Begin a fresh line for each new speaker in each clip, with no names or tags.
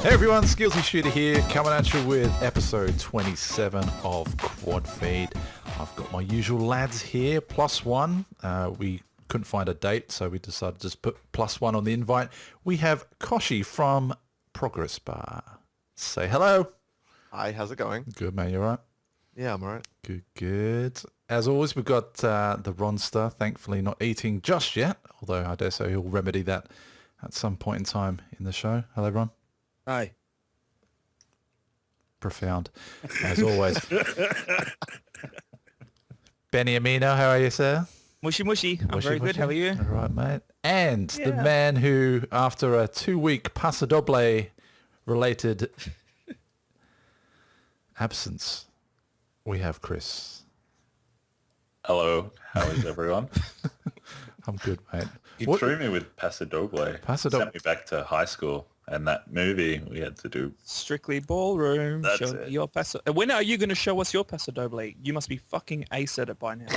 Hey everyone, SkeelsyShoota here, coming at you with episode 27 of QuadFeed. I've got my usual lads here, plus one. We couldn't find a date, so we decided to just put plus one on the invite. We have Kochie from Progress Bar. Say hello.
Hi, how's it going?
Good, man, you alright?
Yeah, I'm alright.
Good. As always, we've got the Ronster, thankfully not eating just yet, although I dare say he'll remedy that at some point in time in the show. Hello, Ron.
Hi.
Profound, as always. Benny Amino, how are you, sir?
Mushy mushy. I'm very good. How are you?
All right, mate. And the man who, after a 2-week Pasodoble related absence, we have Chris.
Hello, how is everyone?
I'm good, mate.
You threw me with Pasodoble. Sent me back to high school, and that movie we had to do.
Strictly Ballroom.
That's
Show
it.
your paso. When are you going to show us your Pasodoble? You must be fucking ace at it by now.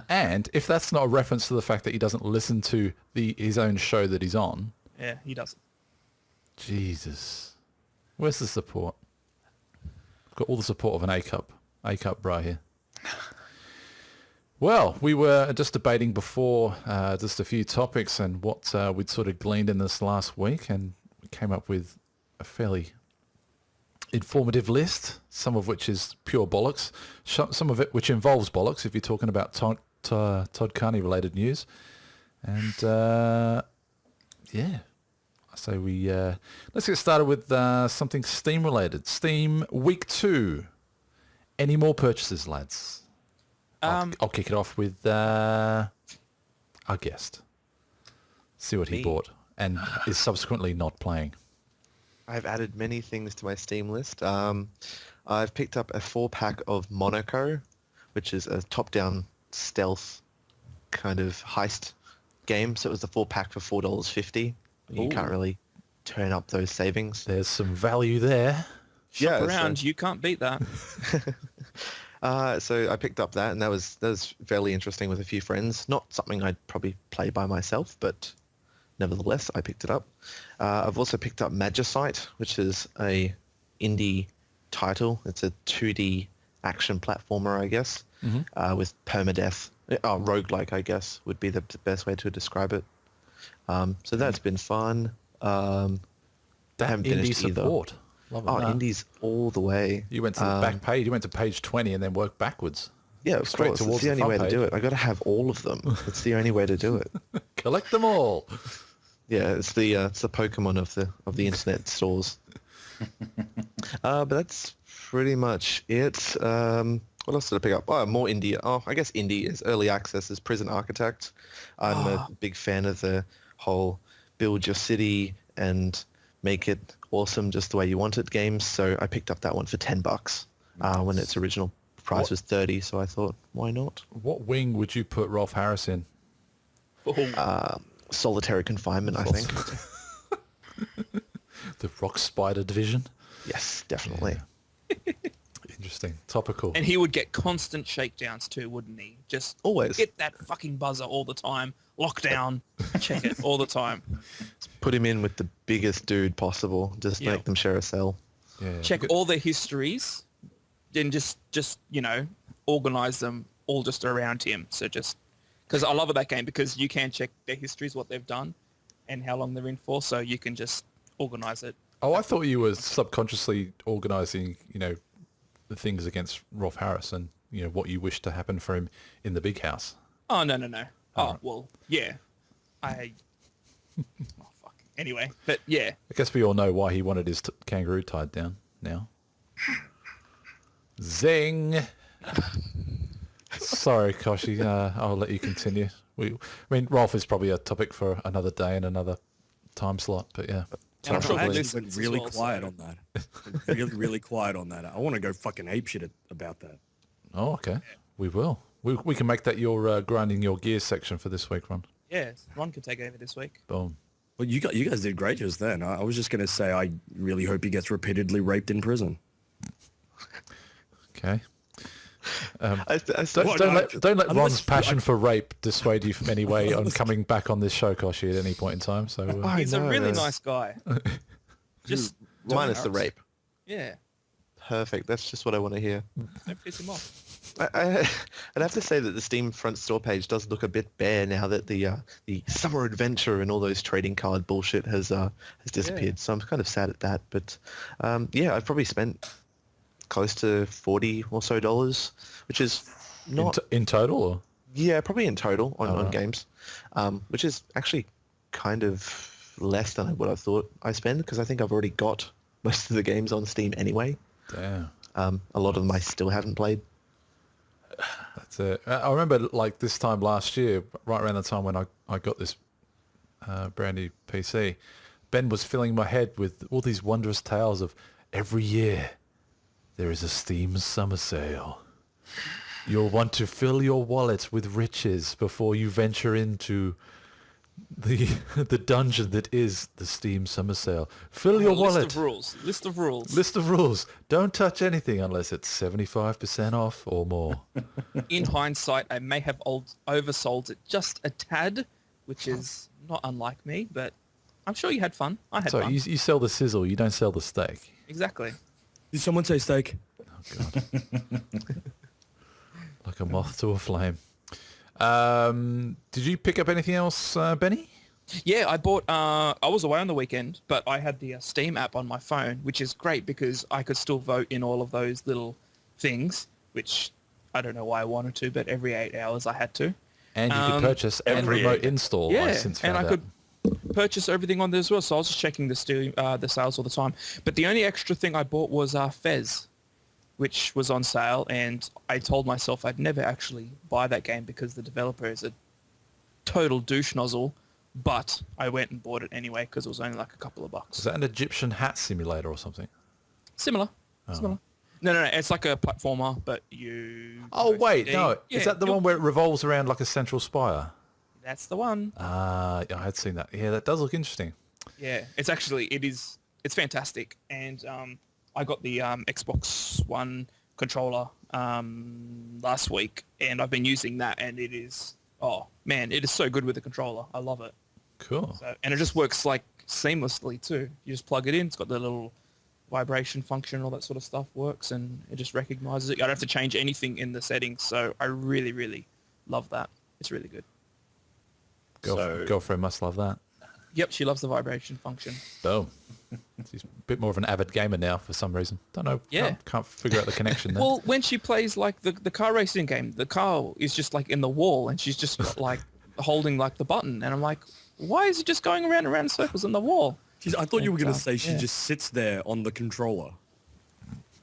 And if that's not a reference to the fact that he doesn't listen to his own show that he's on,
Yeah, he doesn't.
Jesus, where's the support? I've got all the support of an A-cup bra here. Well, we were just debating before just a few topics and what we'd sort of gleaned in this last week, and we came up with a fairly informative list, some of which is pure bollocks, some of it which involves bollocks if you're talking about Todd Carney related news. And yeah, I say we let's get started with something Steam related. Steam week 2. Any more purchases, lads? I'll kick it off with our guest. See what he bought and is subsequently not playing.
I've added many things to my Steam list. I've picked up a 4-pack of Monaco, which is a top-down stealth kind of heist game. So it was the 4-pack for $4.50. You can't really turn up those savings.
There's some value there.
Shop around, you can't beat that.
So I picked up that, and that was fairly interesting with a few friends. Not something I'd probably play by myself, but nevertheless, I picked it up. I've also picked up Magicite, which is a indie title. It's a 2D action platformer, I guess, with permadeath. Roguelike, I guess, would be the best way to describe it. So that's been fun.
That indie support.
Indies all the way.
You went to the back page. You went to page 20 and then worked backwards.
Yeah, of
Straight
course.
towards
It's the
the
only
front
way
page.
to do it. I got to have all of them. It's the only way to do it.
Collect them all.
Yeah, it's the Pokemon of the internet stores. But that's pretty much it. What else did I pick up? Oh, more indie. Oh, I guess indie is early access is Prison Architect. I'm a big fan of the whole build your city and make it awesome just the way you want it games. So I picked up that one for $10 when its original price was $30. So I thought, why not?
What wing would you put Rolf Harris in?
Solitary confinement, I think.
The Rock Spider division?
Yes, definitely.
Yeah. Interesting. Topical.
And he would get constant shakedowns too, wouldn't he? Just
Always.
hit that fucking buzzer all the time. Lockdown. Check it all the time.
Put him in with the biggest dude possible. Just make them share a cell.
Yeah.
Check all their histories. Then just organize them all just around him. So just because I love that game because you can check their histories, what they've done, and how long they're in for. So you can just organize it.
Oh, I thought you were subconsciously organising, the things against Rolf Harris and, what you wish to happen for him in the big house.
Oh, no. Oh, well, yeah. Oh, fuck. Anyway, but yeah.
I guess we all know why he wanted his kangaroo tied down now. Zing! Sorry, Kochie. I'll let you continue. Rolf is probably a topic for another day and another time slot, but yeah.
And I'm sure
I
Liz
actually went
as
really
well,
quiet
so-
on that. Really quiet on that. I want to go fucking apeshit about that.
Oh, okay. We will. We can make that your grinding your gears section for this week, Ron.
Yeah, Ron could take over this week.
Boom.
Well, you guys did great just then. I was just going to say I really hope he gets repeatedly raped in prison.
Okay.
I
Don't let Ron's passion for rape dissuade you from any way on coming back on this show, Kochie, at any point in time. So
He's a really nice guy. Just
Minus the rape.
Yeah.
Perfect. That's just what I want to hear.
Don't piss him off.
I'd have to say that the Steam front store page does look a bit bare now that the summer adventure and all those trading card bullshit has disappeared.
Yeah.
So I'm kind of sad at that. But yeah, I've probably spent close to $40 or so, which is not
in total. Or?
Yeah, probably in total on
right.
games, which is actually kind of less than what I thought I spend because I think I've already got most of the games on Steam anyway.
Damn.
A lot of them I still haven't played.
That's it. I remember like this time last year, right around the time when I got this brand new PC, Ben was filling my head with all these wondrous tales of every year there is a Steam summer sale. You'll want to fill your wallet with riches before you venture into the dungeon that is the Steam summer sale. Fill your wallet.
List of rules.
List of rules. Don't touch anything unless it's 75% off or more.
In hindsight, I may have oversold it just a tad, which is not unlike me, but I'm sure you had fun. I had
So
fun.
you sell the sizzle, you don't sell the steak.
Exactly.
Did someone say steak?
Oh, God. Like a moth to a flame. Did you pick up anything else, Benny?
Yeah, I bought, I was away on the weekend, but I had the Steam app on my phone, which is great because I could still vote in all of those little things, which I don't know why I wanted to, but every 8 hours I had to.
And you could purchase and remote install.
Yeah,
I since found
and I
out.
could purchase everything on there as well, so I was just checking the sales all the time. But the only extra thing I bought was Fez, which was on sale, and I told myself I'd never actually buy that game because the developer is a total douche nozzle, but I went and bought it anyway because it was only like a couple of bucks.
Is that an Egyptian hat simulator or something?
Similar. No, it's like a platformer, but you...
Oh, wait, no.
Yeah,
Is that the one where it revolves around like a central spire?
That's the one.
I had seen that. Yeah, that does look interesting.
Yeah, it's fantastic. And I got the Xbox One controller last week, and I've been using that, and it is, oh man, it is so good with the controller. I love it.
Cool.
So, and it just works like seamlessly too. You just plug it in. It's got the little vibration function, all that sort of stuff works, and it just recognizes it. I don't have to change anything in the settings. So I really, really love that. It's really good.
Girlfriend must love that.
Yep, she loves the vibration function.
Boom. She's a bit more of an avid gamer now for some reason. Don't know.
Yeah.
Can't figure out the connection there.
Well, when she plays like the car racing game, the car is just like in the wall, and she's just got, like holding like the button, and I'm like, why is it just going around and around in circles in the wall?
I thought you were going to say she just sits there on the controller.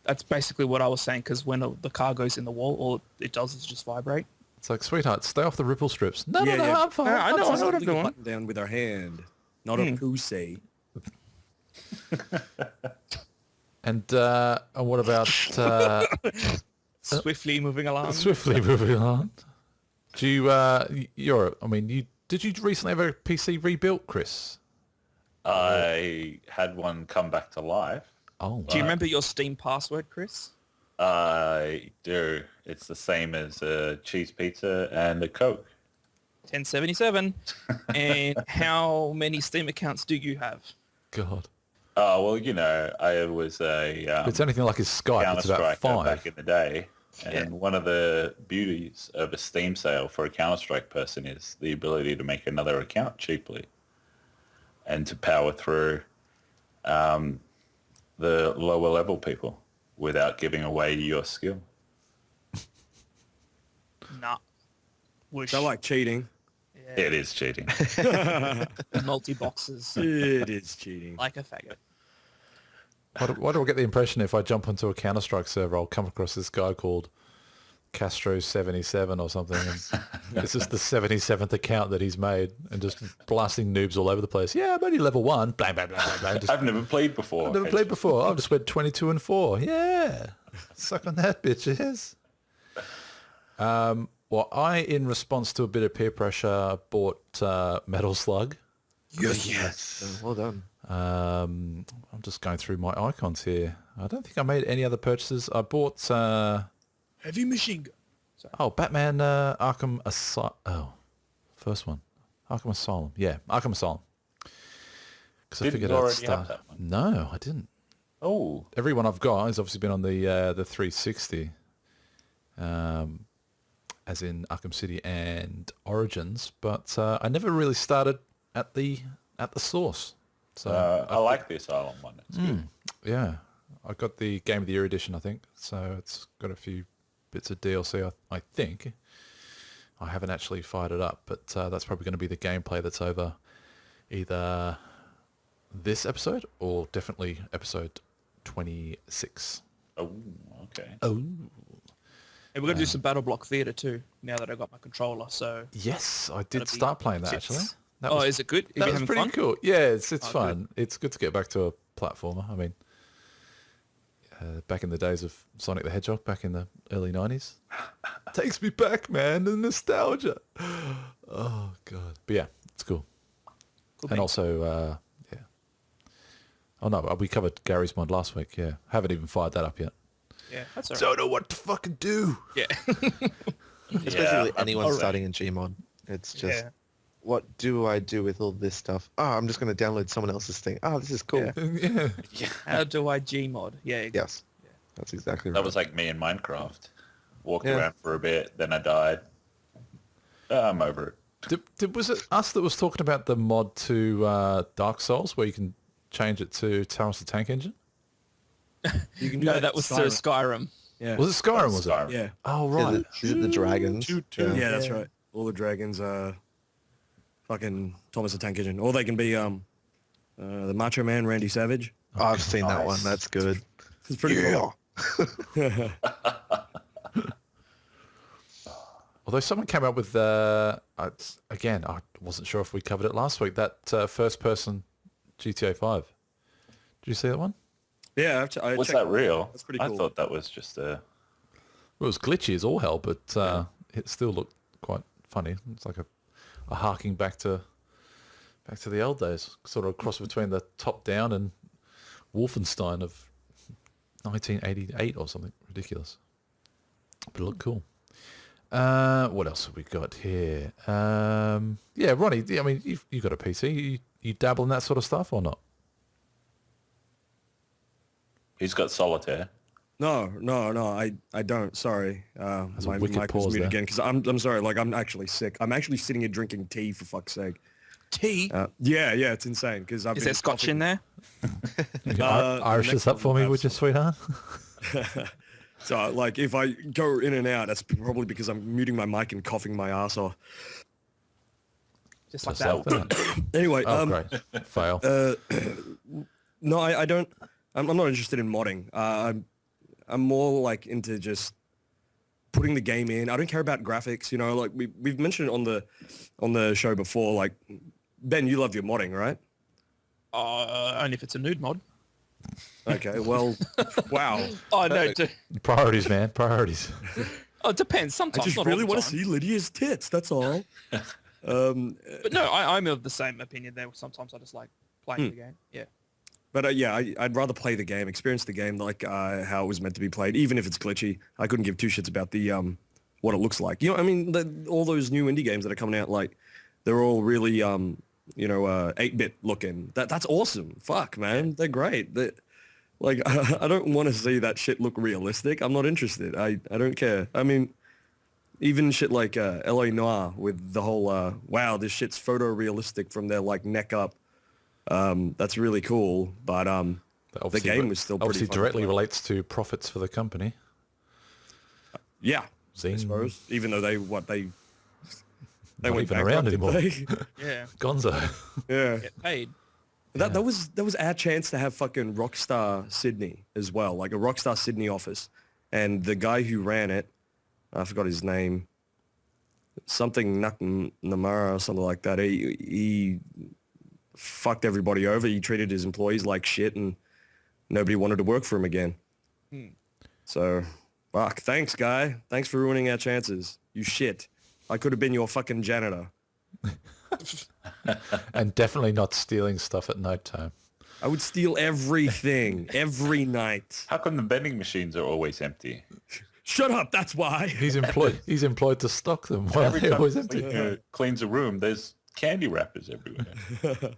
That's basically what I was saying, because when the car goes in the wall, all it does is just vibrate.
It's like, sweetheart, stay off the ripple strips. No,
Yeah, yeah.
I'm fine.
I know what I'm
Holding a
doing.
button down with her hand, not a pussy.
And what about
Swiftly moving along.
swiftly moving on? Do you? Did you recently have a PC rebuilt, Chris?
I had one come back to life.
Oh,
Do you remember your Steam password, Chris?
I do. It's the same as a cheese pizza and a Coke.
1077. And how many Steam accounts do you have?
God.
Oh, well, you know, I was a
If it's anything like his Skype, it's about
Counter-Striker
5.
back in the day. And one of the beauties of a Steam sale for a Counter-Strike person is the ability to make another account cheaply and to power through the lower level people without giving away your skill.
Nah. Whoosh.
They like cheating.
Yeah.
It is cheating.
Multi-boxes.
It is cheating.
Like a faggot.
Why do I get the impression if I jump onto a Counter-Strike server, I'll come across this guy called Castro77 or something, and it's just the 77th account that he's made, and just blasting noobs all over the place. Yeah, I'm only level 1. Blah, blah, blah, blah, blah. Just,
I've never played before.
I've never played before. I've just went 22 and 4. Yeah. Suck on that, bitches. Well, I, in response to a bit of peer pressure, bought Metal Slug.
Yes. Well done.
I'm just going through my icons here. I don't think I made any other purchases. I bought...
Heavy machine gun. Sorry.
Oh, Batman Arkham Asylum. Oh, first one. Arkham Asylum. Yeah, Arkham Asylum. because I
Didn't
figured
you
I'd
already
start.
have that one?
No, I didn't.
Oh,
Everyone I've got has obviously been on the 360, as in Arkham City and Origins, but I never really started at the source. So
I like the Asylum one. It's good.
yeah, I got the Game of the Year edition, I think. So it's got a few bits of DLC, I think. I haven't actually fired it up, but that's probably going to be the gameplay that's over either this episode or definitely episode 26.
Oh, okay.
Oh,
And we're going to do some Battle Block Theatre too, now that I got my controller, so...
yes, I did
that'll be
start playing that
tips.
actually. That
Oh,
was,
is it good? Are
that
you
was
having
pretty
fun?
cool. Yeah, it's
Oh,
fun. It's good to get back to a platformer. I mean, back in the days of Sonic the Hedgehog, back in the early 90s. Takes me back, man, the nostalgia. Oh, God. But yeah, it's cool.
Cool
And
beans.
also, yeah. Oh, no, we covered Gary's mod last week, yeah. Haven't even fired that up yet.
Yeah, that's all right.
Don't know what to fucking do.
Yeah.
Especially
Yeah,
anyone
alright.
starting in Gmod. It's just,
Yeah.
what do I do with all this stuff? Oh, I'm just going to download someone else's thing. Oh, this is cool.
Yeah.
Yeah.
How do I Gmod? Yeah. exactly.
Yes, that's exactly right.
That was like me in Minecraft. Walked
Yeah.
around for a bit, then I died. I'm over it.
Was it us that was talking about the mod to Dark Souls where you can change it to Terrace the Tank Engine?
You can do
No, that was to Skyrim.
Yeah.
Was it Skyrim, was it?
Skyrim.
Yeah.
Oh,
Is
right.
it the dragons?
Yeah, that's right. All the dragons are fucking Thomas the Tank Engine. Or they can be the Macho Man Randy Savage.
Oh, I've seen that
Nice.
one. That's good.
It's pretty cool.
Although someone came up with, again, I wasn't sure if we covered it last week, that first-person GTA 5. Did you see that one?
Yeah, I
Was
checked-
that real?
That's pretty
I
cool.
thought that was just a...
Well, it was glitchy as all hell, but it still looked quite funny. It's like a harking back to the old days, sort of a cross between the top-down and Wolfenstein of 1988 or something ridiculous. But it looked cool. What else have we got here? Yeah, Ronnie, I mean, you've got a PC. You dabble in that sort of stuff or not?
He's got solitaire.
No, I don't. Sorry.
a
My
wicked
mic was
pause
muted
there.
again because I'm sorry. Like I'm actually sick. I'm actually sitting here drinking tea for fuck's sake.
Tea?
Yeah, it's insane because I've
Is
been
there scotch in there?
Irish
next
this up
one
for
will
me,
have
would you, sweetheart?
So like if I go in and out, that's probably because I'm muting my mic and coughing my ass off.
Just like
Just
that.
like that.
Anyway,
Oh, great. Fail.
no, I don't. I'm not interested in modding. I'm more like into just putting the game in. I don't care about graphics. You know, like we've mentioned it on the show before. Like Ben, you love your modding, right?
Only if it's a nude mod.
Okay, well, wow.
Oh, no.
Priorities, man. Priorities.
Oh, it depends.
I
Sometimes,
just
not
really
all the
want to
time.
see Lydia's tits. That's all.
But no, I'm of the same opinion there. Sometimes I just like playing the game. Yeah.
But yeah, I'd rather play the game, experience the game like how it was meant to be played, even if it's glitchy. I couldn't give two shits about the what it looks like. You know, I mean, all those new indie games that are coming out, like they're all really 8-bit looking. That's awesome. Fuck, man, they're great. Like I don't want to see that shit look realistic. I'm not interested. I don't care. I mean, even shit like LA Noire with the whole wow, this shit's photorealistic from their like neck up. That's really cool, but
That
the
obviously
game was still pretty
obviously
fucking
directly
fun.
relates to profits for the company.
Yeah, I
Zing.
suppose. Even though they
Not
went
even around
bankrupt,
anymore.
didn't
Yeah.
Gonzo.
they? Yeah.
Get paid.
That was our chance to have fucking Rockstar Sydney as well, like a Rockstar Sydney office, and the guy who ran it, I forgot his name, something Namara or something like that. He fucked everybody over. He treated his employees like shit, and nobody wanted to work for him again. So, fuck. Thanks, guy. Thanks for ruining our chances. You shit. I could have been your fucking janitor.
And definitely not stealing stuff at night time.
I would steal everything every night.
How come the vending machines are always empty?
Shut up. That's why.
He's employed to stock them. Why are
Every
they
time
always
he
empty?
cleans a room, there's candy wrappers everywhere.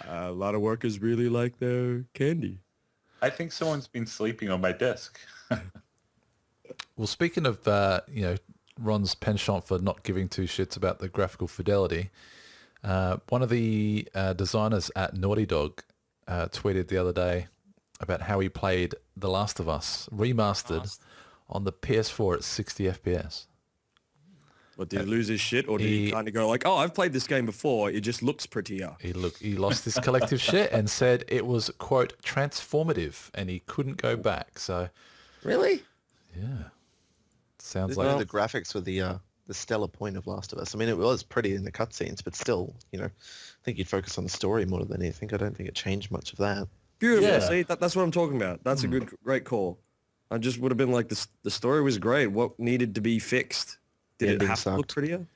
A lot of workers really like their candy.
I think someone's been sleeping on my desk.
Well, speaking of, Ron's penchant for not giving two shits about the graphical fidelity, one of the designers at Naughty Dog tweeted the other day about how he played The Last of Us remastered on the PS4 at 60 FPS.
But did he lose his shit, or did he kind of go like, "Oh, I've played this game before. It just looks prettier."
He lost his collective shit and said it was, quote, transformative, and he couldn't go back. So,
Really?
yeah, sounds
Well,
like
the graphics were the stellar point of Last of Us. I mean, it was pretty in the cutscenes, but still, I think you'd focus on the story more than anything. I don't think it changed much of that.
Beautiful.
Yeah.
See, that's what I'm talking about. That's a great call. I just would have been like, the story was great. What needed to be fixed? Did it
ending
have to look
sucked.
prettier?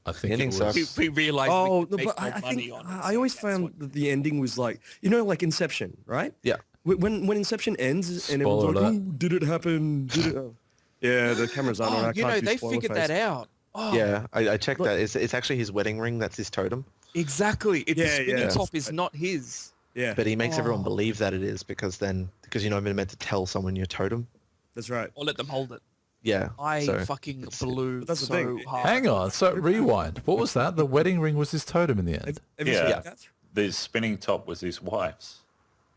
I think it
ending
was.
sucks.
We realized
Oh,
we could
no,
make
but
more
I
money
think
on it.
I always
That's
found
what-
that the ending was like, like Inception, right?
Yeah.
When Inception ends and everyone's
Spoiler
like,
alert.
"Ooh, did it happen? Did it?" Oh. Yeah, the cameras aren't on. I can't do
they
spoiler
figured
face.
that out. Oh,
Yeah, I checked
Look-
that. It's actually his wedding ring. That's his totem.
exactly. The
Yeah,
spinning
yeah.
top is not his.
Yeah,
But he makes everyone
Oh.
believe that it is because you're not even meant to tell someone your totem.
that's right.
Or let them hold it.
Yeah.
I
so
fucking
it's-
blew
But that's the
so
thing.
hard.
Hang on. So rewind. What was that? The wedding ring was his totem in the end.
Have you
Yeah.
seen
Yeah.
that?
The spinning top was his wife's.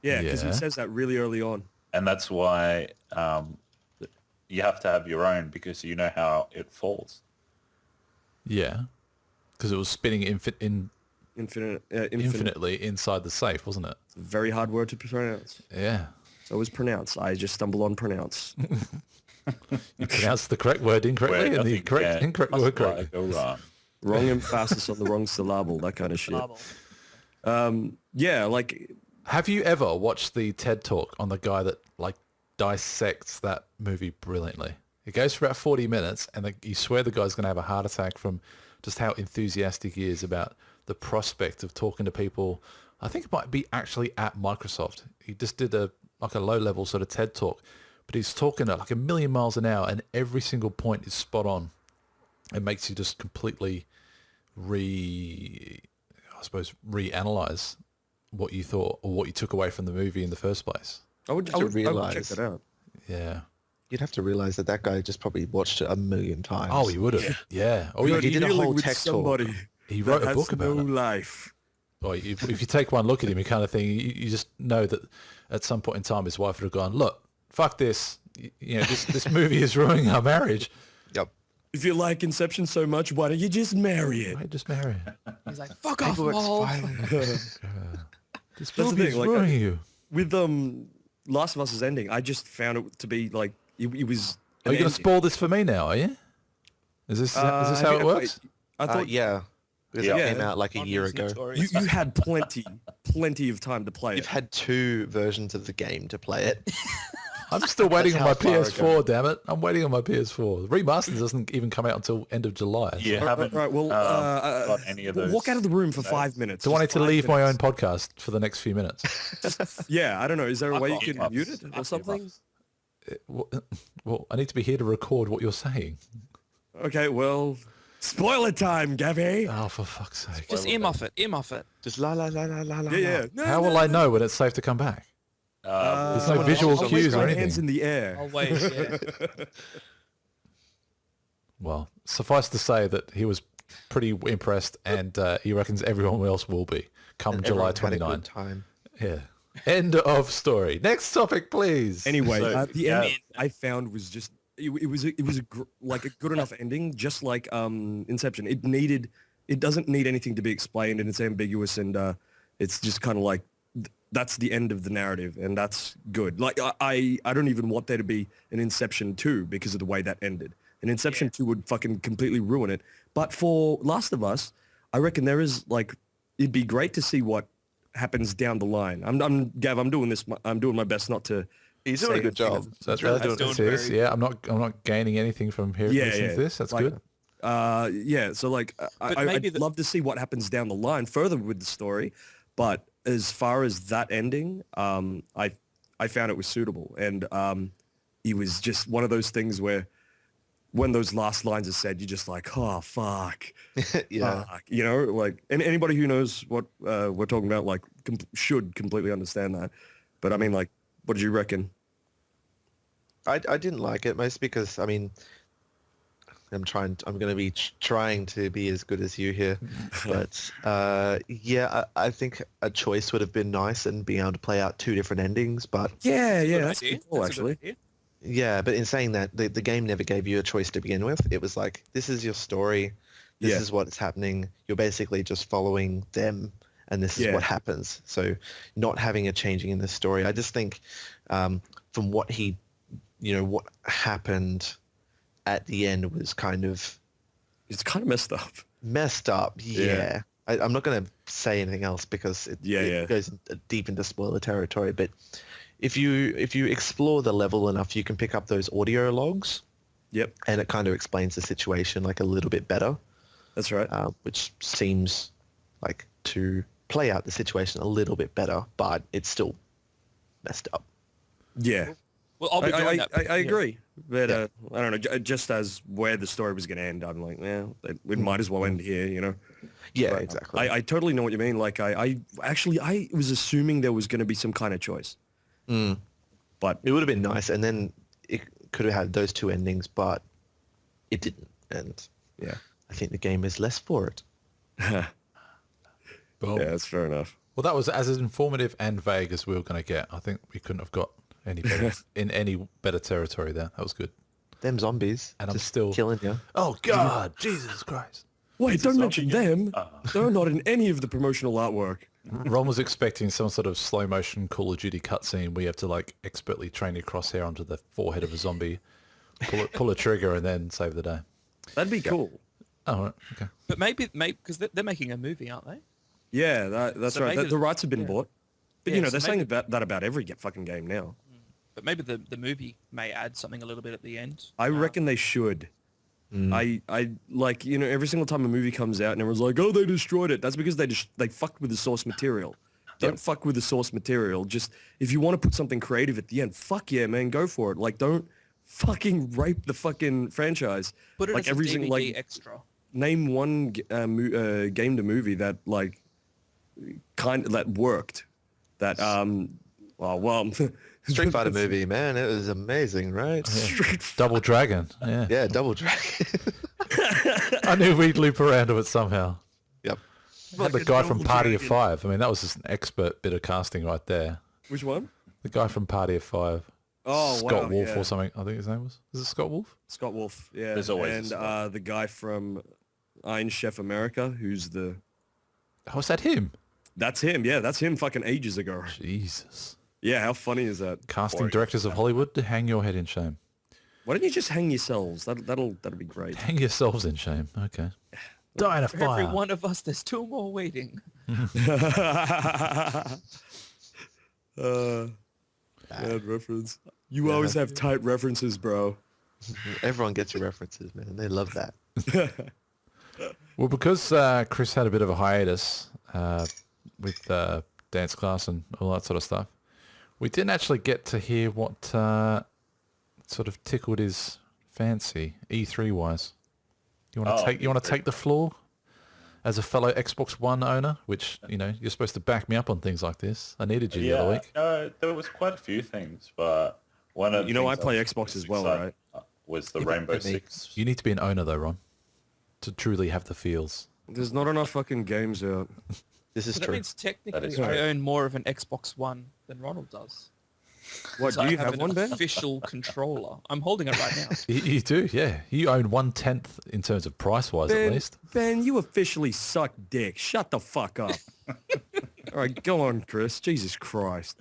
Yeah, because
Yeah.
he says that really early on.
And that's why you have to have your own, because you know how it falls.
Yeah. Because it was spinning
Infinite.
infinitely inside the safe, wasn't it?
Very hard word to pronounce.
Yeah.
So is pronounce. I just stumble on pronounce.
You pronounced the correct word incorrectly
Where
and the
nothing
correct
can
incorrect
possibly
word correctly.
go wrong.
Wrong emphasis on the wrong syllable. That kind of shit. Yeah, like
Have you ever watched the TED Talk on the guy that dissects that movie brilliantly? It goes for about 40 minutes and you swear the guy's going to have a heart attack from just how enthusiastic he is about the prospect of talking to people. I think it might be actually at Microsoft. He just did a low-level sort of TED Talk, but he's talking at a million miles an hour and every single point is spot on. It makes you just completely reanalyze what you thought or what you took away from the movie in the first place.
I would check
realise-
that out.
Yeah.
You'd have to realize that guy just probably watched it a million times.
Oh, he would have. Yeah. Oh,
He
he
did a
Dealing
whole
with
tech talk.
somebody
He wrote
that
a
has
book about
no
it.
life.
Well, if you take one look at him, you kind of thing, you just know that at some point in time his wife would have gone, look, fuck this. This movie is ruining our marriage.
Yep.
If you like Inception so much, why don't you just marry it?
I just marry her.
He's like, fuck off,
Paperwork's
Mole.
fine.
This
the
movie is
thing,
ruining you.
With Last of Us's ending, I just found it to be like it was.
Are you going to spoil this for me now, are you? Is this how it works?
I thought
Yeah. Because
Yeah.
it came out like a year ago.
you had plenty of time to play
You've
it.
had 2 versions of the game to play it.
I'm still waiting on
how
my
far
PS4, damn it. I'm waiting on my PS4. The remaster doesn't even come out until end of July.
You
Right,
haven't
right, well,
got any of those.
walk out of the room for 5 minutes.
Do I need
just
to
5
leave my own
minutes.
podcast for the next few minutes?
Yeah, I don't know. Is there a way you
got
can
earmuffs.
mute it
I've
or
got
something?
earmuffs.
Well, I need to be here to record what you're saying.
Okay, well, spoiler time, Gabby.
Oh, for fuck's sake.
Just earmuff it. Earmuff it.
Just la la la la la la.
Yeah. No,
How
no,
will I
no.
know when it's safe to come back? There's no
I'll-
visual
I'll
cues
raise
or
my
anything.
hands in the air.
I'll wait. Yeah.
Well, suffice to say that he was pretty impressed and he reckons everyone else will be come
And
July
everyone had a
29.
good time.
Yeah. End of story. Next topic, please.
Anyway,
So,
the
yeah.
ending I found was just it was a good enough ending, just like Inception. It doesn't need anything to be explained, and it's ambiguous, and it's just kind of like that's the end of the narrative, and that's good. Like I don't even want there to be an Inception 2 because of the way that ended. An Inception 2 would fucking completely ruin it. But for Last of Us, I reckon there is it'd be great to see what happens down the line. Gav, I'm doing this. I'm doing my best not to.
He's doing a good job.
So
He's really
that's
doing
doing
serious.
very-
Yeah, I'm not gaining anything from hearing listening to this. That's good.
Yeah, so
maybe
I'd love to see what happens down the line further with the story, but as far as that ending, I found it was suitable, and it was just one of those things where when those last lines are said, you're just like, oh, fuck.
Yeah.
Fuck. You know, like, and anybody who knows what we're talking about, like, should completely understand that. But I mean, like, what did you reckon?
I didn't like it, mostly because, I mean, I'm going to be trying to be as good as you here. But, yeah, I think a choice would have been nice and being able to play out two different endings. But
Yeah,
Good
that's
idea.
cool,
That's a good
actually.
idea.
yeah, but in saying that, the game never gave you a choice to begin with. It was like, this is your story. This
Yeah.
is what's happening. You're basically just following them, and this is
Yeah.
what happens. So not having a changing in the story. I just think from what what happened at the end was kind of
It's kind of messed up.
messed up. Yeah. I'm not going to say anything else because it goes deep into spoiler territory. But if you explore the level enough, you can pick up those audio logs,
Yep,
and it kind of explains the situation like a little bit better,
that's right.
which seems like to play out the situation a little bit better, but it's still messed up.
Yeah.
Well, I'll be doing that.
I agree. But
Yeah.
I don't know, just as where the story was going to end, I'm like, well, it might as well end here, you know?
Yeah,
But
exactly.
I totally know what you mean. Like, I was assuming there was going to be some kind of choice. But
It would have been nice, and then it could have had those two endings, but it didn't. And
yeah,
I think the game is less for it.
Well,
yeah, that's fair enough.
well, that was as informative and vague as we were going to get. I think we couldn't have got any better in any better territory there. That was good.
Them zombies.
And I'm
just
still-
killing you.
Oh God, Jesus Christ!
Wait, don't mention
zombie
them. They're not in any of the promotional artwork.
Ron was expecting some sort of slow motion Call of Duty cutscene where you have to like expertly train your crosshair onto the forehead of a zombie, pull a trigger, and then save the day.
That'd be cool.
Oh, right, okay.
But maybe because they're making a movie, aren't they?
Yeah, that's
So
right.
maybe
The rights have been bought. But,
Yeah,
you know,
so
they're saying
maybe-
that about every fucking game now.
But maybe the movie may add something a little bit at the end.
I reckon they should. I like, you know, every single time a movie comes out and everyone's like, oh, they destroyed it. That's because they fucked with the source material. Don't fuck with the source material. Just, if you want to put something creative at the end, fuck yeah, man, go for it. Like, don't fucking rape the fucking franchise.
Put it
like
as a DVD
like,
extra.
name one game to movie that like that worked. That
Street Fighter movie, man. It was amazing, right?
Double Dragon. Yeah.
Yeah, Double Dragon.
I knew we'd loop around to it somehow.
Yep.
Had the guy from Party of Five. I mean, that was just an expert bit of casting right there.
Which one?
The guy from Party of Five.
Oh,
Scott
wow,
Wolf
yeah.
or something. I think his name was. Is it Scott Wolf?
Scott Wolf, yeah.
There's always a
and
Scott.
the guy from Iron Chef America, who's the...
Oh, was that him?
That's him, yeah. That's him fucking ages ago.
Jesus.
Yeah, how funny is that?
Casting directors of Hollywood, hang your head in shame.
Why don't you just hang yourselves? That'll be great.
Hang yourselves in shame. Okay. Die in a
For
fire.
every one of us, there's two more waiting.
Bad reference. You always have tight references, bro.
Everyone gets your references, man. They love that.
Well, because Chris had a bit of a hiatus with dance class and all that sort of stuff, we didn't actually get to hear what sort of tickled his fancy E3 wise. You want to take the floor as a fellow Xbox One owner, which you know you're supposed to back me up on things like this. I needed you the other week.
No, there was quite a few things, but one of the
You know, I
things
play
was
Xbox as well,
excited,
right?
Was the
Yeah, but
Rainbow
let me-
Six.
You need to be an owner though, Ron, to truly have the feels.
There's not enough fucking games out.
This is
So that
true.
means technically
That is
I
true.
own more of an Xbox One than Ronald does.
What,
So
do
I
you have
an
one, Ben?
official controller. I'm holding it right now.
You do, yeah. You own 1/10 in terms of price wise, at least.
Ben, you officially suck dick. Shut the fuck up. All right, go on, Chris. Jesus Christ.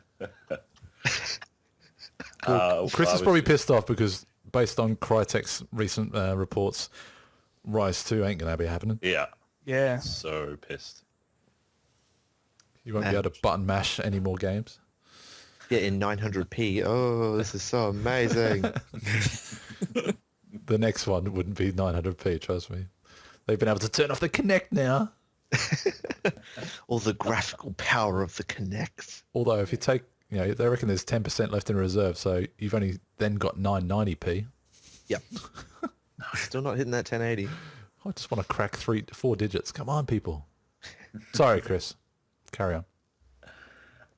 Chris is probably pissed off because based on Crytek's recent reports, Rise 2 ain't going to be happening.
Yeah,
Yeah.
so pissed.
You won't be able to button mash any more games.
Yeah, in 900p. Oh, this is so amazing.
The next one wouldn't be 900p, trust me. They've been able to turn off the Kinect now.
All the graphical power of the Kinect.
Although if you take, you know, they reckon there's 10% left in reserve, so you've only then got 990p.
Yep. Still not hitting that 1080.
I just want to crack 4 digits. Come on, people. Sorry, Chris. Carry on.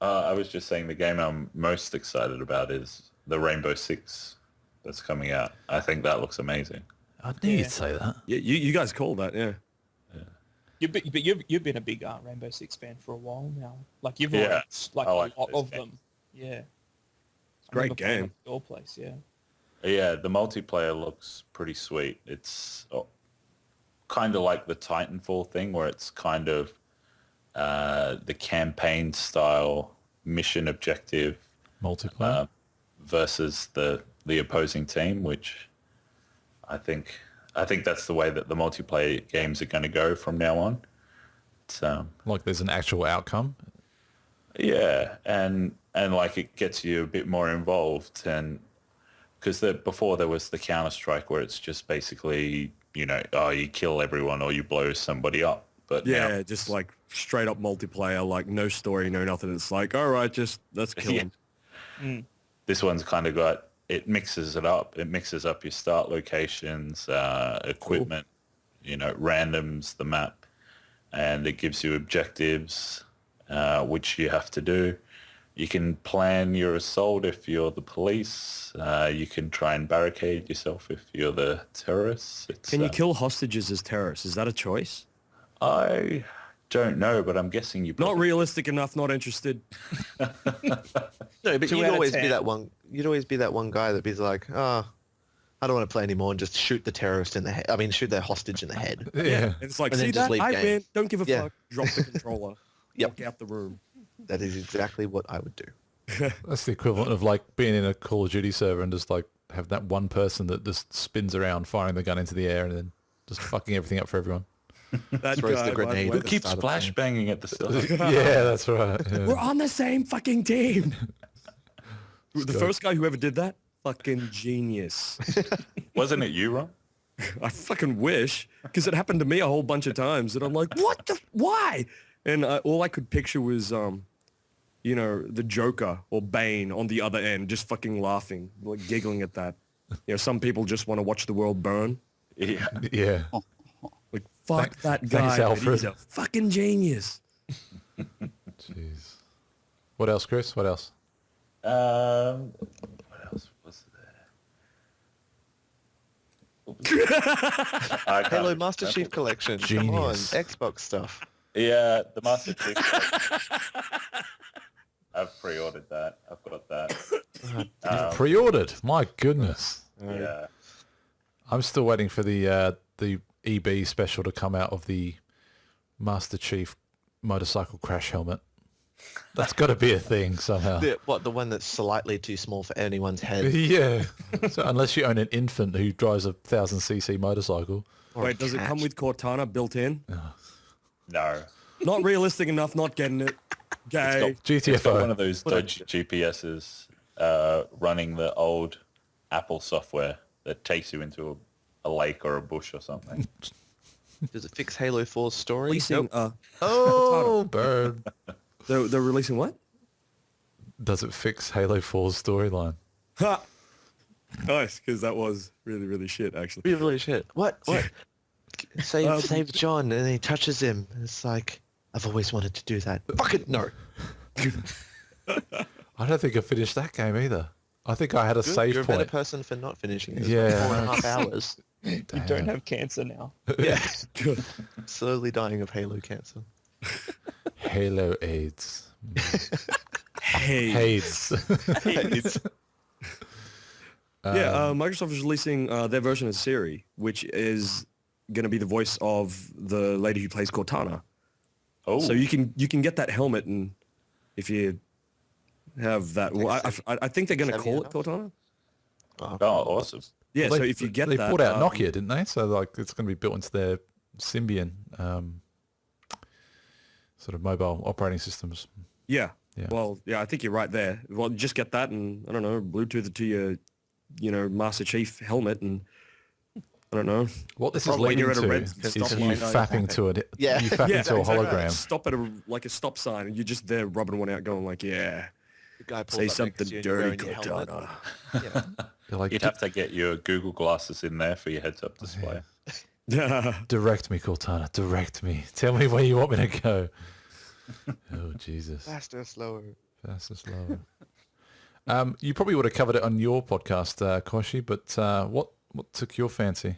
I was just saying the game I'm most excited about is the Rainbow Six that's coming out. I think that looks amazing.
I knew you'd say that.
Yeah, you guys called that, yeah.
You've been a big Rainbow Six fan for a while now. Like you've
Yeah,
watched like
I
a
like
lot
those
of
games.
them. Yeah.
Great game.
Your place, yeah.
Yeah, the multiplayer looks pretty sweet. It's kind of like the Titanfall thing where it's kind of the campaign style mission objective
Multiplayer.
versus the opposing team, which I think that's the way that the multiplayer games are going to go from now on. So
Like there's an actual outcome.
yeah, and like it gets you a bit more involved, and because before there was the Counter-Strike where it's just basically, you kill everyone or you blow somebody up. But
Yeah,
now,
just like straight up multiplayer, like no story, no nothing. It's like, all right, just let's kill
Yeah.
him.
this one's kind of got, it mixes it up. It mixes up your start locations, equipment, randoms, the map, and it gives you objectives, which you have to do. You can plan your assault if you're the police. You can try and barricade yourself if you're the terrorists.
Can you kill hostages as terrorists? Is that a choice?
I don't know, but I'm guessing you
Not
probably...
realistic enough, not interested.
No, but
2
you'd
out of
always be
10.
that one. You'd always be that one guy that'd be like, I don't want to play anymore, and just shoot the terrorist in the head. I mean, shoot their hostage in the head.
Yeah.
It's like,
And then
see
just
that?
leave
I
game.
win. Don't give a
Yeah.
fuck. Drop the controller.
Yep.
Walk out the room.
That is exactly what I would do.
That's the equivalent of like being in a Call of Duty server and just like have that one person that just spins around firing the gun into the air and then just fucking everything up for everyone.
That
Throws the
guy, by
grenade.
way,
Who
Who keeps
start of the
flashbanging at the start?
Yeah, that's right. Yeah.
We're on the same fucking team. The first guy who ever did that, fucking genius.
Wasn't it you, Ron?
I fucking wish, because it happened to me a whole bunch of times, and I'm like, what the, why? And all I could picture was, the Joker or Bane on the other end, just fucking laughing, like giggling at that. Some people just want to watch the world burn.
Yeah.
Yeah.
Like, fuck that
thanks,
guy. but
Alfred.
He's a fucking genius.
Jeez. What else, Chris? What else?
What else was there? I can't
Halo
remember.
Master Chief Collection. Come on,
Genius.
Xbox stuff.
Yeah, the Master Chief. I've pre-ordered that. I've got that.
Pre-ordered. My goodness.
Yeah.
I'm still waiting for the EB special to come out of the Master Chief motorcycle crash helmet. That's got to be a thing somehow.
The one that's slightly too small for anyone's head?
Yeah. So unless you own an infant who drives a 1000cc motorcycle.
Or a
Wait, does it
cat.
come with Cortana built in?
No.
Not realistic enough, not getting it. Gay.
It's got one
GTFO.
of those dodgy GPSs running the old Apple software that takes you into a lake or a bush or something.
Does it fix Halo 4's story?
Releasing,
Nope.
Oh, bird.
they're releasing what?
Does it fix Halo 4's storyline?
Ha! Nice, because that was really, really shit, actually.
Really shit. What? Save John, and he touches him. It's like, I've always wanted to do that. Fuck it, no.
I don't think I finished that game either. I think I had a
Good.
save
You're a better
point.
person for not finishing it.
Yeah.
4.5 hours.
You don't have cancer now.
Yeah. Slowly dying of Halo cancer.
Halo AIDS.
Hey.
AIDS.
Microsoft is releasing their version of Siri, which is going to be the voice of the lady who plays Cortana.
Oh.
So you can get that helmet, and if you have that, well, I think they're going to call it Cortana.
Oh, awesome.
Yeah,
Well,
so if you get
they
that,
bought out Nokia, didn't they? So like it's going to be built into their Symbian sort of mobile operating systems.
yeah.
Yeah.
Well, yeah, I think you're right there. Well, just get that, and I don't know, Bluetooth it to your, Master Chief helmet, and I don't know.
What this is
Probably when
leading
you're at a
to
red
is
stoplight,
you
I
fapping to it.
Yeah.
You fapping to a
exactly.
hologram.
Stop at a stop sign, and you're just there rubbing one out, going like, yeah,
The guy pulls
say
up next
something
to you and you're
dirty,
wearing your helmet.
Cortana.
Yeah.
like,
You'd have to get your Google glasses in there for your heads-up display.
direct me, Cortana. Direct me. Tell me where you want me to go. Oh, Jesus.
Faster, slower.
Faster, slower. You probably would have covered it on your podcast, Kochie, but what took your fancy,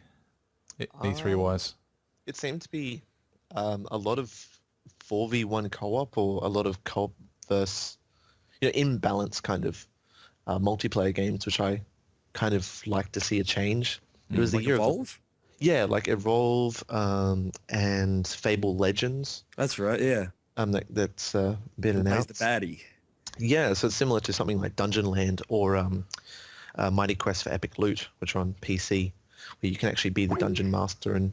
E3 wise?
It seemed to be a lot of 4v1 co-op or a lot of co-op versus, imbalance kind of multiplayer games, which I kind of like to see a change. It was the
Like
year
Evolve?
Yeah, like Evolve and Fable Legends.
That's right, yeah.
That's been
Plays
announced.
the baddie.
Yeah, so it's similar to something like Dungeon Land or Mighty Quest for Epic Loot, which are on PC, where you can actually be the dungeon master and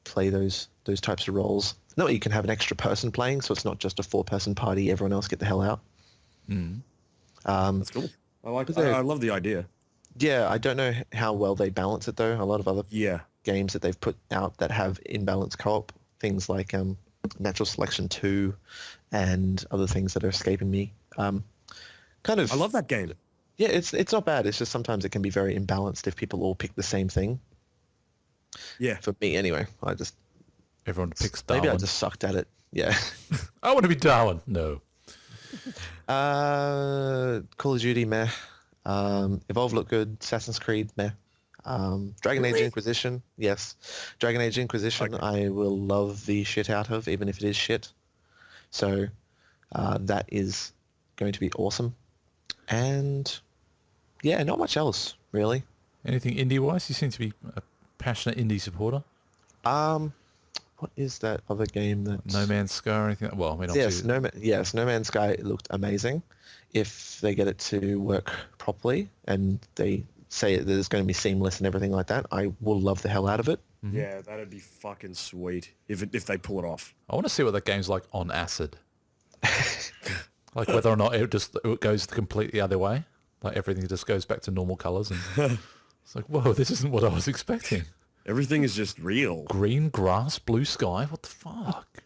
play those types of roles. No, you can have an extra person playing, so it's not just a 4-person party. Everyone else get the hell out.
That's cool. I love the idea.
Yeah, I don't know how well they balance it though. A lot of other
Yeah.
games that they've put out that have imbalanced co-op, things like Natural Selection 2 and other things that are escaping me. Kind of.
I love that game.
Yeah, it's not bad. It's just sometimes it can be very imbalanced if people all pick the same thing.
Yeah.
For me, anyway,
Everyone picks
maybe
Darwin.
I just sucked at it. Yeah.
I want to be Darwin. No.
Call of Duty, meh. Evolve looked good. Assassin's Creed, meh. Dragon Age Inquisition, yes. Dragon Age Inquisition, I will love the shit out of, even if it is shit. So that is going to be awesome. And yeah, not much else, really.
Anything indie-wise? You seem to be a passionate indie supporter.
What is that other game that...
No Man's Sky or anything? Well, I mean,
Yes,
obviously...
No Man's Sky looked amazing. If they get it to work properly and they say that it's going to be seamless and everything like that, I will love the hell out of it.
Yeah, that'd be fucking sweet if they pull it off.
I want to see what that game's like on acid. Like whether or not it goes completely the other way. Like everything just goes back to normal colours. And it's like, whoa, this isn't what I was expecting.
Everything is just real.
Green grass, blue sky. What the fuck?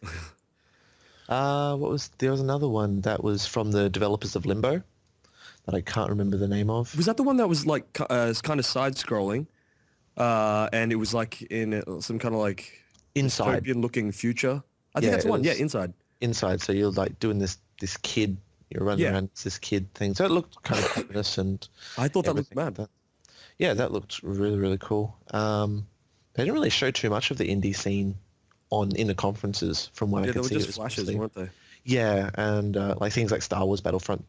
There was another one that was from the developers of Limbo that I can't remember the name of.
Was that the one that was like kind of side-scrolling, and it was like in some kind of like
Inside.
dystopian-looking future? I think
Yeah,
that's the
it
one. Yeah,
was-
Inside.
Inside, so you're like doing this kid, you're running
Yeah.
around as this kid thing. So it looked kind of ominous and
I thought that looked
everything
mad.
like that. Yeah, that looked really, really cool. They didn't really show too much of the indie scene in the conferences from what I
Yeah, they
could
were
see.
just
It was
flashes,
mostly-
weren't they?
Yeah, and like things like Star Wars Battlefront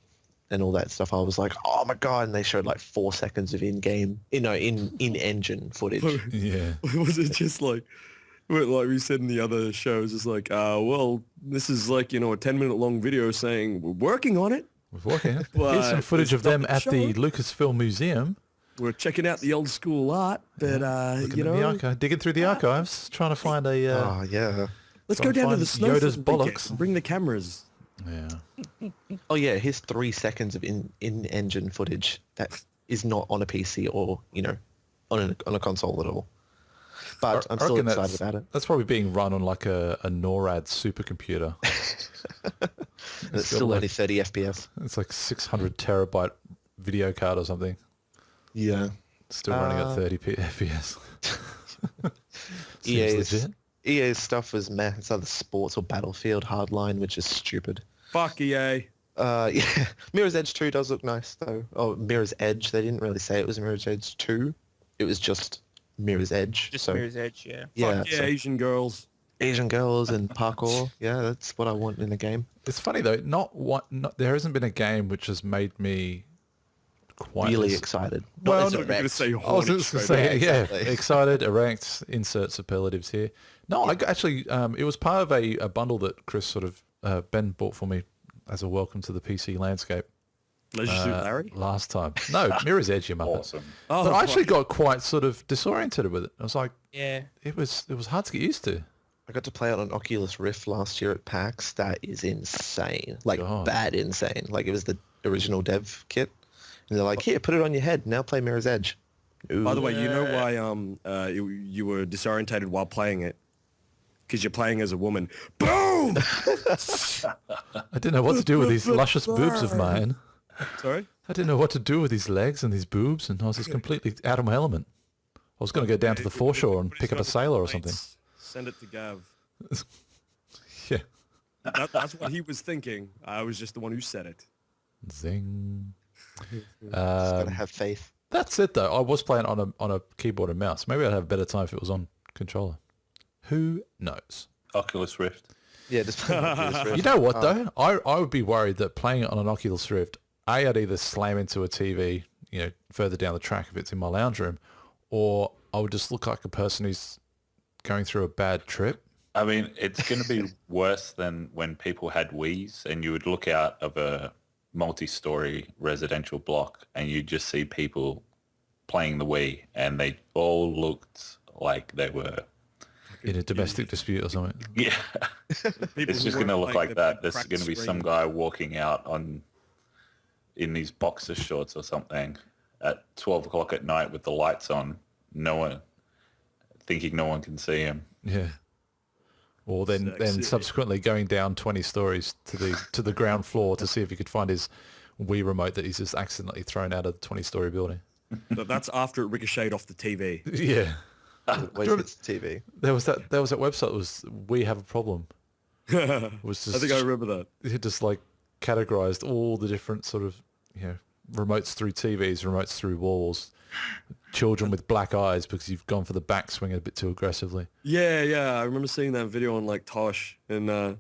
and all that stuff. I was like, oh my god! And they showed like 4 seconds of in-engine footage.
Yeah.
Was it just like we said in the other shows? It's like, well, this is like a 10-minute long video saying we're working on it.
We're working.
Well,
Here's some footage of them
it's
at the
not
Lucasfilm Museum.
We're checking out the old school art, but
Looking in the archive, digging through the archives, trying to find a...
Oh yeah.
let's
Trying
go
to
down to the
find
snow
Yoda's
for the weekend
bollocks.
and bring the cameras.
yeah.
Oh yeah. Here's 3 seconds of in-engine footage that is not on a PC or on a console at all. But I'm
I
still
reckon
excited about it.
That's probably being run on like a NORAD supercomputer.
It's
got
still
like-
only 30 FPS.
It's like 600 terabyte video card or something.
Yeah.
Still running at 30 FPS. Seems
EA's,
legit.
EA's stuff was meh. It's either Sports or Battlefield Hardline, which is stupid.
Fuck EA.
Yeah. Mirror's Edge 2 does look nice, though. Oh, Mirror's Edge. They didn't really say it was Mirror's Edge 2. It was just Mirror's Edge.
Just
so,
Mirror's Edge, yeah.
yeah,
Fuck yeah,
so
Asian girls.
Asian girls and parkour. Yeah, that's what I want in a game.
It's funny though, there hasn't been a game which has made me quite
Really
as-
excited.
Well,
Not as
no,
I'm going to
erect.
say
I was
horny
just going to
straight
say,
up.
yeah,
exactly.
excited, erect, insert superlatives here. No, I actually, it was part of a bundle that Chris sort of, Ben bought for me as a welcome to the PC landscape
Leisure Suit Larry.
last time. No, Mirror's Edge, you muppet.
Awesome.
Oh,
But I actually
fuck.
got quite sort of disoriented with it. I was like,
Yeah.
it was hard to get used to.
I got to play it on Oculus Rift last year at PAX. That is insane. Like,
God.
bad insane. Like, it was the original dev kit. And they're like, here, put it on your head. Now play Mirror's Edge. Ooh.
By the way, you know why you were disorientated while playing it? Because you're playing as a woman. Boom!
I didn't know what to do with these luscious boobs of mine.
Sorry?
I didn't know what to do with these legs and these boobs, and I was just completely out of my element. I was going to go down to the foreshore and pick up a sailor or something.
Send it to Gav.
Yeah.
That's what he was thinking. I was just the one who said it.
Zing.
Just gotta have faith.
That's it though. I was playing on a keyboard and mouse. Maybe I'd have a better time if it was on controller. Who knows?
Oculus Rift.
Yeah, just
You know what though? I would be worried that playing it on an Oculus Rift, I'd either slam into a TV, further down the track if it's in my lounge room, or I would just look like a person who's going through a bad trip.
I mean, it's going to be worse than when people had Wiis and you would look out of a multi-story residential block and you'd just see people playing the Wii and they all looked like they were
In a domestic dispute or something.
Yeah. It's just going to look like that. There's going to be some guy walking out in these boxer shorts or something at 12 o'clock at night with the lights on, thinking no one can see him.
Yeah. Or then subsequently going down 20 stories to the ground floor to see if he could find his Wii remote that he's just accidentally thrown out of the 20-story building.
But that's after it ricocheted off the TV.
Yeah.
Wait, it's TV.
There was that website that was We Have a Problem. It was just,
I think I remember that.
It just like categorized all the different sort of, remotes through TVs, remotes through walls, children with black eyes because you've gone for the backswing a bit too aggressively.
Yeah. I remember seeing that video on like Tosh, and I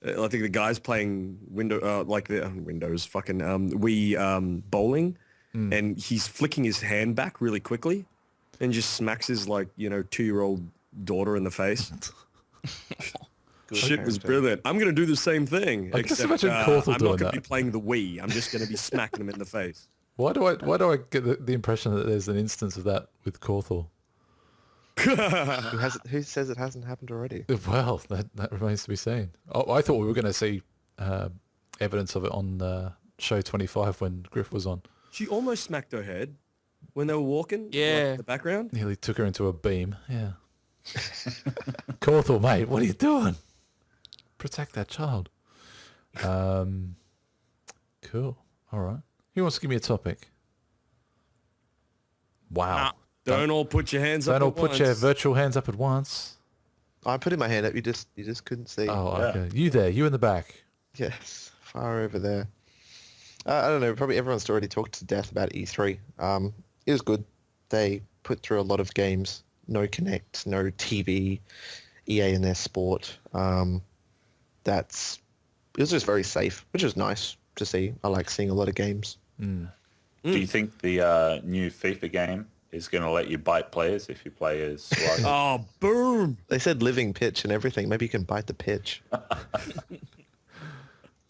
think the guy's playing Windows fucking Wii bowling, and he's flicking his hand back really quickly, and just smacks his 2-year-old daughter in the face. Shit was brilliant. I'm gonna do the same thing.
I just imagine Corthell
I'm
doing
not gonna
that.
be playing the Wii. I'm just gonna be smacking him in the face.
Why do I get the impression that there's an instance of that with Corthell?
Who says it hasn't happened already?
Well, that remains to be seen. Oh, I thought we were going to see evidence of it on show 25 when Griff was on.
She almost smacked her head when they were walking.
Yeah.
In the background.
Nearly took her into a beam. Yeah. Corthell, mate, what are you doing? Protect that child. Cool. All right. Who wants to give me a topic? Wow.
Don't all put your hands up.
Don't all
at
put your
once.
virtual hands up at once.
I'm putting my hand up. You just couldn't see.
Oh, okay. You there. You in the back.
Yes, far over there. I don't know. Probably everyone's already talked to death about E3. It was good. They put through a lot of games. No Connect, no TV, EA and their sport. It was just very safe, which was nice to see. I like seeing a lot of games.
Do you think the new FIFA game is going to let you bite players if you play as Suarez?
Oh, boom!
They said living pitch and everything. Maybe you can bite the pitch.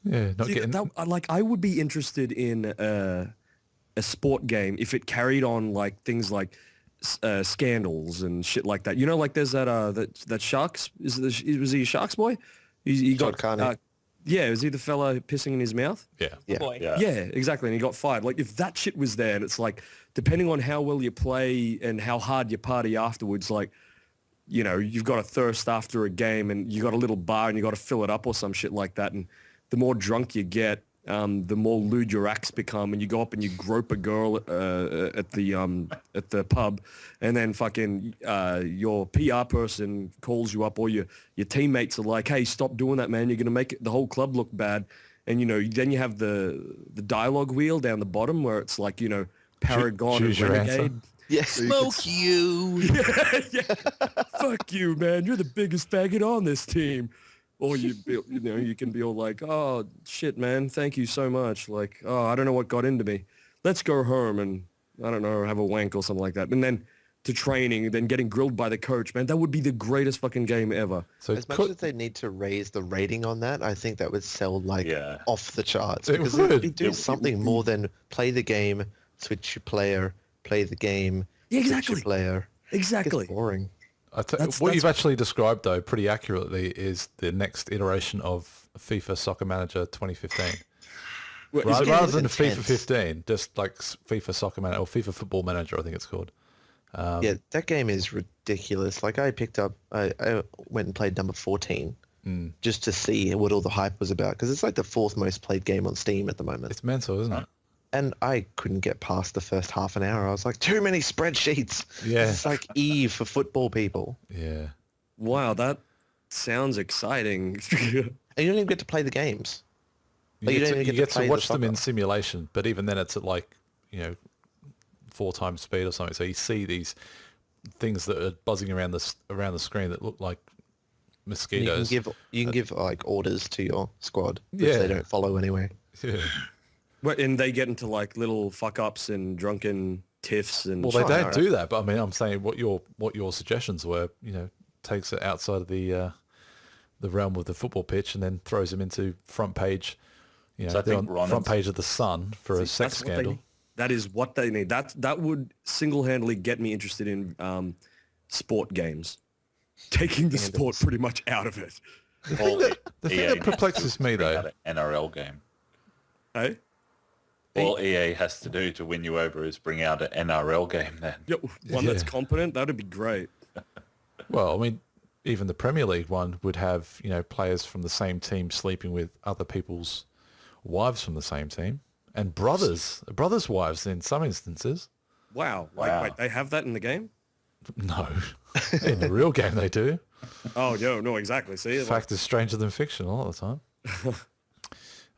Yeah, not
See,
getting...
I would be interested in a sport game if it carried on things like scandals and shit like that. There's that Sharks was he a Sharks boy? He got
Carney.
yeah, was he the fella pissing in his mouth?
Yeah.
Yeah.
Boy.
Yeah.
Yeah, exactly. And he got fired. If that shit was there, and it's depending on how well you play and how hard you party afterwards, you've got a thirst after a game and you got a little bar and you got to fill it up or some shit like that. And the more drunk you get, the more lewd your acts become, and you go up and you grope a girl at the pub, and then fucking your PR person calls you up, or your teammates are like, "Hey, stop doing that, man! You're gonna make the whole club look bad." And then you have the dialogue wheel down the bottom where it's Paragon
choose
and
your
Renegade.
answer.
Yes.
Smoke you.
Yeah. Fuck you, man! You're the biggest faggot on this team. Or you can be all like, oh, shit, man, thank you so much. Oh, I don't know what got into me. Let's go home and, I don't know, have a wank or something like that. And then to training, then getting grilled by the coach, man, that would be the greatest fucking game ever.
So
As much as they need to raise the rating on that, I think that would sell off the charts.
It
Because
would.
you do something more than play the game, switch your player, play the game,
Yeah,
switch
exactly.
your player.
Exactly.
It's boring.
What you've actually described, though, pretty accurately is the next iteration of FIFA Soccer Manager 2015.
Well,
Rather than
it's
FIFA
intense.
15, just like FIFA Soccer Manager, or FIFA Football Manager, I think it's called.
Yeah, that game is ridiculous. I picked up, I went and played number 14 just to see what all the hype was about, because it's the fourth most played game on Steam at the moment.
It's mental, isn't it?
And I couldn't get past the first half an hour. I was like, too many spreadsheets.
Yeah.
It's like Eve for football people.
Yeah.
Wow, that sounds exciting.
And you don't even get to play the games.
You
Like,
get,
don't
to,
even
you get
play
to
the
watch them in
soccer.
simulation, but even then it's at like, 4 times speed or something. So you see these things that are buzzing around the screen that look like
And
mosquitoes.
you can give like orders to your squad, which
Yeah.
they don't follow anyway.
Yeah.
And they get into like little fuck ups and drunken tiffs and.
Well, they
Sure,
don't
alright.
do that, but I mean, I'm saying what your suggestions were. Takes it outside of the realm of the football pitch and then throws them into front page.
So I
they're
think
on
Ron
front
is-
page of the Sun for a
See,
sex
that's what they
scandal.
need. That is what they need. That would single-handedly get me interested in sport games. Taking the sport pretty much out of it.
The thing that perplexes me though.
An NRL game.
Hey?
All EA has to do to win you over is bring out an NRL game then.
Yep, one that's
Yeah.
competent, that'd be great.
Well, I mean, even the Premier League one would have, players from the same team sleeping with other people's wives from the same team and brothers' wives in some instances.
Wow.
Wow.
Wait, they have that in the game?
No, in the real game they do.
Oh, no, exactly. See?
Fact is stranger than fiction a lot of the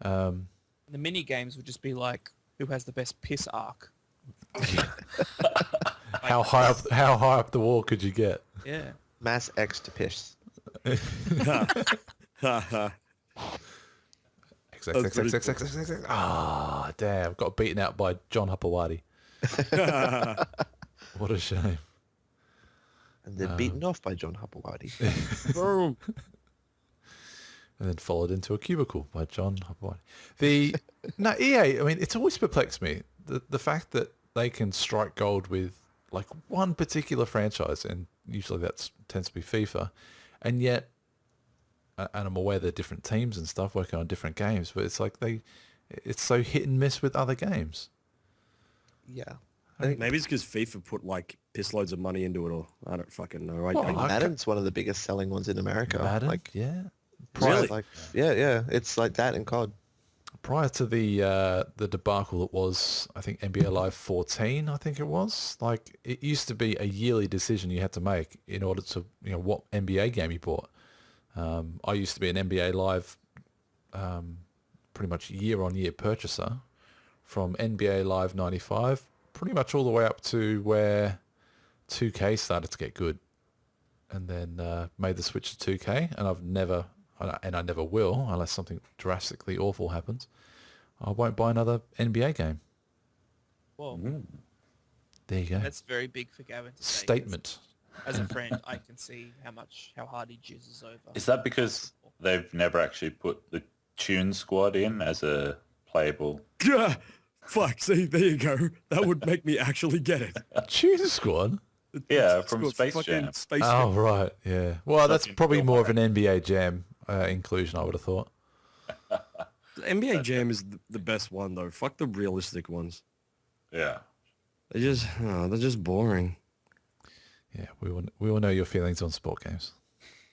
time.
The mini games would just be like, who has the best piss arc?
How high up the wall could you get?
Yeah.
Mass X to piss.
Ah, damn! Got beaten out by John Hapawadi. What a shame.
And then beaten off by John Hapawadi.
Boom.
And then followed into a cubicle by John Hapawadi. No, EA, I mean, it's always perplexed me. The fact that they can strike gold with like one particular franchise, and usually that tends to be FIFA, and yet, and I'm aware they're different teams and stuff working on different games, but it's like it's so hit and miss with other games.
Yeah.
Maybe it's because FIFA put like piss loads of money into it, or I don't fucking know.
Well,
Madden's one of the biggest selling ones in America.
Madden,
Like,
yeah.
Really?
Like, yeah. It's like that in COD.
Prior to the debacle that was, I think, NBA Live 14, I think it was. Like, it used to be a yearly decision you had to make in order to, what NBA game you bought. I used to be an NBA Live pretty much year-on-year purchaser from NBA Live 95, pretty much all the way up to where 2K started to get good. And then made the switch to 2K, and I never will, unless something drastically awful happens. I won't buy another NBA game.
Well,
There you go.
that's very big for Gavin to say.
Statement.
As a friend, I can see how hard he juices over.
Is that because they've never actually put the Tune Squad in as a playable?
Yeah. Fuck, see, there you go. That would make me actually get it.
Tune Squad?
Yeah,
It's
from
called
Space
fucking
Jam.
Space
Oh,
Jam.
right, yeah. Well, that's
Fucking
probably
Bill
more of an
Murray.
NBA Jam inclusion, I would have thought.
The NBA Jam is the best one, though. Fuck the realistic ones.
Yeah.
They're just boring.
Yeah, we all know your feelings on sport games.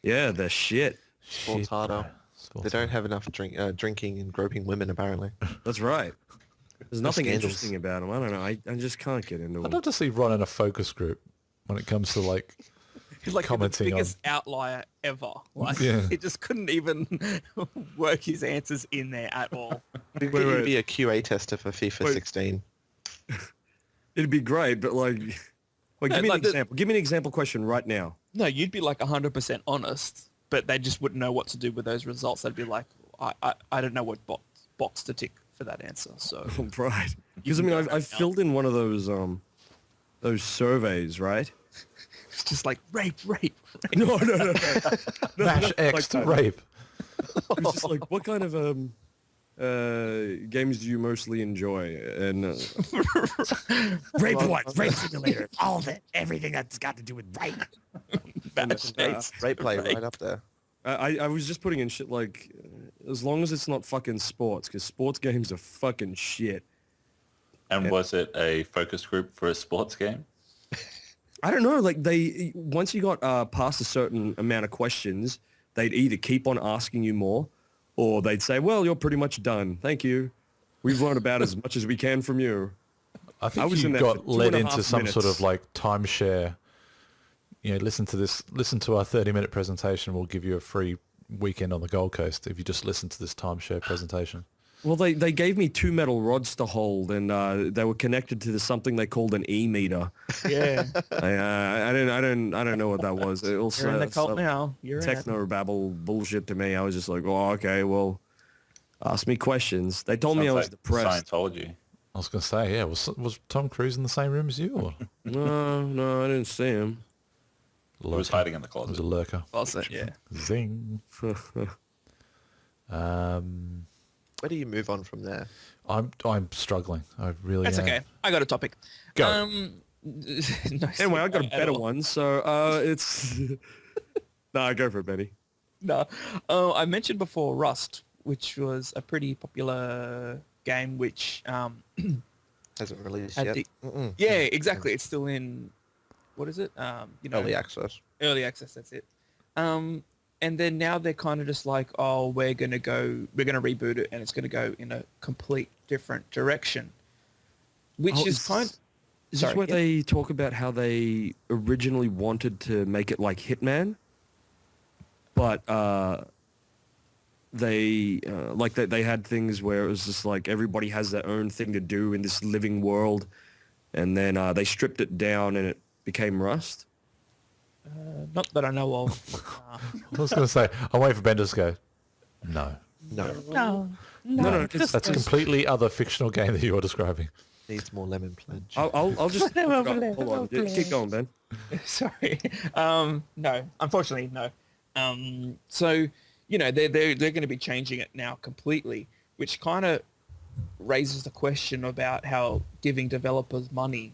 Yeah, they're shit.
Sports
Shit,
harder.
bro. Sports
They don't
harder.
have enough drinking and groping women, apparently.
That's right. There's nothing
scandals.
interesting about them. I don't know. I just can't get into
I'd
them.
love to see Ron in a focus group when it comes to like
He's like the
commenting on.
biggest outlier ever. Like,
Yeah.
he just couldn't even work his answers in there at all.
You'd
wait.
be a QA tester for FIFA
Wait.
16.
It'd be great, but like, give me an
like the-
example. Give me an example question right now.
No, you'd be like 100% honest, but they just wouldn't know what to do with those results. They'd be like, I don't know what box to tick for that answer. So
Right. Because I mean, I've filled in one of those surveys, right?
it's just like rape.
No.
Mash X
like
to
that.
rape.
It's just like, what kind of games do you mostly enjoy? And
Rape what? Rape simulator. All of it. Everything that's got to do with rape.
Bash X.
Rate play right up there.
I was just putting in shit like, as long as it's not fucking sports, because sports games are fucking shit.
And was it a focus group for a sports game?
I don't know. Like once you got past a certain amount of questions, they'd either keep on asking you more, or they'd say, "Well, you're pretty much done. Thank you." We've learned about as much as we can from you.
I think
was
you
in there
got
for two
led
and a
into
half
some sort of
minutes.
like timeshare. You know, listen to our 30-minute presentation. We'll give you a free weekend on the Gold Coast if you just listen to this timeshare presentation.
Well, they gave me 2 metal rods to hold, and they were connected to something they called an e-meter.
Yeah.
I don't know what that was. It also
You're in the cult now. You're in it.
techno babble bullshit to me. I was just like, oh, okay, well, ask me questions. They told me I
Sounds
was
like
depressed.
Scientology.
I was going to say, yeah, was Tom Cruise in the same room as you? Or
No, I didn't see him.
He was hiding in the
It was
closet.
a lurker.
Also, yeah.
Zing.
Where do you move on from there?
I'm struggling. I really
That's
am.
okay. I got a topic.
Go.
No,
Anyway, I got a
at
better
all.
one, so it's... No, go for it, Benny.
No. I mentioned before Rust, which was a pretty popular game which
Hasn't released
had
yet.
the... Yeah, exactly. It's still in... What is it?
Early access.
Early access, that's it. And then now they're kind of just like, oh, we're going to reboot it and it's going to go in a complete different direction. Which
Oh,
is kind
Is
Sorry,
this where
yeah.
they talk about how they originally wanted to make it like Hitman, but they had things where it was just like everybody has their own thing to do in this living world, and then they stripped it down and it became Rust.
not that I know of.
I was going to say, I'm waiting for Benders to go, no.
No.
No,
That's a completely other fictional game that you're describing.
Needs more lemon pledge.
I'll just hold on. Keep going, Ben.
Sorry. No, unfortunately, no. So, you know, they're going to be changing it now completely, which kind of raises the question about how giving developers money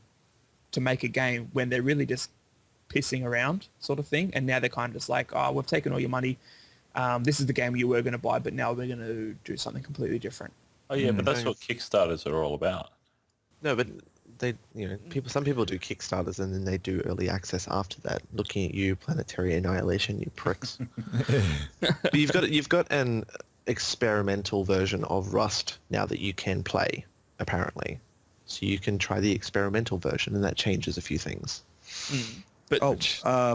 to make a game when they're really just pissing around sort of thing. And now they're kind of just like, oh, we've taken all your money. This is the game you were going to buy, but now we're going to do something completely different.
Oh yeah, but that's what Kickstarters are all about.
No, but some people do Kickstarters and then they do early access after that. Looking at you, Planetary Annihilation, you pricks. But you've got an experimental version of Rust now that you can play, apparently. So you can try the experimental version, and that changes a few things.
But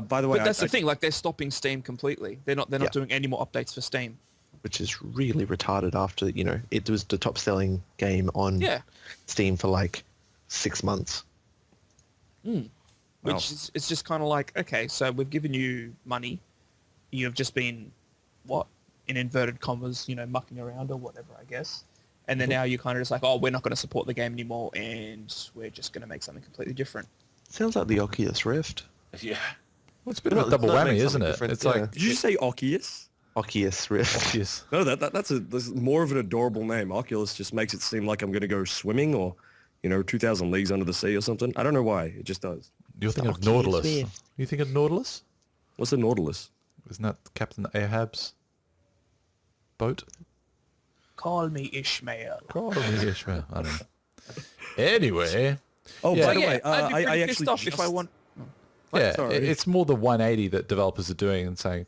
By the way,
but that's the thing. Like they're stopping Steam completely. They're not
Yeah.
doing any more updates for Steam.
Which is really retarded after, it was the top-selling game on
Yeah.
Steam for like 6 months.
Which is, it's just kind of like, okay, so we've given you money. You've just been, what, in inverted commas, mucking around or whatever, I guess. And then now you're kind of just like, oh, we're not going to support the game anymore and we're just going to make something completely different.
Sounds like the Oculus Rift.
Yeah.
Well, it's a bit of a double
Not
whammy,
make
isn't
something
it?
different,
It's
yeah.
like,
did you say Oculus?
Oculus Rift.
yes.
No, that's more of an adorable name. Oculus just makes it seem like I'm going to go swimming or, 2,000 leagues under the sea or something. I don't know why. It just does.
You're thinking of
Oculus
Nautilus.
Rift.
You think of Nautilus?
What's a Nautilus?
Isn't that Captain Ahab's boat?
Call me Ishmael.
God, Ishmael. I don't know. Anyway,
Oh,
Yeah.
by the
Yeah,
way,
I'd be
I
pretty pissed
actually
off if I want...
yeah,
Sorry.
it's more the 180 that developers are doing and saying,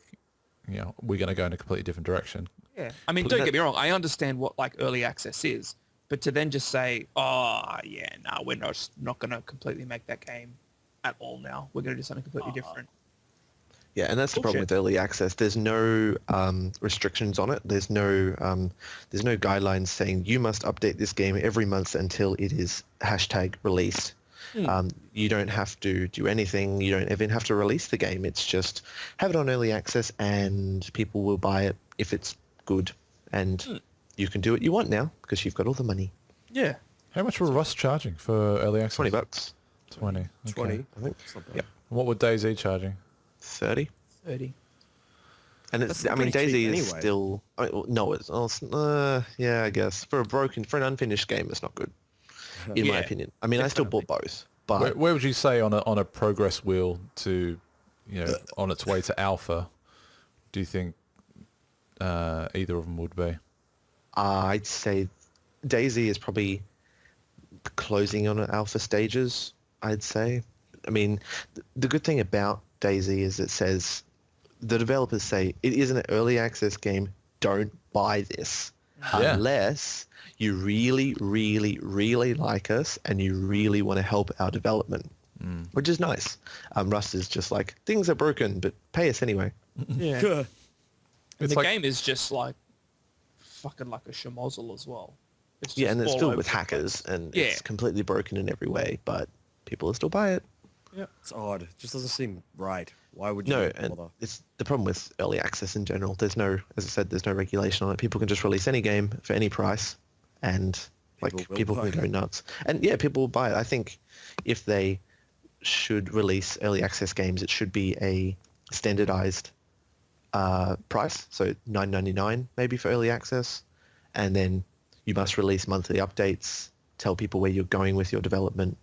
we're going to go in a completely different direction.
Yeah. I mean, don't get me wrong. I understand what like early access is, but to then just say, oh, yeah, no, we're not going to completely make that game at all now. We're going to do something completely different.
Yeah, and that's the problem
Bullshit.
with early access. There's no restrictions on it. There's no guidelines saying you must update this game every month until it is #released. You don't have to do anything. You don't even have to release the game. It's just have it on early access and people will buy it if it's good. And you can do what you want now because you've got all the money.
Yeah.
How much were Rust charging for early access?
$20,
20. Okay.
20.
I think. Yep.
What were DayZ charging?
30.
30.
And it's,
That's pretty
DayZ
cheap
is
anyway.
still, no, it's, yeah, I guess. For an unfinished game, it's not good, in my
Yeah,
opinion. I mean, I still bought both, but
Where would you say on a progress wheel to, on its way to alpha, do you think either of them would be?
I'd say DayZ is probably closing on alpha stages, I'd say. I mean, the good thing about DayZ is it says, the developers say, it is an early access game, don't buy this.
Yeah.
unless you really, really, really like us and you really want to help our development, which is nice. Rust is just like, things are broken, but pay us anyway.
Yeah.
Good.
And
It's
the
like-
game is just like fucking like a schmozzle as well. It's
Yeah,
just
and it's
all
filled
over
with
the place.
hackers, and
Yeah.
it's completely broken in every way, but people will still buy it.
It's odd. It just doesn't seem right. Why would you
No,
even
and
bother?
it's the problem with early access in general. There's no, as I said, there's no regulation on it. People can just release any game for any price, and people
will
can
buy
go nuts. And yeah, people will buy it. I think if they should release early access games, it should be a standardized price, so $9.99 maybe for early access, and then you must release monthly updates, tell people where you're going with your development,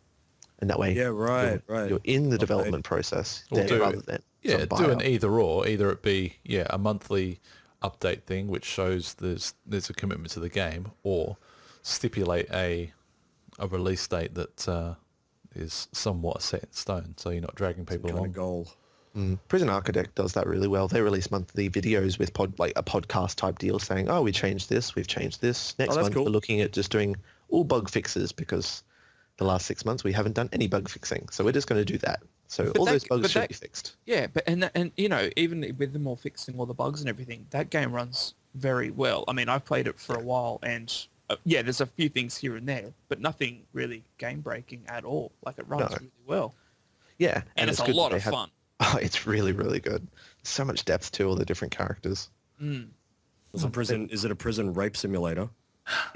and that way
Yeah, right, right.
you're in the
Updated.
development process
Or do
rather
it-
than
Yeah,
some
do an
buyout.
either or. Either it be a monthly update thing, which shows there's a commitment to the game, or stipulate a release date that is somewhat set in stone, so you're not dragging people
Kind
along.
of goal.
Prison Architect does that really well. They release monthly videos with a podcast type deal saying, oh, we changed this, we've changed this. Next
that's
month
cool.
we're looking at just doing all bug fixes because the last 6 months we haven't done any bug fixing. So we're just going to do that. So
But
all
that-
those bugs
but
should
that-
be fixed.
Yeah, but and you know, even with them all fixing all the bugs and everything, that game runs very well. I mean, I've played it for a while, and there's a few things here and there, but nothing really game breaking at all. Like it runs
No.
really well,
Yeah.
and it's a
good that
lot
they
of
have-
fun.
Oh, it's really, really good. So much depth to all the different characters.
Is it a prison rape simulator?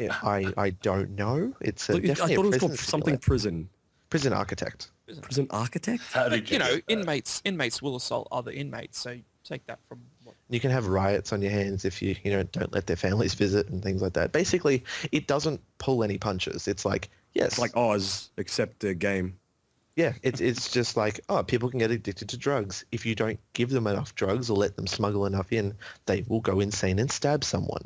Yeah, I don't know. It's
Look, I
definitely
thought
a
it was
prison
called something
simulator.
prison.
Prison Architect.
Prison architect?
How did
But, you know,
get that?
inmates will assault other inmates, so take that from what.
You can have riots on your hands if you don't let their families visit and things like that. Basically, it doesn't pull any punches. It's like, yes,
It's like Oz, except a game.
yeah, it's just like, oh, people can get addicted to drugs. If you don't give them enough drugs or let them smuggle enough in, they will go insane and stab someone.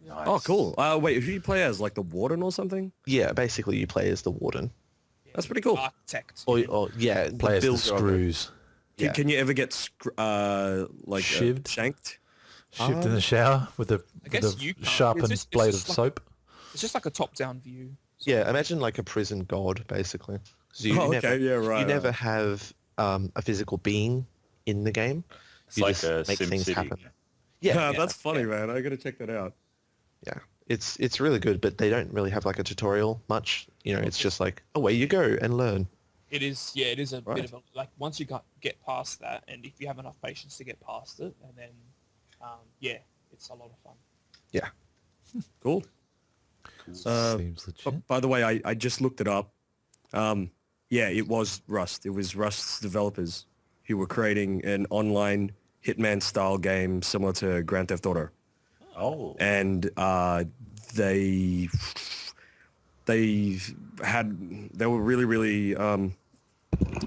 Nice.
Oh, cool. Wait, who do you play as? Like the warden or something?
Yeah, basically you play as the warden.
That's pretty cool.
Architect.
Or yeah,
Play as the
builder of it.
screws,
Yeah.
Can you ever get
Shivved?
shanked?
shivved in the shower with a
guess you can't.
sharpened
It's
blade of
just like-
soap.
It's just like a top-down view.
Yeah, imagine like a prison god, basically. 'Cause you
Oh,
never,
okay, yeah, right,
You never
right.
have a physical being in the game.
It's
You
like
just
a
make things
SimCity.
happen.
game.
Yeah,
That's funny, man. I gotta check that out.
yeah. It's really good, but they don't really have like a tutorial much. It's just like away you go and learn.
It is, yeah, it is a
Right.
bit of a, like, once you get past that, and if you have enough patience to get past it, and then, it's a lot of fun.
Yeah.
Cool.
Seems legit.
By the way, I just looked it up. Yeah, it was Rust. It was Rust's developers who were creating an online Hitman-style game similar to Grand Theft Auto.
Oh,
And they were really, really,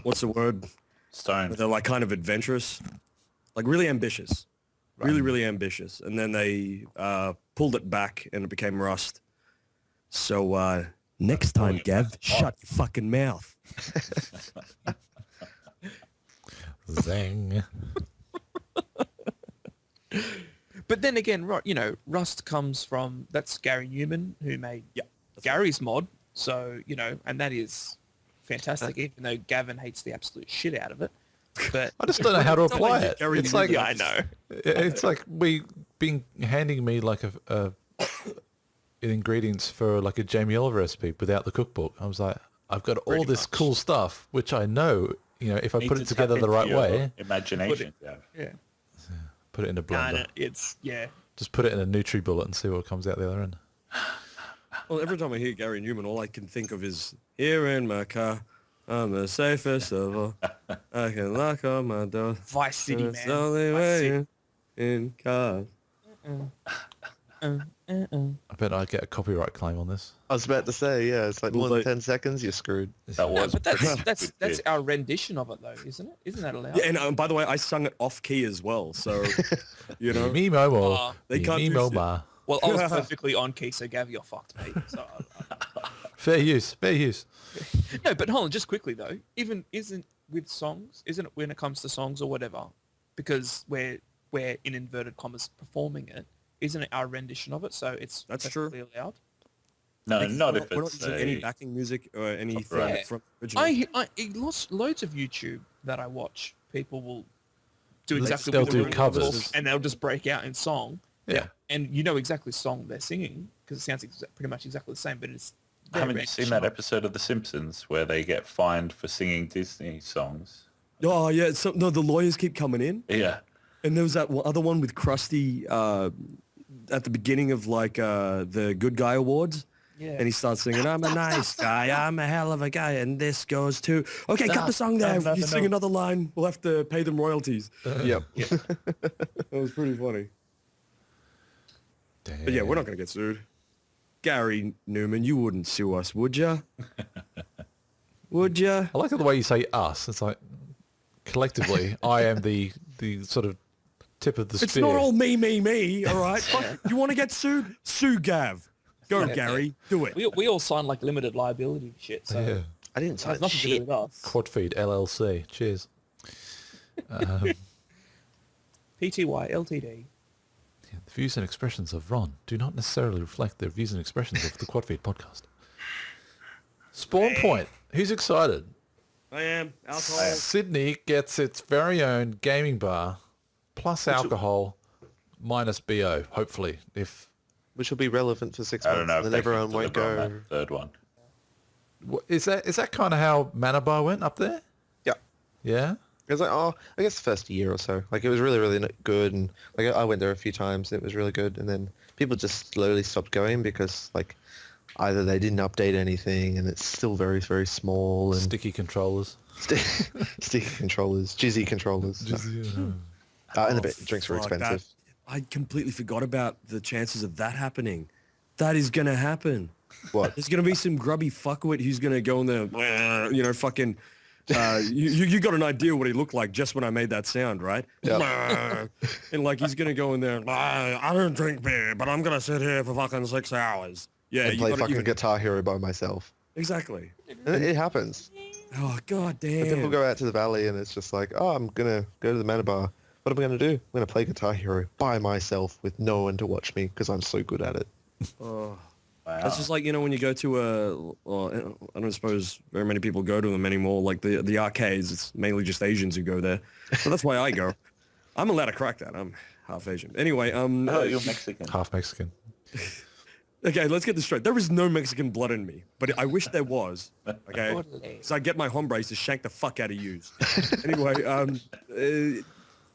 what's the word?
Stone.
They're like kind of adventurous, like really ambitious, really, really ambitious. And then they pulled it back and it became Rust. So next time, Gav, shut your fucking mouth.
Zang.
But then again, Rust comes from, that's Gary Newman, who made
Yeah.
Gary's mod, so, and that is fantastic, even though Gavin hates the absolute shit out of it. But
I just don't know how to apply
like
it.
Gary
It's like
yeah, I know.
it's like being handing me like a ingredients for like a Jamie Oliver recipe without the cookbook. I was like, I've got all
Pretty
this
much.
cool stuff, which I know, if I
Need
put
to
it together
tap
the
into
right
your
way,
Imagination. Yeah.
Yeah.
put it in a blender,
It's, yeah.
just put it in a NutriBullet and see what comes out the other end.
Well, every time I hear Gary Newman, all I can think of is, here in my car, I'm the safest of all. I can lock on my door.
Vice City,
It's
man.
the only
Vice City.
way in cars.
I bet I get a copyright claim on this.
I was about to say, yeah, it's like
Well,
more than
they-
10 seconds, you're screwed.
That
No,
was
but
pretty
that's
good.
our rendition of it, though, isn't it? Isn't that allowed?
Yeah, and by the way, I sung it off key as well, so, you know.
Me Momo.
Uh,
they can't
Me
do
Moma.
Well, I was perfectly on key, so Gav, you're fucked, mate. So,
Fair use. Fair use.
no, but hold on, just quickly though. Isn't it when it comes to songs or whatever, because we're in inverted commas performing it. isn't our rendition of it, so it's
That's true.
perfectly allowed.
No,
Like,
not
we're
if
we're not
it's
using any backing music or anything
Copyright.
from the original.
Loads of YouTube that I watch, people will do
They'll
exactly
do
what you're doing,
covers.
and they'll just break out in song,
Yeah.
and you know exactly the song they're singing because it sounds pretty much exactly the same, but it's their
Haven't you seen
rendition
that
of it.
episode of The Simpsons where they get fined for singing Disney songs?
Oh yeah, no, the lawyers keep coming in,
Yeah.
and there was that other one with Krusty at the beginning of like the Good Guy Awards.
Yeah.
And he starts singing, I'm a nice guy, I'm a hell of a guy, and this goes to... Okay, cut the song there.
no,
You
no,
sing
no.
another line, we'll have to pay them royalties.
Yep.
That was pretty funny. But yeah, we're not going to get sued. Gary Newman, you wouldn't sue us, would ya? Would ya?
I like the way you say us. It's like collectively, I am the sort of tip of the spear.
It's not all me, all right? You want to get sued? Sue Gav. Go, Gary. Do it.
We all sign like limited liability shit, so
Yeah.
I didn't
it
sign
has nothing to do
shit.
with us.
QuadFeed LLC. Cheers.
PTY Ltd.
The views and expressions of Ron do not necessarily reflect the views and expressions of the QuadFeed podcast. Spawn Point. Who's excited?
I am. Alcohol.
Sydney gets its very own gaming bar, plus alcohol, minus BO, hopefully.
Which will be relevant for 6
I
months.
don't know if
Then
they
everyone
can
won't
deliver on
go.
that third one.
Is that kind of how Manor Bar went up there?
Yeah.
Yeah?
It was like, I guess the first year or so. Like, it was really, really good. And like, I went there a few times. It was really good. And then people just slowly stopped going because, like, either they didn't update anything and it's still very, very small. And
Sticky controllers.
sticky controllers, jizzy controllers. And a bit, drinks were
Fuck,
expensive.
I completely forgot about the chances of that happening. That is going to happen.
What?
There's going to be some grubby fuckwit who's going to go in there, you know, fucking... you got an idea what he looked like just when I made that sound, right?
Yep.
And like he's gonna go in there. I don't drink beer, but I'm gonna sit here for fucking 6 hours. Yeah,
And
you
play
gotta
fucking
even-
Guitar Hero by myself.
exactly.
And it happens.
Oh god
And people
damn.
go out to the valley and it's just like, oh, I'm going to go to the Manor Bar. What am I going to do? I'm going to play Guitar Hero by myself with no one to watch me because I'm so good at it.
Oh.
Wow.
That's just like, you know, when you go to I don't suppose very many people go to them anymore. Like the arcades, it's mainly just Asians who go there. So that's why I go. I'm allowed to crack that. I'm half Asian. Anyway,
Oh, you're Mexican.
Half Mexican.
okay, let's get this straight. There is no Mexican blood in me, but I wish there was. Okay,
Totally.
so I get my hombres to shank the fuck out of yous. Anyway,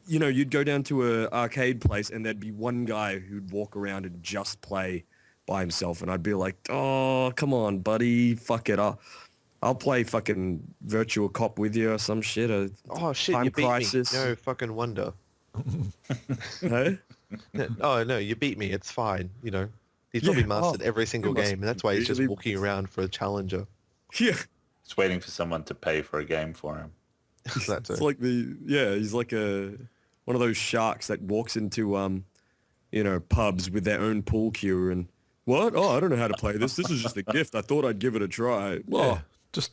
you know, you'd go down to a arcade place and there'd be one guy who'd walk around and just play by himself, and I'd be like, oh, come on, buddy, fuck it, I'll play fucking Virtua Cop with you or some shit. Or
Oh, shit,
Time
you beat
Crisis.
me. No fucking wonder.
Hey?
Oh, no, you beat me. It's fine. You know, he's probably
Yeah,
mastered
oh,
every single
he must
game, and that's why he's just
usually-
walking around for a challenger.
Yeah,
He's waiting for someone to pay for a game for him.
That's
it's
it.
like he's like one of those sharks that walks into you know, pubs with their own pool cue and what? Oh, I don't know how to play this. This is just a gift. I thought I'd give it a try. Oh,
Yeah.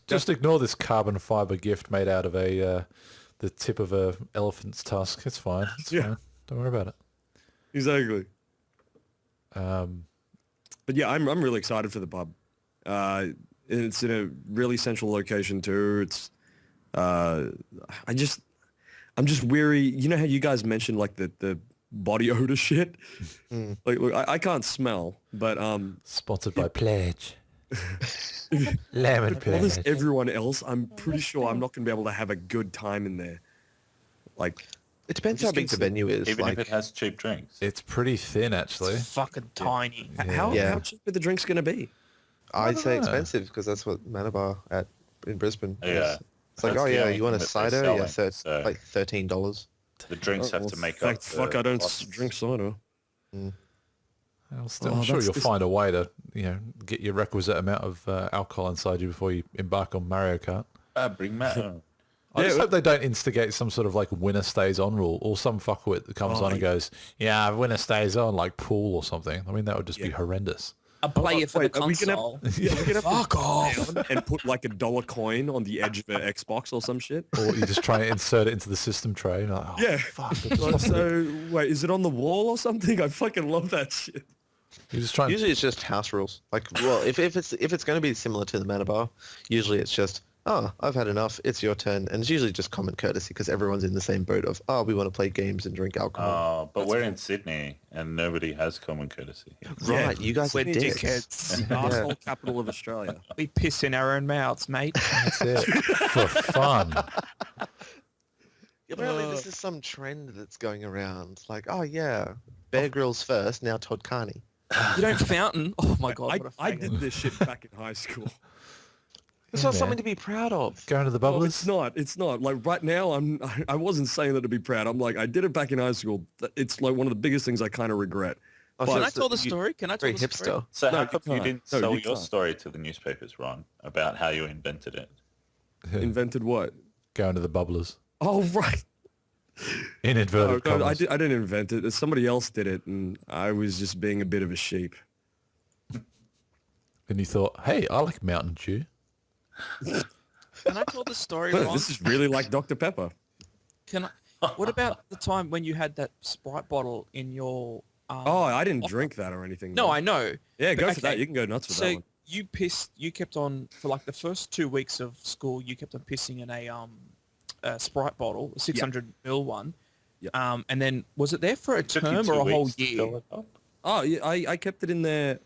Just ignore this carbon fiber gift made out of the tip of a elephant's tusk. It's fine. It's
Yeah.
fine. Don't worry about it.
exactly.
Um,
But yeah, I'm really excited for the pub. It's in a really central location too. It's I'm just weary. You know how you guys mentioned like the body odor shit? Like look, I can't smell, but
sponsored by Pledge. Lemon
all this
Pledge.
everyone else, I'm pretty sure I'm not going to be able to have a good time in there. Like,
It depends
I'm
how
just
big the
concerned.
venue is.
Even
Like,
if it has cheap drinks.
It's pretty thin, actually.
It's fucking tiny.
how
Yeah.
how cheap are the drinks going to be?
I'd say
know.
expensive because that's what Manor Bar in Brisbane
Yeah.
is. It's like,
That's
oh
the
yeah,
only
you want a
thing that they're
cider? Yeah,
selling,
so
so-
it's like $13.
The drinks have to make up.
Fuck,
the
I don't
costs.
drink cider.
I'm
Oh,
sure you'll
this-
find a way to, get your requisite amount of alcohol inside you before you embark on Mario Kart.
Bring Matt.
I just
Yeah,
hope they don't instigate some sort of like winner stays on rule or some fuckwit that comes
Oh,
on and
yeah.
goes, yeah, winner stays on, like pool or something. I mean, that would just be
Yeah.
horrendous.
a player for the
Wait, are we gonna
console.
Yeah, we're gonna have
Fuck
to
off.
and put like $1 coin on the edge of the Xbox or some shit.
Or you just try and insert it into the system tray. Like, oh,
Yeah.
fuck. I just
Like,
lost it.
so wait, is it on the wall or something? I fucking love that shit.
You just try and
Usually it's just house rules. Like, well, if it's going to be similar to the mana bar, usually it's just, oh, I've had enough. It's your turn, and it's usually just common courtesy because everyone's in the same boat of, oh, we want to play games and drink alcohol.
But we're in Sydney and nobody has common courtesy.
Right, you guys are
We're
dicks.
dickheads.
Arsehole capital of Australia.
We piss in our own mouths, mate.
that's it. For fun.
Apparently this is some trend that's going around. Like, oh yeah, Bear Grylls first, now Todd Carney.
You don't fountain. Oh my god, what a
I
faggot.
did this shit back in high school.
It's
Yeah,
not something
man.
to be proud of.
Going to the
No,
bubblers.
it's not. It's not. Like right now, I wasn't saying that to be proud. I'm like, I did it back in high school. It's like one of the biggest things I kind of regret.
Oh,
Can
so
I
it's
tell the
you-
story? Can I tell
Very
the story?
hipster.
So
No,
how
you
come you
can't.
didn't
No,
sell
you
your
can't.
story to the newspapers, Ron, about how you invented it?
Invented what?
Going to the bubblers.
Oh right.
In inverted
No,
commas.
I didn't invent it. Somebody else did it, and I was just being a bit of a sheep.
And you thought, hey, I like Mountain Dew.
Can I tell the story, Ron?
This is really like Dr. Pepper.
Can I? What about the time when you had that Sprite bottle in your?
Oh, I didn't drink that or anything.
No,
man.
I know.
Yeah, go
But
for that.
okay,
You can go nuts with
So
that one.
you pissed. You kept on for like the first 2 weeks of school. You kept on pissing in a Sprite bottle, a 600 ml one.
Yep.
And then was it there for a
Took you
term
2
or a whole
weeks to
year?
fill it up?
Oh, yeah, I kept it in there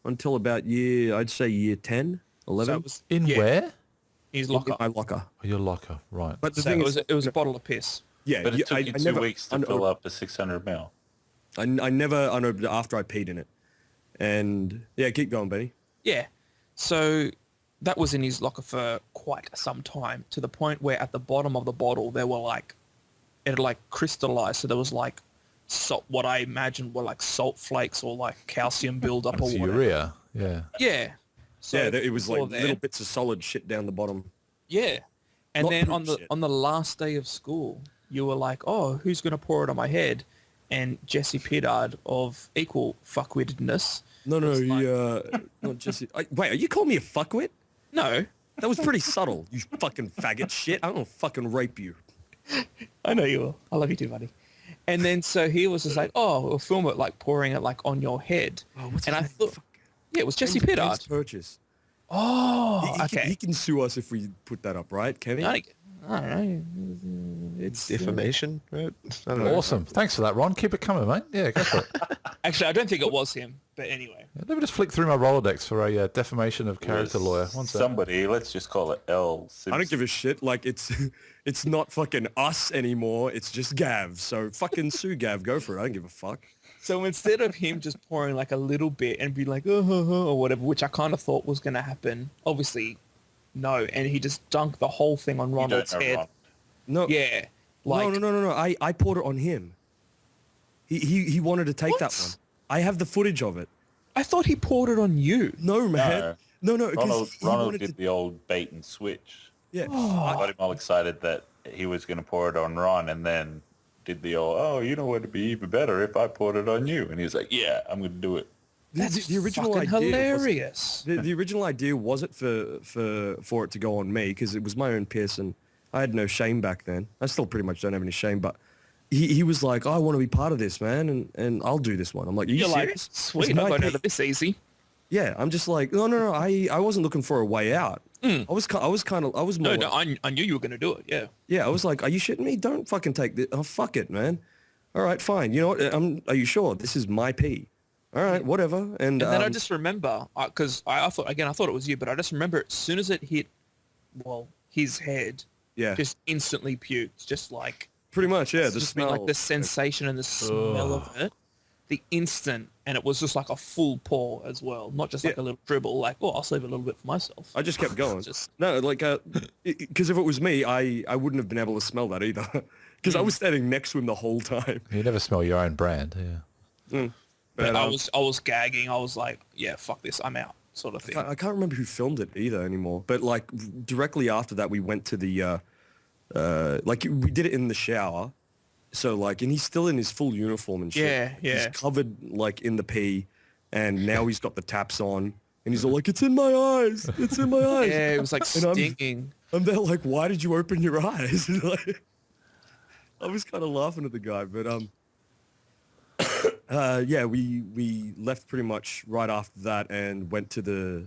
until about I'd say year 10, 11.
So it was
In
yeah,
where?
his
in
locker.
my locker.
Oh, your locker, right.
But the
So
thing
it
is,
was a bottle of piss.
yeah,
But it took you
I
2
never,
weeks to fill up a 600 ml.
I know after I peed in it. And yeah, keep going, Benny.
Yeah. So that was in his locker for quite some time, to the point where at the bottom of the bottle there were like, it had like crystallized. So there was like salt, what I imagined were like salt flakes or like calcium buildup or
That's
whatever.
urea. Yeah.
Yeah. So
Yeah, it was
it's
like
all there.
little bits of solid shit down the bottom.
Yeah. And
Not
then
poop
on the
shit.
on the last day of school, you were like, oh, who's going to pour it on my head? And Jesse Piddard of equal fuckwittedness.
No,
was
not Jesse. Wait, are you calling me a fuckwit?
No.
That was pretty subtle, you fucking faggot shit. I'm gonna fucking rape you.
I know you will. I love you too, buddy. And then so he was just like, oh, we'll film it like pouring it like on your head.
Oh, what's
and
his
I
name?
thought,
Fuck.
yeah, it was Jesse
James
Piddard.
Purchase.
Oh,
He can sue us if we put that up, right, Kevin?
I don't know. It's
Defamation, right? I don't know.
Awesome. Thanks for that, Ron. Keep it coming, mate. Yeah, go for it.
actually, I don't think it was him, but anyway.
Let me just flick through my Rolodex for a defamation of character lawyer. One sec.
Somebody, let's just call it L.
I don't give a shit. Like it's not fucking us anymore. It's just Gav. So fucking sue Gav. Go for it. I don't give a fuck.
So instead of him just pouring like a little bit and be like, oh, or whatever, which I kind of thought was going to happen, obviously, no. And he just dunked the whole thing on
You don't
Ronald's
know
head.
Ron.
No.
Yeah. Like,
No. I poured it on him. He wanted to take
What?
that one. I have the footage of it.
I thought he poured it on you.
No, man. No.
Ronald,
He
Ronald
wanted
did
to,
the old bait and switch.
yeah.
Got him all excited that he was going to pour it on Ron, and then did the old, oh, you know what would be even better if I poured it on you. And he was like, yeah, I'm going to do it.
That's
the original
fucking
idea
hilarious.
The original idea wasn't for it to go on me because it was my own piss and I had no shame back then. I still pretty much don't have any shame, but he was like, I want to be part of this, man, and I'll do this one. I'm like, are you
You're like,
serious?
sweet,
It's
I
my
got
pee."
out of this easy.
Yeah, I'm just like, no. I wasn't looking for a way out. I was more.
No,
like,
I knew you were going to do it, yeah.
yeah, I was like, are you shitting me? Don't fucking take this. Oh, fuck it, man. All right, fine. You know what? Are you sure? This is my pee. All right, whatever. And
And then I just remember, because I thought it was you, but I just remember as soon as it hit, well, his head,
yeah,
just instantly puked, just like,
pretty much, yeah.
it's
The
just been
smell.
like the sensation and the smell of it, the instant, and it was just like a full pour as well, not just like
Yeah.
a little dribble, like, oh, I'll save a little bit for myself.
I just kept going.
Just-
No, like, because if it was me, I wouldn't have been able to smell that either. Because I was standing next to him the whole time.
You never smell your own brand, yeah.
But
And,
I was gagging. I was like, yeah, fuck this, I'm out, sort of thing.
I can't remember who filmed it either anymore. But like directly after that, we went to the, like we did it in the shower. So like, and he's still in his full uniform and shit.
Yeah.
He's covered like in the pee. and now he's got the taps on, and he's all like, "It's in my eyes, it's in my eyes."
Yeah, it was like
And
stinging.
I'm there like, "Why did you open your eyes?" Like, I was kind of laughing at the guy, but yeah, we left pretty much right after that and went to the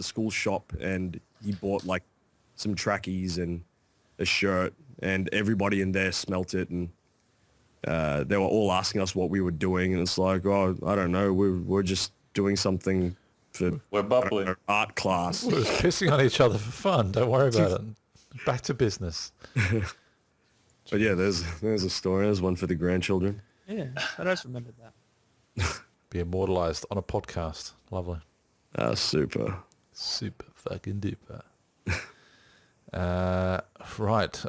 school shop, and he bought like some trackies and a shirt, and everybody in there smelt it, and they were all asking us what we were doing, and it's like, oh, I don't know, we're just doing something for
We're bubbling.
art class.
We're just pissing on each other for fun. Don't worry about it. Back to business.
But yeah, there's a story. There's one for the grandchildren.
Yeah, I just remembered that.
Be immortalized on a podcast. Lovely.
Super.
Super fucking duper. Right.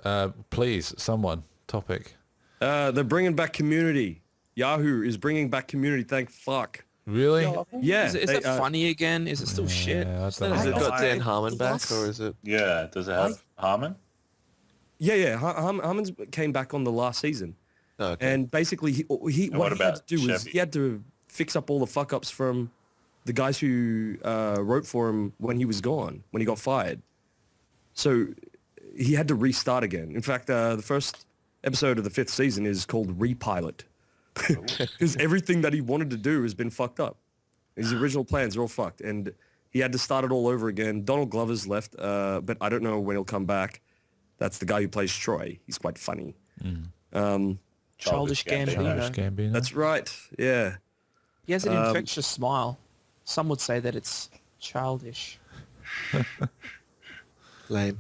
Please, someone. Topic.
They're bringing back Community. Yahoo is bringing back Community. Thank fuck.
Really?
Yeah.
Is it funny again? Is it still shit?
I
Is
don't
that-
Has it
know.
got Dan Harmon back,
Lots-
or is it?
Yeah, does it have Harmon?
Yeah. Harmon's came back on the last season.
Oh, okay.
And basically, he
what
what he had
about
to do was
Chevy?
he had to fix up all the fuck ups from the guys who wrote for him when he was gone, when he got fired. So he had to restart again. In fact, the first episode of the 5th season is called Repilot, because everything that he wanted to do has been fucked up. His original plans are all fucked, and he had to start it all over again. Donald Glover's left, but I don't know when he'll come back. That's the guy who plays Troy. He's quite funny.
Childish Gambino.
Childish Gambino.
That's right. Yeah.
He has an infectious smile. Some would say that it's childish.
Lame.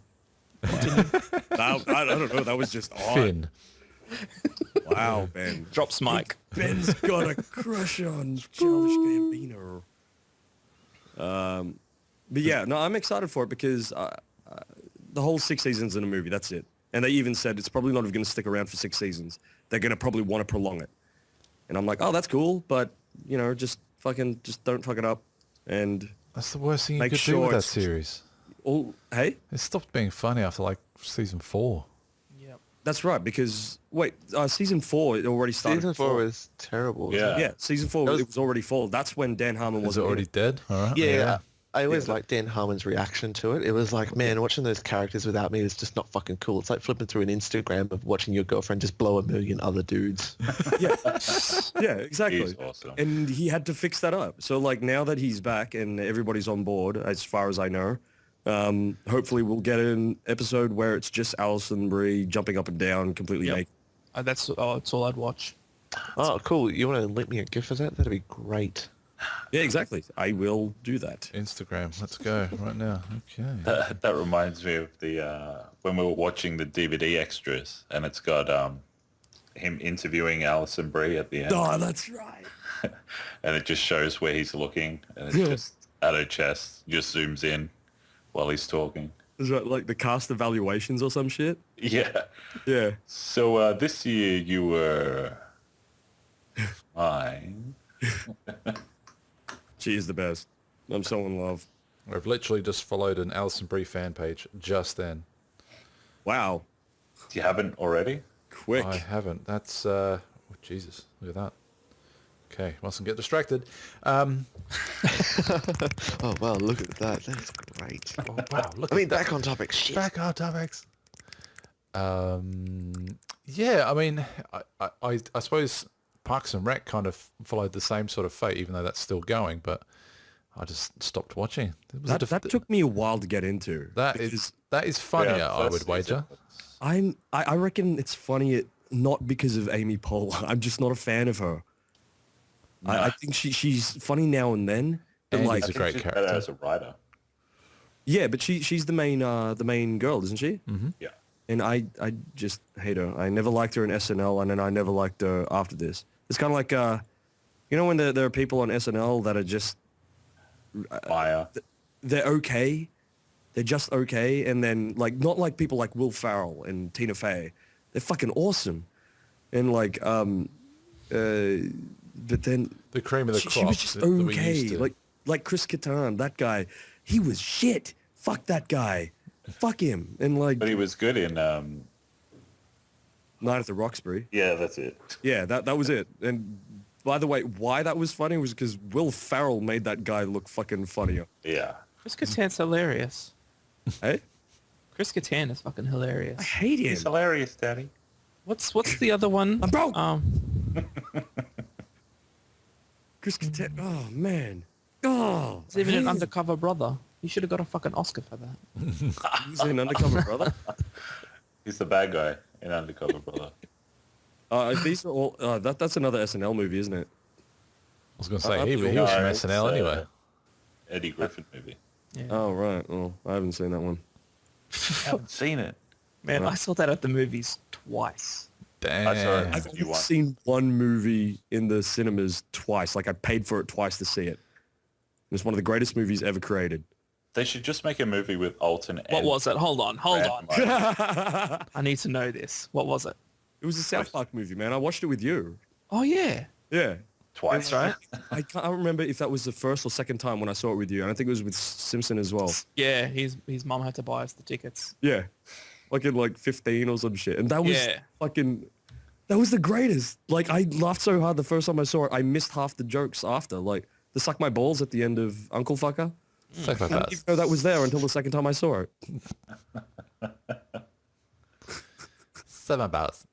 I don't know. That was just odd.
Finn.
Wow, Ben.
Drops mic.
Ben's got a crush on Childish Gambino. But yeah, no, I'm excited for it because the whole 6 seasons in a movie, that's it. And they even said it's probably not even going to stick around for 6 seasons. They're going to probably want to prolong it. And I'm like, oh, that's cool, but, you know, just don't fuck it up. And,
That's the worst thing you
Make
could do
sure
with that
it's-
series.
oh, hey,
It stopped being funny after like season 4.
Yep.
that's right, because, wait, season 4, it already started.
Season 4 was terrible. wasn't
Yeah.
it?
Yeah, season 4,
That was-
it was already fall. That's when Dan Harmon
Was
was
it already dead? All right.
Yeah, I always liked Dan Harmon's reaction to it. It was like, man, watching those characters without me is just not fucking cool. It's like flipping through an Instagram of watching your girlfriend just blow 1,000,000 other dudes.
Yeah, yeah, exactly.
He's awesome.
And he had to fix that up. So like now that he's back and everybody's on board, as far as I know, hopefully we'll get an episode where it's just Alison Brie jumping up and down completely
Yep.
naked.
That's all I'd watch.
Oh, cool. You want to link me a GIF of that? That'd be great.
Yeah, exactly. I will do that.
Instagram. Let's go right now. Okay.
That reminds me of the when we were watching the DVD extras, and it's got him interviewing Alison Brie at the end,
Oh, that's right.
and it just shows where he's looking, and it's just at her chest, just zooms in while he's talking.
Is that like the cast evaluations or some shit?
Yeah.
Yeah.
So this year you were fine.
She is the best. I'm so in love.
I've literally just followed an Alison Brie fan page just then.
Wow.
You haven't already?
Quick.
I haven't. That's oh, Jesus. Look at that. Okay, mustn't get distracted.
Oh, wow, look at that. That's great.
Oh, wow, look
I mean,
at that.
back on topic. Shit.
Back on topics. Yeah, I mean, I suppose Parks and Rec kind of followed the same sort of fate, even though that's still going, but I just stopped watching. It was
That took me a while to get into. because
that is funnier,
Yeah,
I
first
would wager.
season.
I reckon it's funny not because of Amy Poehler. I'm just not a fan of her. I think she's funny now and then. But
And
like,
he's a great
She's
character.
better as a writer.
yeah, but she's the main girl, isn't she?
Mm-hmm.
Yeah.
And I just hate her. I never liked her in SNL, and then I never liked her after this. It's kind of like, you know, when there are people on SNL that are just
Maya.
they're okay, they're just okay, and then like not like people like Will Ferrell and Tina Fey, they're fucking awesome, and like but then
The cream of the
she
crop.
was just
that we used
okay,
to-
like Chris Kattan, that guy, he was shit. Fuck that guy, fuck him, and like
But he was good in
Night at the Roxbury.
yeah, that's it.
Yeah, that was it. And By the way, why that was funny was because Will Ferrell made that guy look fucking funnier.
Yeah.
Chris Kattan's hilarious.
Hey?
Chris Kattan is fucking hilarious.
I hate him.
He's hilarious, Daddy.
What's the other one?
I'm broke. Chris
Mm.
Kattan. Oh, man. Oh.
He's even
I
an
hate him.
undercover brother. He should have got a fucking Oscar for that.
He's an undercover brother.
He's the bad guy in Undercover Brother.
If these are all, that's another SNL movie, isn't it?
I was going to say, he
No,
was from
it's,
SNL anyway.
Eddie Griffin movie.
Yeah.
Oh, right. Well, I haven't seen that one.
I haven't seen it.
Man, I saw that at the movies twice.
Damn.
I saw it.
I've
You
only
won.
seen one movie in the cinemas twice. Like, I paid for it twice to see it. It's one of the greatest movies ever created.
They should just make a movie with Alton.
What was it? Hold on.
it
I need to know this. What was it?
was a South Park movie, man. I watched it with you.
Oh, yeah.
Yeah.
Twice.
That's right.
I can't remember if that was the first or second time when I saw it with you. And I think it was with Simpson as well.
Yeah, his mum had to buy us the tickets.
Yeah. Like in like 15 or some shit. And that was
Yeah.
that was the greatest. Like I laughed so hard the first time I saw it, I missed half the jokes after. Like the suck my balls at the end of Uncle Fucker.
Suck my
I didn't
butts.
even know that was there until the second time I saw it.
Suck my butts.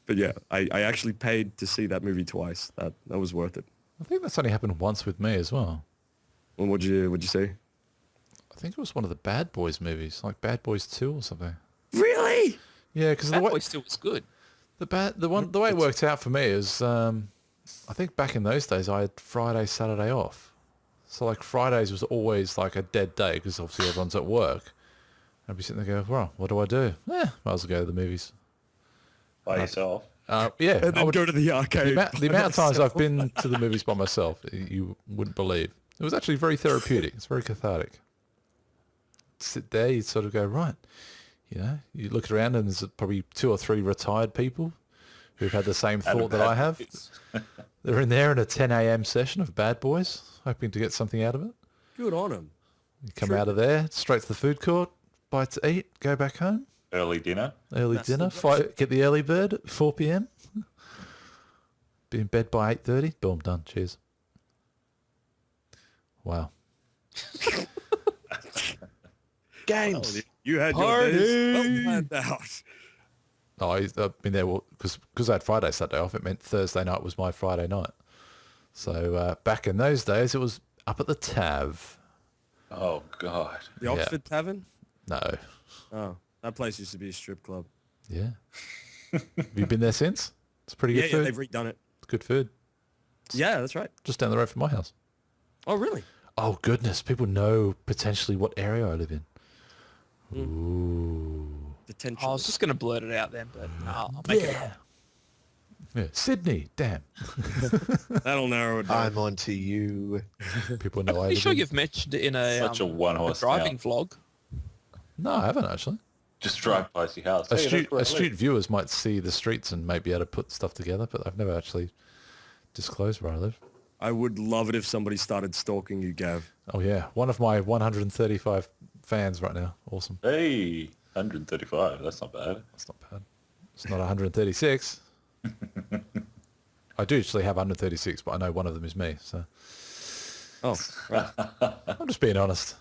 But yeah, I actually paid to see that movie twice. That was worth it.
I think that's only happened once with me as well.
And what'd you say?
I think it was one of the Bad Boys movies, like Bad Boys 2 or something.
Really?
Yeah, because
That boy still was good.
the way it worked out for me is, I think back in those days I had Friday, Saturday off. So like Fridays was always like a dead day because obviously everyone's at work. I'd be sitting there going, well, what do I do? Might as well go to the movies.
By yourself.
Yeah,
And
I
then
would,
go to the arcade.
the amount of times I've been to the movies by myself, you wouldn't believe. It was actually very therapeutic. It's very cathartic. Sit there, you sort of go, right, you look around and there's probably 2 or 3 retired people who've had the same thought that I have. They're in there in a 10 a.m. session of Bad Boys, hoping to get something out of it.
Good on him.
You come out of there, straight to the food court, bite to eat, go back home,
Early dinner.
early dinner, get the early bird at 4 p.m. Be in bed by 8:30. Boom, done. Cheers. Wow.
Games.
You had
Party!
your days well planned out.
Oh, I've been there because I had Friday, Saturday off. It meant Thursday night was my Friday night. So back in those days, it was up at the Tav.
Oh God.
The Oxford Tavern?
No.
Oh, that place used to be a strip club.
Yeah. Have you been there since? It's pretty
Yeah,
good
yeah,
food.
they've redone it.
It's good food.
Yeah, that's right.
Just down the road from my house.
Oh, really?
Oh, goodness. People know potentially what area I live in.
Detention.
I was just going to blurt it out then, but I'll make it up.
Yeah. Sydney. Damn.
That'll narrow it down.
I'm on to you.
People know I
Pretty
live
sure
in.
you've mentioned it in
Such a
a
one-horse
driving
town.
vlog.
No, I haven't actually.
Just drive past your house. Hey, that's where I live.
Astute viewers might see the streets and might be able to put stuff together, but I've never actually disclosed where I live.
I would love it if somebody started stalking you, Gav.
Oh yeah, one of my 135 fans right now. Awesome.
Hey, 135. That's not bad.
That's not bad. It's not 136. I do actually have 136, but I know one of them is me. So
Oh, right.
I'm just being honest.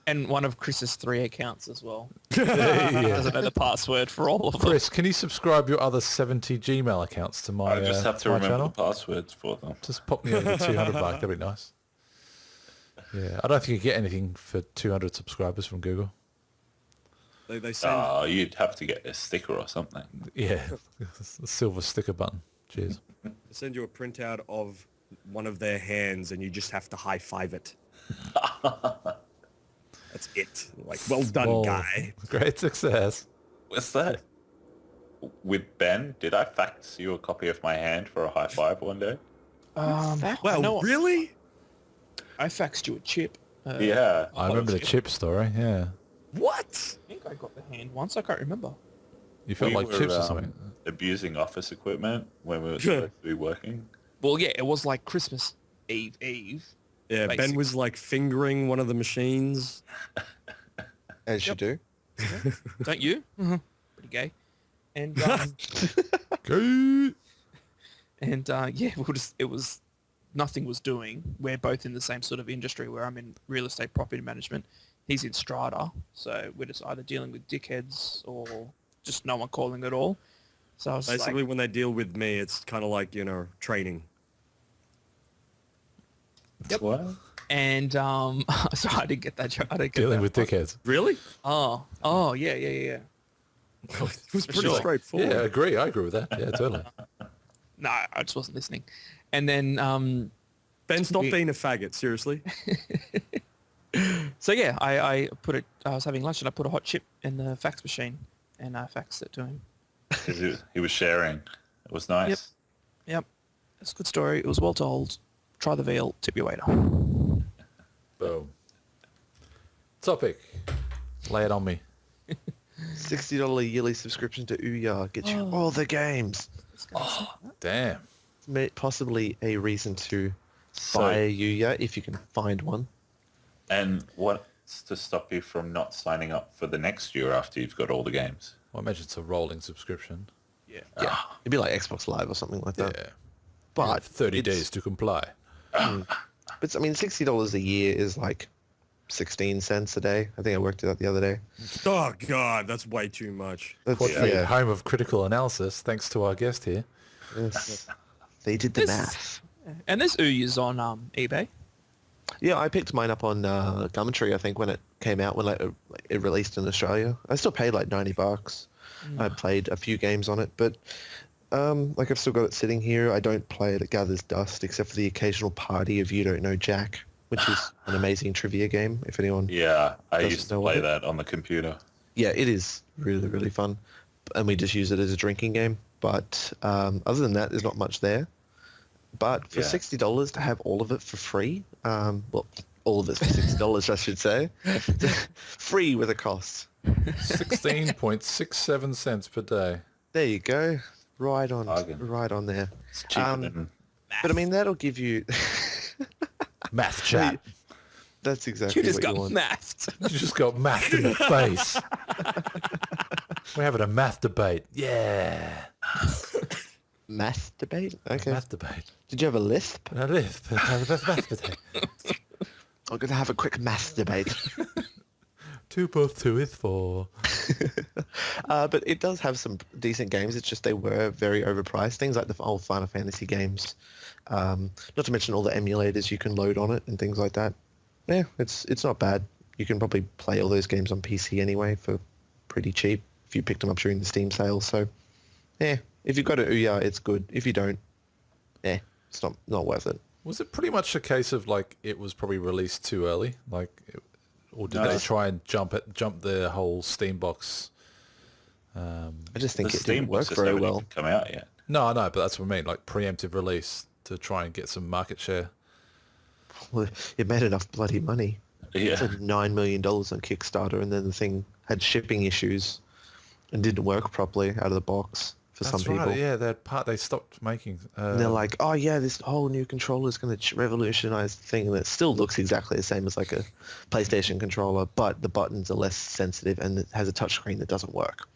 And one of Chris's 3 accounts as well.
Yeah.
Doesn't know the password for all of them.
Chris, can you subscribe your other 70 Gmail accounts to my
I just have to
my
remember
channel?
the passwords for them.
Just pop me over the 200 mark. That'd be nice. Yeah, I don't think you get anything for 200 subscribers from Google.
They send
Oh, you'd have to get a sticker or something.
Yeah, a silver sticker button. Cheers.
they send you a printout of one of their hands, and you just have to high five it. That's it. Like, well done,
Whoa.
guy.
Great success.
What's that? With Ben, did I fax you a copy of my hand for a high five one day?
Well, really?
I faxed you a chip.
Yeah.
I remember the chip story. Yeah,
What?
I think I got the hand once. I can't remember.
you felt
We
like
were,
chips or something.
abusing office equipment when we were supposed to be working.
Well, yeah, it was like Christmas Eve.
Yeah, Ben
Basically.
was like fingering one of the machines.
As you do.
Don't you? Pretty gay. And
Gay.
And yeah, nothing was doing. We're both in the same sort of industry where I'm in real estate property management. He's in strata, so we're just either dealing with dickheads or just no one calling at all. So I was
Basically,
like,
when they deal with me, it's kind of like, training.
yep.
What?
And sorry, I didn't get that joke. I didn't get
Dealing
that
with
one.
dickheads.
Really?
Oh, yeah.
It was pretty
sure.
straightforward.
Yeah, I agree with that. Yeah, totally.
No, I just wasn't listening. And then
Ben, stop
we-
being a faggot, seriously.
so yeah, I was having lunch and I put a hot chip in the fax machine and I faxed it to him.
'Cause he was sharing. It was nice.
Yep. It's a good story. It was well told. Try the veal, tip your waiter.
Boom. Topic. Lay it on me.
$60 yearly subscription to Ouya gets you all the games.
Damn.
Possibly a reason to
So-
buy a Ouya if you can find one.
And what's to stop you from not signing up for the next year after you've got all the games?
Well, I imagine it's a rolling subscription.
Yeah.
Yeah, it'd be like Xbox Live or something like that.
Yeah.
But
30
it's-
days to comply.
But I mean, $60 a year is like 16 cents a day. I think I worked it out the other day.
Oh, God, that's way too much.
That's,
QuadFeed,
yeah,
home of critical analysis, thanks to our guest here.
yes. They did the
This-
math.
And there's Ouyas on eBay.
Yeah, I picked mine up on Gumtree, I think, when it came out, when it released in Australia. I still paid like $90. I played a few games on it, but I've still got it sitting here. I don't play it. It gathers dust, except for the occasional party of You Don't Know Jack, which is an amazing trivia game, if anyone...
Yeah, I
Doesn't
used to
know
play
what it-
that on the computer.
Yeah, it is really, really fun. And we just use it as a drinking game. But other than that, there's not much there. But for
Yeah.
$60 to have all of it for free, well, all of it's for $60, I should say, free with a cost.
16.67 cents per day.
There you go. Right on,
Bargain.
right on there.
It's cheaper than...
But I mean, that'll give you...
Math chat.
That's exactly
You just
what you
got
want.
mathed.
You just got math in the face. We're having a math debate. Yeah.
Math debate? Okay.
Math debate.
Did you have a lisp?
A lisp. Math debate.
I'm going to have a quick math debate.
2 plus 2 is 4.
But it does have some decent games. It's just they were very overpriced. Things like the old Final Fantasy games. Not to mention all the emulators you can load on it and things like that. Yeah, it's not bad. You can probably play all those games on PC anyway for pretty cheap if you picked them up during the Steam sale. So, yeah, if you've got an Ouya, it's good. If you don't, it's not worth it.
Was it pretty much a case of like it was probably released too early? Or did
No.
they try and jump the whole Steam box?
I just think
The
it
Steam
didn't work
boxes
very
haven't
well.
even come out yet.
No, but that's what I mean. Like preemptive release to try and get some market share.
Well, it made enough bloody money.
Yeah.
It's like $9 million on Kickstarter, and then the thing had shipping issues and didn't work properly out of the box for
That's
some people.
right. Yeah, that part they stopped making.
And they're like, oh yeah, this whole new controller is going to revolutionize the thing. And it still looks exactly the same as like a PlayStation controller, but the buttons are less sensitive and it has a touchscreen that doesn't work.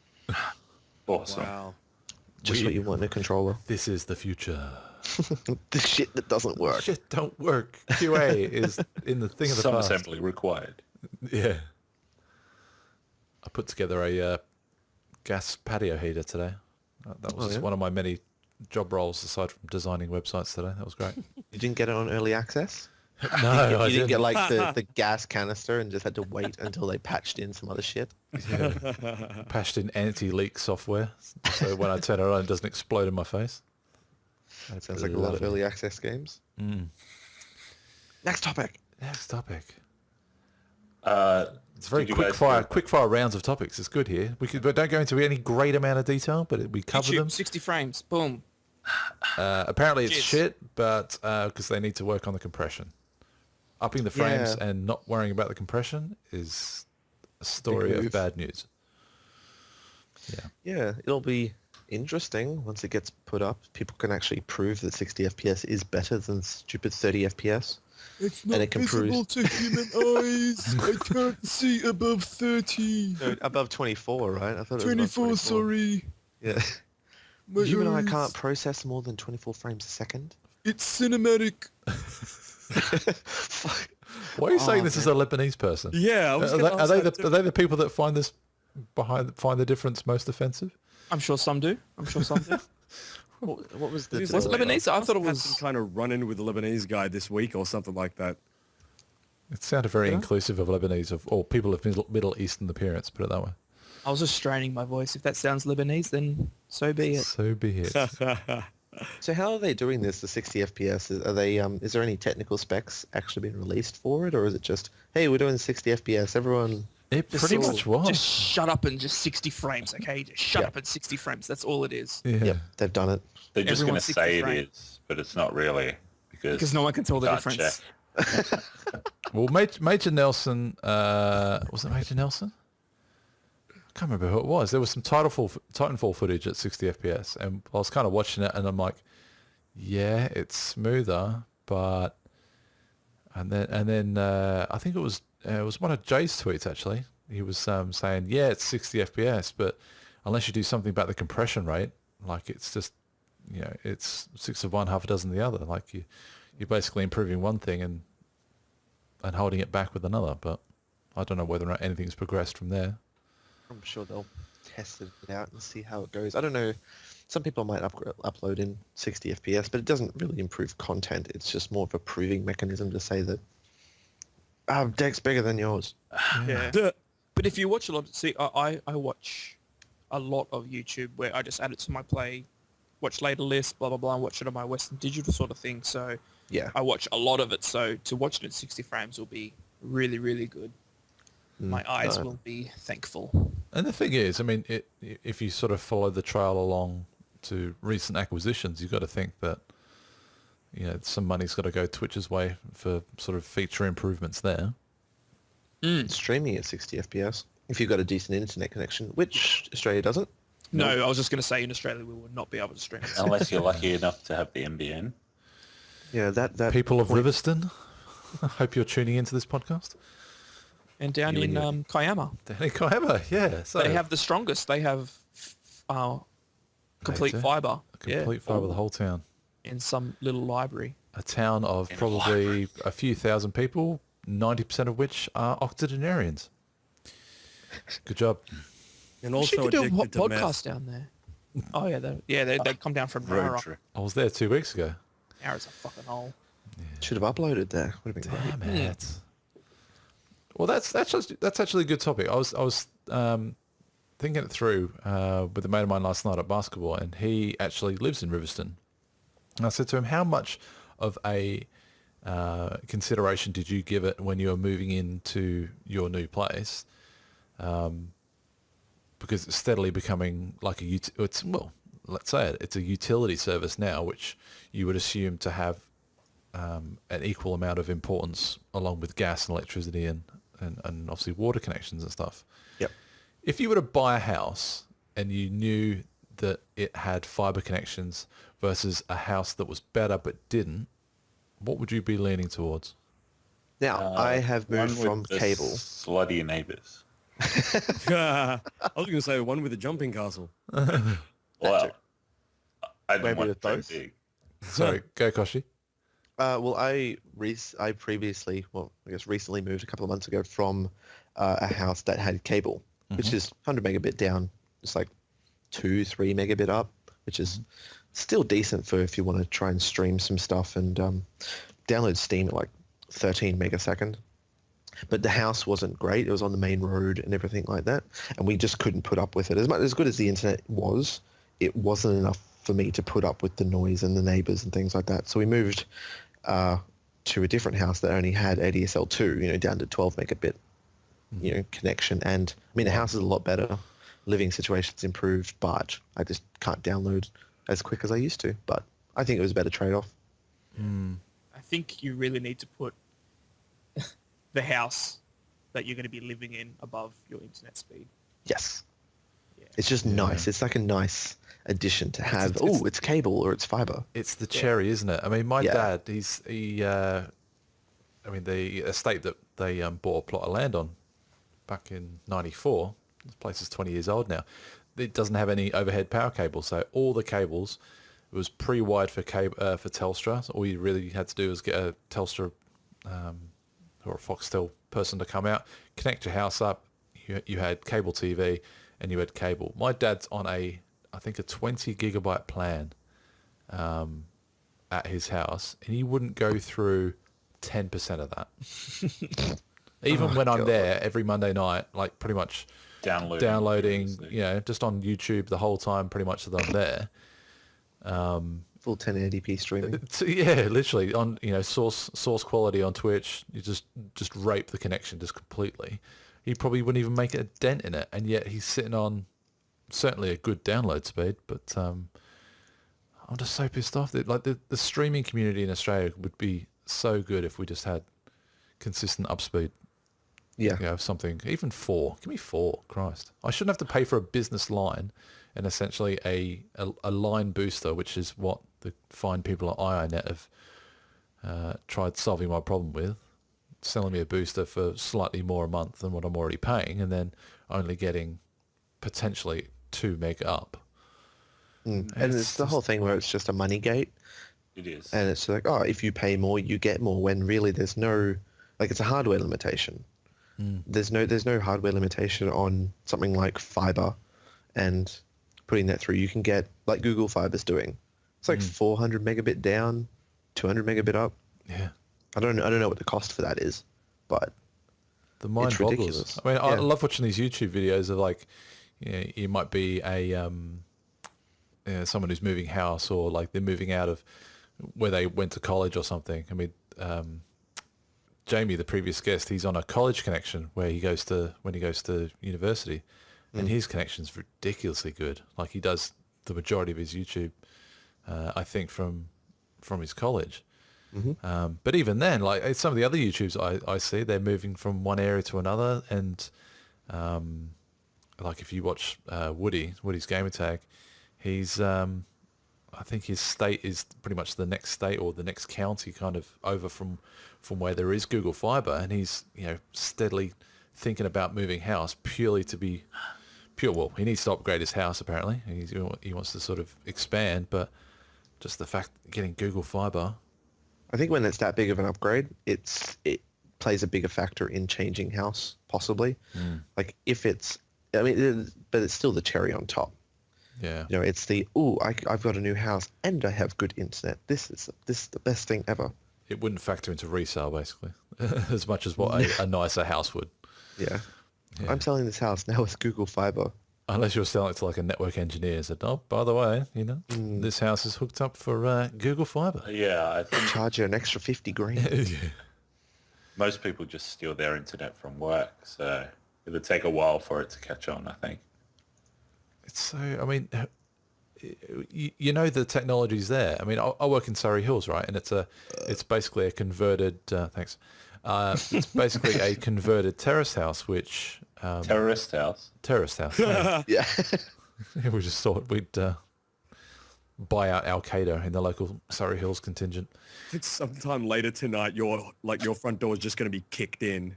Awesome.
Wow.
Just what you want in a controller.
this is the future.
The shit that doesn't work.
Shit don't work. QA is in the thing of the
Some
past.
assembly required.
Yeah. I put together a gas patio heater today. That was
Oh,
just
yeah?
one of my many job roles aside from designing websites today. That was great.
You didn't get it on early access?
No,
You
I
didn't get
didn't.
like the gas canister and just had to wait until they patched in some other shit?
Patched in anti-leak software, so when I turn it on, it doesn't explode in my face.
That sounds like a lot of early access games.
Mm.
Next topic.
Next topic.
Uh,
It's very
did you guys
quick fire rounds of topics. It's good here. But don't go into any great amount of detail, but we cover
YouTube,
them.
60 frames. Boom.
Apparently it's
Jeez.
shit, but because they need to work on the compression. Upping the frames
Yeah.
and not worrying about the compression is a story of
move.
bad news. Yeah.
Yeah, it'll be interesting once it gets put up. People can actually prove that 60 FPS is better than stupid 30 FPS.
It's
And it can prove
to human eyes. I can't see above 30.
no, above 24, right? I thought it was above 24.
sorry.
Yeah. You and I can't process more than 24 frames a second.
It's cinematic.
Why are you saying
Oh,
this as a Lebanese person?
Yeah, I was
Are
gonna
they,
ask
are they
that
the are they the people that find this find the difference most offensive?
I'm sure some do.
What was the...
Was
Was it Lebanese? I thought it
had some
was.
kind of run-in with a Lebanese guy this week or something like that.
It sounded very inclusive of Lebanese or people of Middle Eastern appearance. Put it that way.
I was just straining my voice. If that sounds Lebanese, then so be it.
So be it.
So how are they doing this, the 60 FPS? Are they, is there any technical specs actually been released for it? Or is it just, hey, we're doing 60 FPS, everyone...
It pretty much was.
Just shut up and just 60 frames, okay? Just shut
Yeah.
up at 60 frames. That's all it is.
Yeah.
Yep, they've done it.
They're just going to
Everyone's 60
say it
frames.
is, but it's not really
Because no one can tell the
can't
difference.
check.
Well, Major Nelson, was it Major Nelson? I can't remember who it was. There was some Titanfall footage at 60 FPS, and I was kind of watching it, and I'm like, yeah, it's smoother, but... And then I think it was one of Jay's tweets, actually. He was saying, yeah, it's 60 FPS, but unless you do something about the compression rate, like it's just, it's 6 of one, half a dozen of the other. Like you're basically improving one thing and holding it back with another. But I don't know whether or not anything's progressed from there.
I'm sure they'll test it out and see how it goes. I don't know. Some people might upload in 60 FPS, but it doesn't really improve content. It's just more of a proving mechanism to say that our deck's bigger than yours.
Yeah.
Duh.
But if you watch a lot, I watch a lot of YouTube where I just add it to my play, watch later list, blah, blah, blah, and watch it on my Western Digital sort of thing. So
Yeah.
I watch a lot of it. So to watch it at 60 frames will be really, really good. My eyes will be thankful.
And the thing is, I mean, if you sort of follow the trail along to recent acquisitions, you've got to think that, some money's got to go Twitch's way for sort of feature improvements there.
Streaming at 60 FPS, if you've got a decent internet connection, which Australia doesn't.
No, I was just going to say in Australia we would not be able to stream it.
Unless you're lucky enough to have the NBN.
Yeah, that
People of Riverston, I hope you're tuning into this podcast.
And down
You
in
and your-
Kiama,
Danny Kaiba, yeah. So
they have the strongest. They have complete
do?
fiber.
complete fibre the whole town.
In some little library.
A town of probably a few thousand people, 90% of which are octogenarians. Good job.
And
We
also
should do a
addicted to
podcast
meth.
down there. Oh yeah, they come down from
Road
Nara.
trip.
I was there 2 weeks ago.
Nara's a fucking hole.
should have uploaded there. Would have been great.
Damn it. Well, that's actually a good topic. I was thinking it through with a mate of mine last night at basketball, and he actually lives in Riverston. And I said to him, how much of a consideration did you give it when you were moving into your new place? Because it's steadily becoming like let's say it's a utility service now, which you would assume to have an equal amount of importance along with gas and electricity and obviously water connections and stuff.
Yep.
If you were to buy a house and you knew that it had fiber connections versus a house that was better but didn't, what would you be leaning towards?
Now, I have
One
moved
with
from
the
cable.
slutty neighbours.
I was going to say one with a jumping castle.
Well, I
Maybe
didn't want
with
to go
both.
big.
Sorry, go Kochie.
Well, I previously, I guess recently moved a couple of months ago from a house that had cable, which is 100 megabit down. It's like 2-3 megabit up, which is still decent for if you want to try and stream some stuff and download Steam at like 13 megasecond. But the house wasn't great. It was on the main road and everything like that, and we just couldn't put up with it. As good as the internet was, it wasn't enough for me to put up with the noise and the neighbors and things like that. So we moved to a different house that only had ADSL2, down to 12 megabit, connection. And I mean, the house is a lot better. Living situation's improved, but I just can't download as quick as I used to. But I think it was a better trade-off.
I think you really need to put the house that you're going to be living in above your internet speed.
Yes.
Yeah.
It's just nice. It's like a nice addition to have. Oh, it's cable or it's fiber.
It's the cherry, isn't it? I mean, my
Yeah.
dad, the estate that they bought a plot of land on back in '94, this place is 20 years old now. it doesn't have any overhead power cables. So all the cables, it was pre-wired for for Telstra. So all you really had to do was get a Telstra or a Foxtel person to come out, connect your house up. You had cable TV and you had cable. My dad's on I think a 20 gigabyte plan at his house, and he wouldn't go through 10% of that. Even when I'm there every Monday night, like pretty much downloading, just on YouTube the whole time, pretty much that I'm there.
Full 1080p streaming.
Yeah, literally on source quality on Twitch. You just rape the connection just completely. He probably wouldn't even make a dent in it, and yet he's sitting on certainly a good download speed. But I'm just so pissed off that like the streaming community in Australia would be so good if we just had consistent upspeed.
Yeah.
Something, even 4. Give me 4, Christ. I shouldn't have to pay for a business line and essentially a line booster, which is what the fine people at IINet have tried solving my problem with, selling me a booster for slightly more a month than what I'm already paying, and then only getting potentially 2 meg up.
And it's the whole thing where it's just a money gate.
It is.
And it's like, if you pay more, you get more, when really there's no, like, it's a hardware limitation. There's no hardware limitation on something like fiber and putting that through. You can get, like Google Fiber's doing. It's like 400 megabit down, 200 megabit up.
Yeah.
I don't know what the cost for that is, but
the mind
it's
boggles.
ridiculous.
I mean, I love watching these YouTube videos of like, you might be a someone who's moving house, or like they're moving out of where they went to college or something. I mean, Jamie, the previous guest, he's on a college connection when he goes to university, and his connection's ridiculously good. Like he does the majority of his YouTube, I think from his college. But even then, like some of the other YouTubes I see, they're moving from one area to another, and like if you watch Woody's Gamer Tag, he's I think his state is pretty much the next state or the next county kind of over from where there is Google Fiber, and he's steadily thinking about moving house purely to be pure. Well, he needs to upgrade his house apparently. He wants to sort of expand, but just the fact getting Google Fiber.
I think when it's that big of an upgrade, it plays a bigger factor in changing house, possibly. Like if it's, but it's still the cherry on top.
Yeah.
It's the, I've got a new house and I have good internet. This is the best thing ever.
It wouldn't factor into resale basically, as much as what a nicer house would.
Yeah.
Yeah.
I'm selling this house now with Google Fiber.
Unless you're selling it to like a network engineer, said, by the way, this house is hooked up for Google Fiber.
Yeah, I think
Charge you an extra 50 grand.
Yeah.
most people just steal their internet from work, so it'll take a while for it to catch on, I think.
It's so, I mean, the technology's there. I mean, I work in Surrey Hills, right? And it's basically a converted, thanks. It's basically a converted terrace house, which...
Terrorist house?
Terrorist house.
Yeah.
We just thought we'd buy out Al-Qaeda in the local Surrey Hills contingent.
It's sometime later tonight, your front door is just going to be kicked in.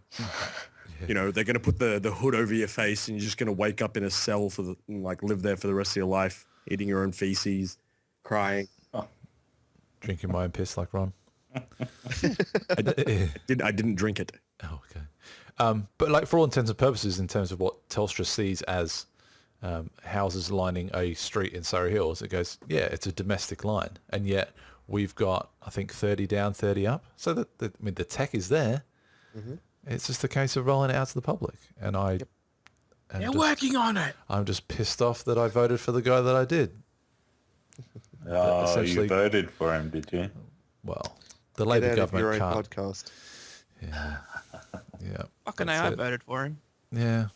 They're going to put the hood over your face, and you're just going to wake up in a cell live there for the rest of your life, eating your own feces, crying.
Drinking my own piss like Ron.
I didn't drink it.
Oh, okay. But like for all intents and purposes, in terms of what Telstra sees as houses lining a street in Surrey Hills, it goes, it's a domestic line, and yet we've got, I think, 30 down, 30 up. So the tech is there. Mm-hmm. It's just a case of rolling it out to the public, and
they're working on it.
I'm just pissed off that I voted for the guy that I did.
Oh, you voted for him, did you?
Well, the Labour government
your own
can't.
podcast.
Yeah.
Fucking I voted for him.
Yeah.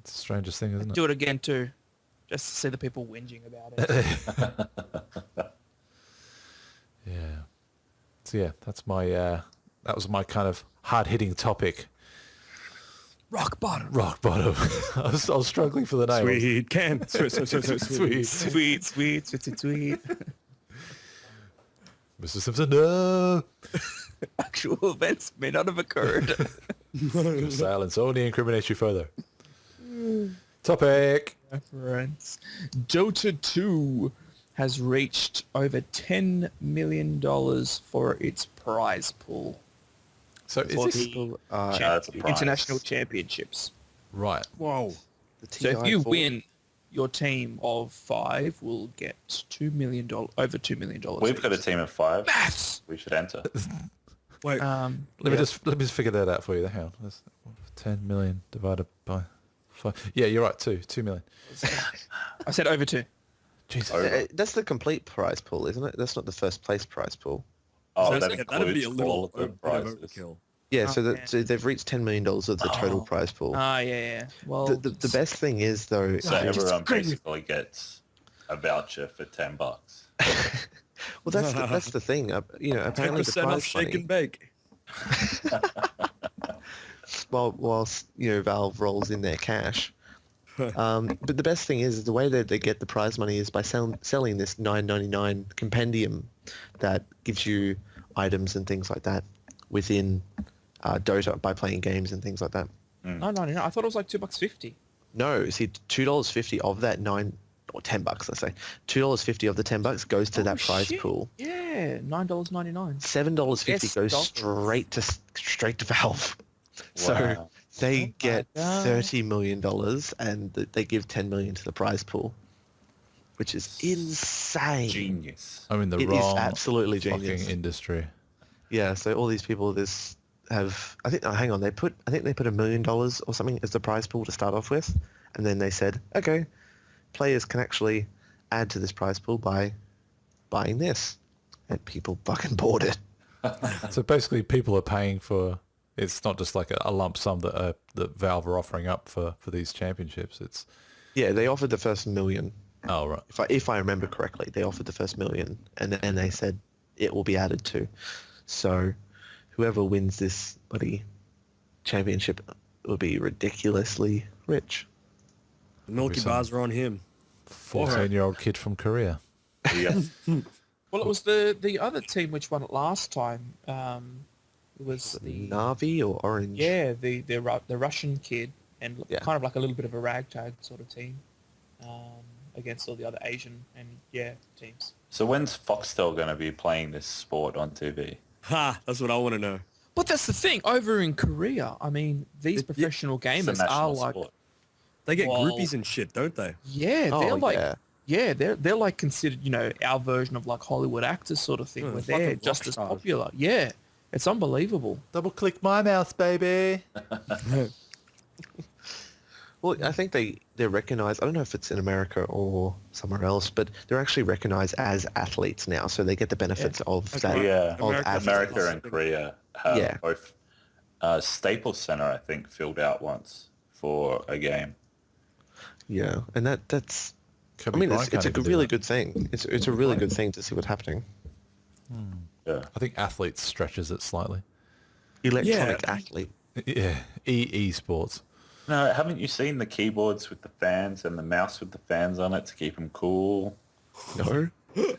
It's the strangest thing, isn't it?
Do it again too, just to see the people whinging about it.
Yeah. So that's my that was my kind of hard-hitting topic.
Rock bottom.
Rock bottom. I was struggling for the name.
Sweet can. Sweet.
Sweet.
Mr. Simpson, no.
Actual events may not have occurred.
Your silence only incriminates you further. Topic.
Reference. Dota 2 has reached over $10 million for its prize pool.
So is
For
this
the
that's a prize.
international championships.
right?
Whoa.
The
So if you
TI4
win, your team of 5 will get $2 million, over $2 million.
We've got a team of 5.
Maths!
We should enter.
Wait.
Let me just figure that out for you. Hang on. That's 10 million divided by 5. Yeah, you're right. 2 million.
I said over 2.
Jesus.
Over.
That's the complete prize pool, isn't it? That's not the first place prize pool.
Oh,
So
that
that'd be
includes
a
all
little
of the
bit of
prizes.
overkill.
Yeah,
Oh,
so
man.
so they've reached $10 million of the total prize pool.
Yeah. Well,
The best thing is though,
So
just-
everyone basically gets a voucher for $10.
well, that's the thing. Apparently the
10% off
prize
shake
money,
and bake.
whilst Valve rolls in their cash. But the best thing is the way that they get the prize money is by selling this $9.99 compendium that gives you items and things like that within Dota by playing games and things like that.
no. I thought it was like $2.50.
No, see, $2.50 of that $10, let's say, $2.50 of the $10 goes to that prize
shit.
pool.
Yeah, $9.99.
$7.50
Yes,
goes
dollars.
straight to Valve. So
Wow.
they
Oh
get
my God.
$30 million and they give $10 million to the prize pool, which is insane.
Genius.
I'm in the
It is
wrong
absolutely
fucking
genius.
industry.
Yeah, so all these people have I think hang on, they put $1 million or something as the prize pool to start off with, and then they said, okay, players can actually add to this prize pool by buying this, and people fucking bought it.
So basically, people are paying for. It's not just like a lump sum that Valve are offering up for these championships. It's
Yeah, they offered the first $1 million.
oh right.
If I remember correctly, they offered the first $1 million, and they said it will be added to. So whoever wins this bloody championship will be ridiculously rich.
The Milky
some-
Bars are on him.
14-year-old kid from Korea.
Yeah.
Well, it was the other team which won it last time. It was the
Navi or Orange?
the Russian kid, and
Yeah.
kind of like a little bit of a ragtag sort of team against all the other Asian and teams.
So when's Foxtel going to be playing this sport on TV?
Ha! That's what I want to know.
But that's the thing. Over in Korea, I mean, these professional
It's a
gamers are
national
like,
sport.
They get
Well-
groupies and shit, don't they?
yeah,
Oh,
they're like,
yeah.
they're like considered, our version of like Hollywood actors sort of thing,
Yeah,
where
fucking
they're
rock
just as
stars.
popular. Yeah, it's unbelievable.
Double click my mouse, baby.
Well, I think they're recognized. I don't know if it's in America or somewhere else, but they're actually recognized as athletes now, so they get the benefits of
That's
that.
right.
Yeah.
Of athletes.
America and Korea have
Yeah.
both. Staples Center, I think, filled out once for a game.
Yeah, and that's.
Kobe
I mean,
Bryant
it's a
can't even do
really
that.
good thing. It's a really good thing to see what's happening.
Yeah.
I think athletes stretches it slightly.
Electronic athlete.
Yeah, sports.
No, haven't you seen the keyboards with the fans and the mouse with the fans on it to keep them cool?
No,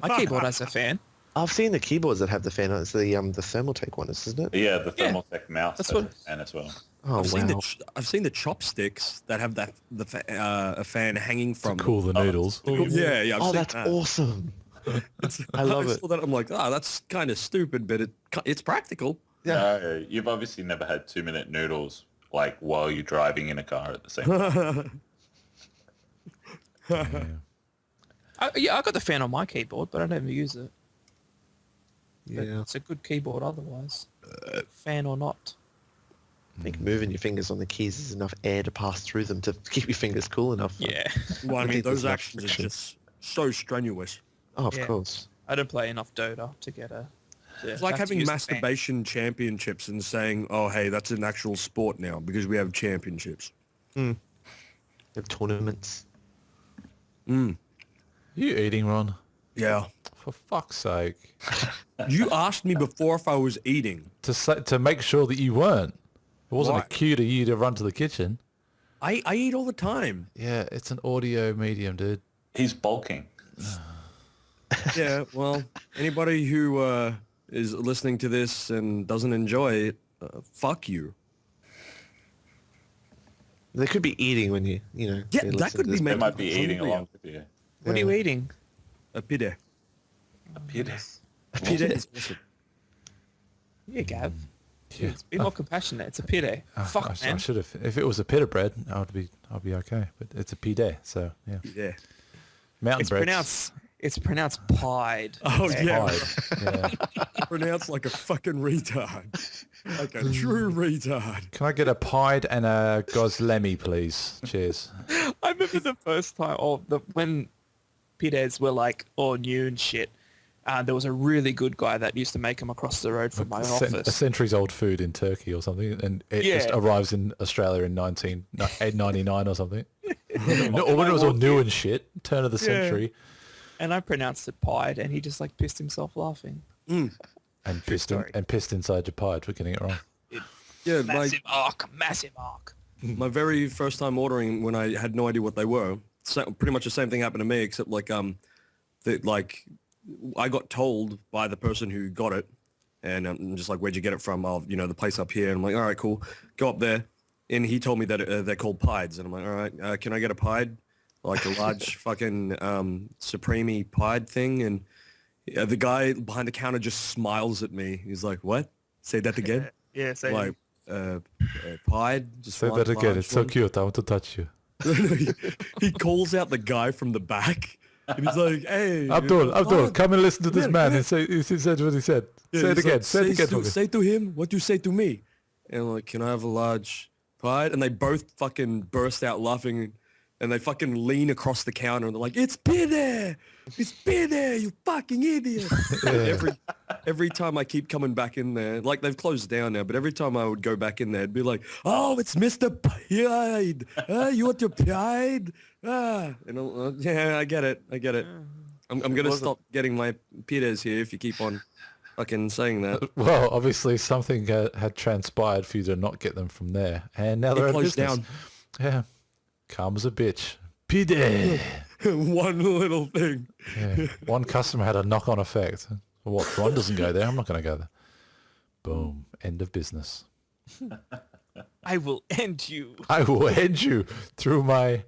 My keyboard has a fan.
I've seen the keyboards that have the fan on. It's the Thermaltake one, isn't it?
Yeah, the
Yeah.
Thermaltake mouse
That's
has
what-
a fan as well.
Oh wow!
I've seen the chopsticks that have a fan hanging from.
Cool the noodles.
Yeah. I've
Oh,
seen
that's
that.
awesome. I love it.
saw that. I'm like, that's kind of stupid, but it's practical.
Yeah.
No, you've obviously never had 2-minute noodles like while you're driving in a car at the same time.
I got the fan on my keyboard, but I don't ever use it. But
Yeah.
it's a good keyboard otherwise, fan or not.
I think moving your fingers on the keys is enough air to pass through them to keep your fingers cool enough.
Yeah,
Well, I
I
mean,
think there's
those
enough
actions are
friction.
just so strenuous.
Oh, of
Yeah.
course.
I don't play enough Dota to get a.
It's like having masturbation championships and saying, "Oh, hey, that's an actual sport now because we have championships."
They have tournaments.
You eating, Ron?
Yeah.
For fuck's sake.
You asked me before if I was eating.
To make sure that you weren't. It wasn't
Why?
a cue to you to run to the kitchen.
I eat all the time.
Yeah, it's an audio medium, dude.
He's bulking.
Yeah. Well, anybody who is listening to this and doesn't enjoy it, fuck you.
They could be eating when you know.
Yeah,
you
that
listen
could
to
be
this.
They
meant
might be eating
hungry.
along with you.
What are you eating?
A pide.
A pide.
A pide is awesome.
Yeah, Gav.
Yeah.
Be more compassionate. It's a pide. Fuck,
I
man.
should have. If it was a pita bread, I'd be okay. But it's a pide, so yeah.
Yeah.
Mountain
It's pronounced pied.
Oh,
okay?
yeah.
Yeah.
Pronounced like a fucking retard. Like a true retard.
Can I get a pied and a goslemi, please? Cheers.
I remember the first time, when pides were like all new and shit. There was a really good guy that used to make them across the road from my
A
office.
century's old food in Turkey or something, and it just
Yeah.
arrives in Australia in 1999 or something. Or when it was all new and shit, turn of the century,
And I pronounced it pied, and he just like pissed himself laughing.
and pissed inside your pied for getting it wrong.
Yeah,
Massive arc.
my very first time ordering when I had no idea what they were, pretty much the same thing happened to me, except I got told by the person who got it, and I'm just like, where'd you get it from? Oh, the place up here. And I'm like, all right, cool. Go up there. And he told me that they're called pieds. And I'm like, all right, can I get a pied? Like a large fucking supreme pied thing. And the guy behind the counter just smiles at me. He's like, what? Say that again?
Yeah, same.
Like, pied? Just
Say
one
that again.
large
It's so
one?
cute. I want to touch you.
He calls out the guy from the back. And he's like, hey.
Abdul, come and listen to this
yeah,
man
yeah.
and say he said what he said.
Yeah,
say it
he's
again.
like,
Say it again for me.
Say to him what you say to me. And I'm like, can I have a large pie? And they both fucking burst out laughing, and they fucking lean across the counter, and they're like, it's pide! It's pide, you fucking idiot! And every time I keep coming back in there, like they've closed down now, but every time I would go back in there, it'd be like, oh, it's Mr. Pied! You want your pied? And yeah, I get it. I'm going to stop getting my pides here if you keep on fucking saying that.
Well, obviously something had transpired for you to not get them from there, and now they're out of
closed
business.
down.
Yeah, calm as a bitch. Pide.
One little thing.
Yeah. One customer had a knock-on effect. What? Ron doesn't go there. I'm not going to go there. Boom. End of business.
I will end you.
I will end you through my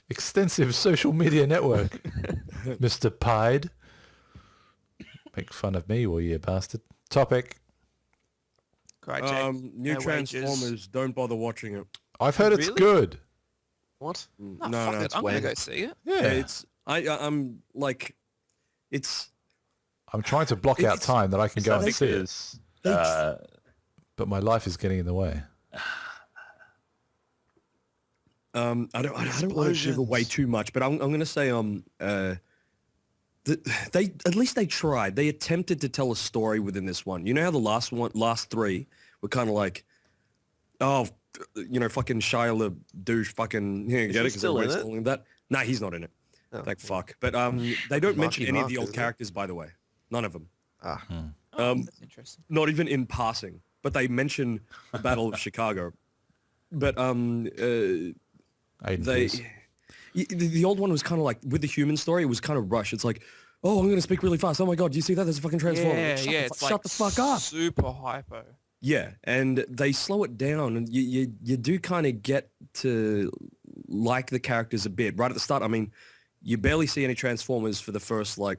extensive social media network, Mr. Pied. Make fun of me, will you, bastard? Topic.
Great, Jake.
New
No wages.
Transformers, don't bother watching it.
I've heard it's
Really?
good.
What?
No,
no,
fuck it.
it's
I'm going to
when-
go see it.
Yeah.
It's I'm like, it's
I'm trying to block out
It's-
time that I can go and see it,
Because
but my life is getting in the way.
I don't want to give away too much, but I'm going to say they at least they tried. They attempted to tell a story within this one. You know how the last three were kind of like, oh, fucking Shia LaDouche, fucking get it? 'Cause
still in
everybody's
it?
calling him that. Nah, he's not in it.
Oh.
Like fuck. But they don't mention
Marky
any of
Mark,
the old
isn't it?
characters, by the way. None of them.
Ah.
That's interesting.
Not even in passing. But they mention the Battle of Chicago. But
Aiden,
they
please.
the old one was kind of like with the human story. It was kind of rushed. It's like, oh, I'm going to speak really fast. Oh my god, do you see that? There's a fucking transformer.
Yeah,
Shut
yeah.
the
It's
shut the fuck up.
Super hypo.
Yeah, and they slow it down, and you do kind of get to like the characters a bit right at the start. I mean, you barely see any Transformers for the first
2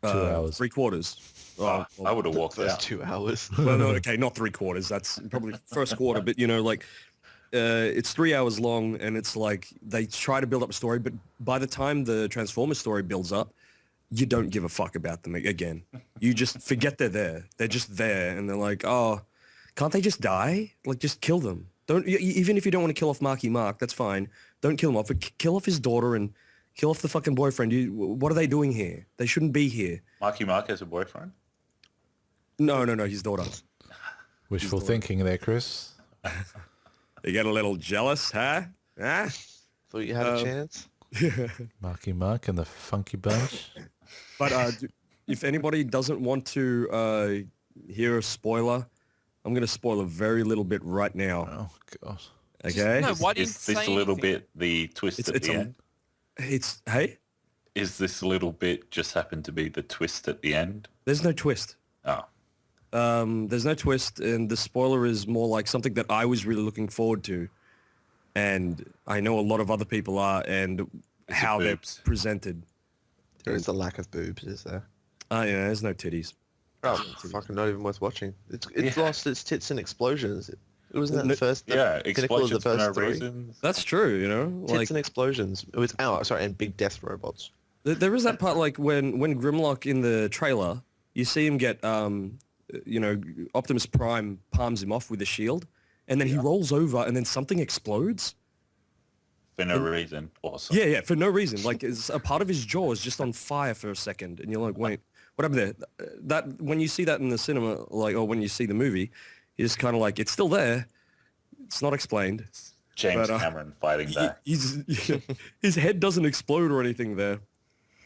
hours.
3 quarters. Oh,
I would have walked
First
out.
2 hours.
well, no, okay, not 3 quarters. That's probably first quarter, but it's 3 hours long, and it's like they try to build up a story, but by the time the Transformers story builds up, you don't give a fuck about them again. You just forget they're there. They're just there, and they're like, oh, can't they just die? Like, just kill them. Don't even if you don't want to kill off Marky Mark, that's fine. Don't kill him off, but kill off his daughter and kill off the fucking boyfriend. What are they doing here? They shouldn't be here.
Marky Mark has a boyfriend?
No, his daughter.
Wishful thinking there, Chris.
You get a little jealous, huh? Huh?
Thought you had a chance?
Marky Mark and the Funky Bunch.
But if anybody doesn't want to hear a spoiler, I'm going to spoil a very little bit right now.
Oh, God.
Okay?
No, why didn't
Is this a little bit the twist at the end?
It's hey,
Is this little bit just happened to be the twist at the end?
there's no twist.
Oh.
There's no twist, and the spoiler is more like something that I was really looking forward to. and I know a lot of other people are, and how they're
boobs?
presented.
There is a lack of boobs, is there?
Yeah, there's no titties.
Oh, fucking not even worth watching. It's lost its tits and explosions. It wasn't that the first.
Yeah,
pinnacle of the
explosions for no
first three.
reason.
That's true, you know.
Tits
Like
and explosions. It was and big death robots.
there is that part, like when Grimlock in the trailer, you see him get, you know, Optimus Prime palms him off with a shield, and then he rolls over, and then something explodes.
For no reason. Awesome.
Yeah, for no reason. Like it's a part of his jaw is just on fire for a second, and you're like, wait, what happened there? That when you see that in the cinema, like, or when you see the movie, you're just kind of like, it's still there. It's not explained.
James
But,
Cameron fighting back.
His head doesn't explode or anything there.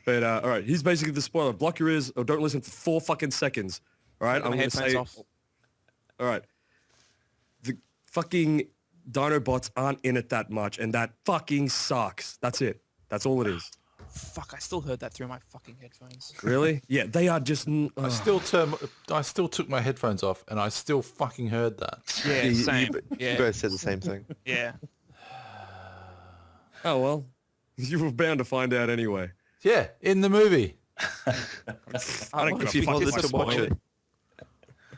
But all right, he's basically the spoiler. Block your ears or don't listen for 4 fucking seconds. All right,
Got my
I'm gonna
headphones
say.
off.
All right, the fucking Dinobots aren't in it that much, and that fucking sucks. That's it. That's all it is.
Fuck, I still heard that through my fucking headphones.
Really? Yeah, they are just.
I still took my headphones off, and I still fucking heard that.
Yeah, same.
You
Yeah,
both said the same thing.
yeah.
Oh well, you were bound to find out anyway.
Yeah, in the movie.
I don't give
If you
a fuck
wanted
if I
to watch
spoil
it,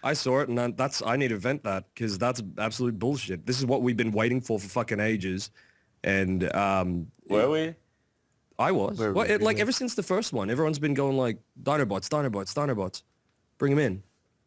I saw it, and I need to vent that because that's absolute bullshit. This is what we've been waiting for fucking ages, and
Were we?
I was.
Where
Well,
were we?
like ever since the first one, everyone's been going like Dinobots, bring them in.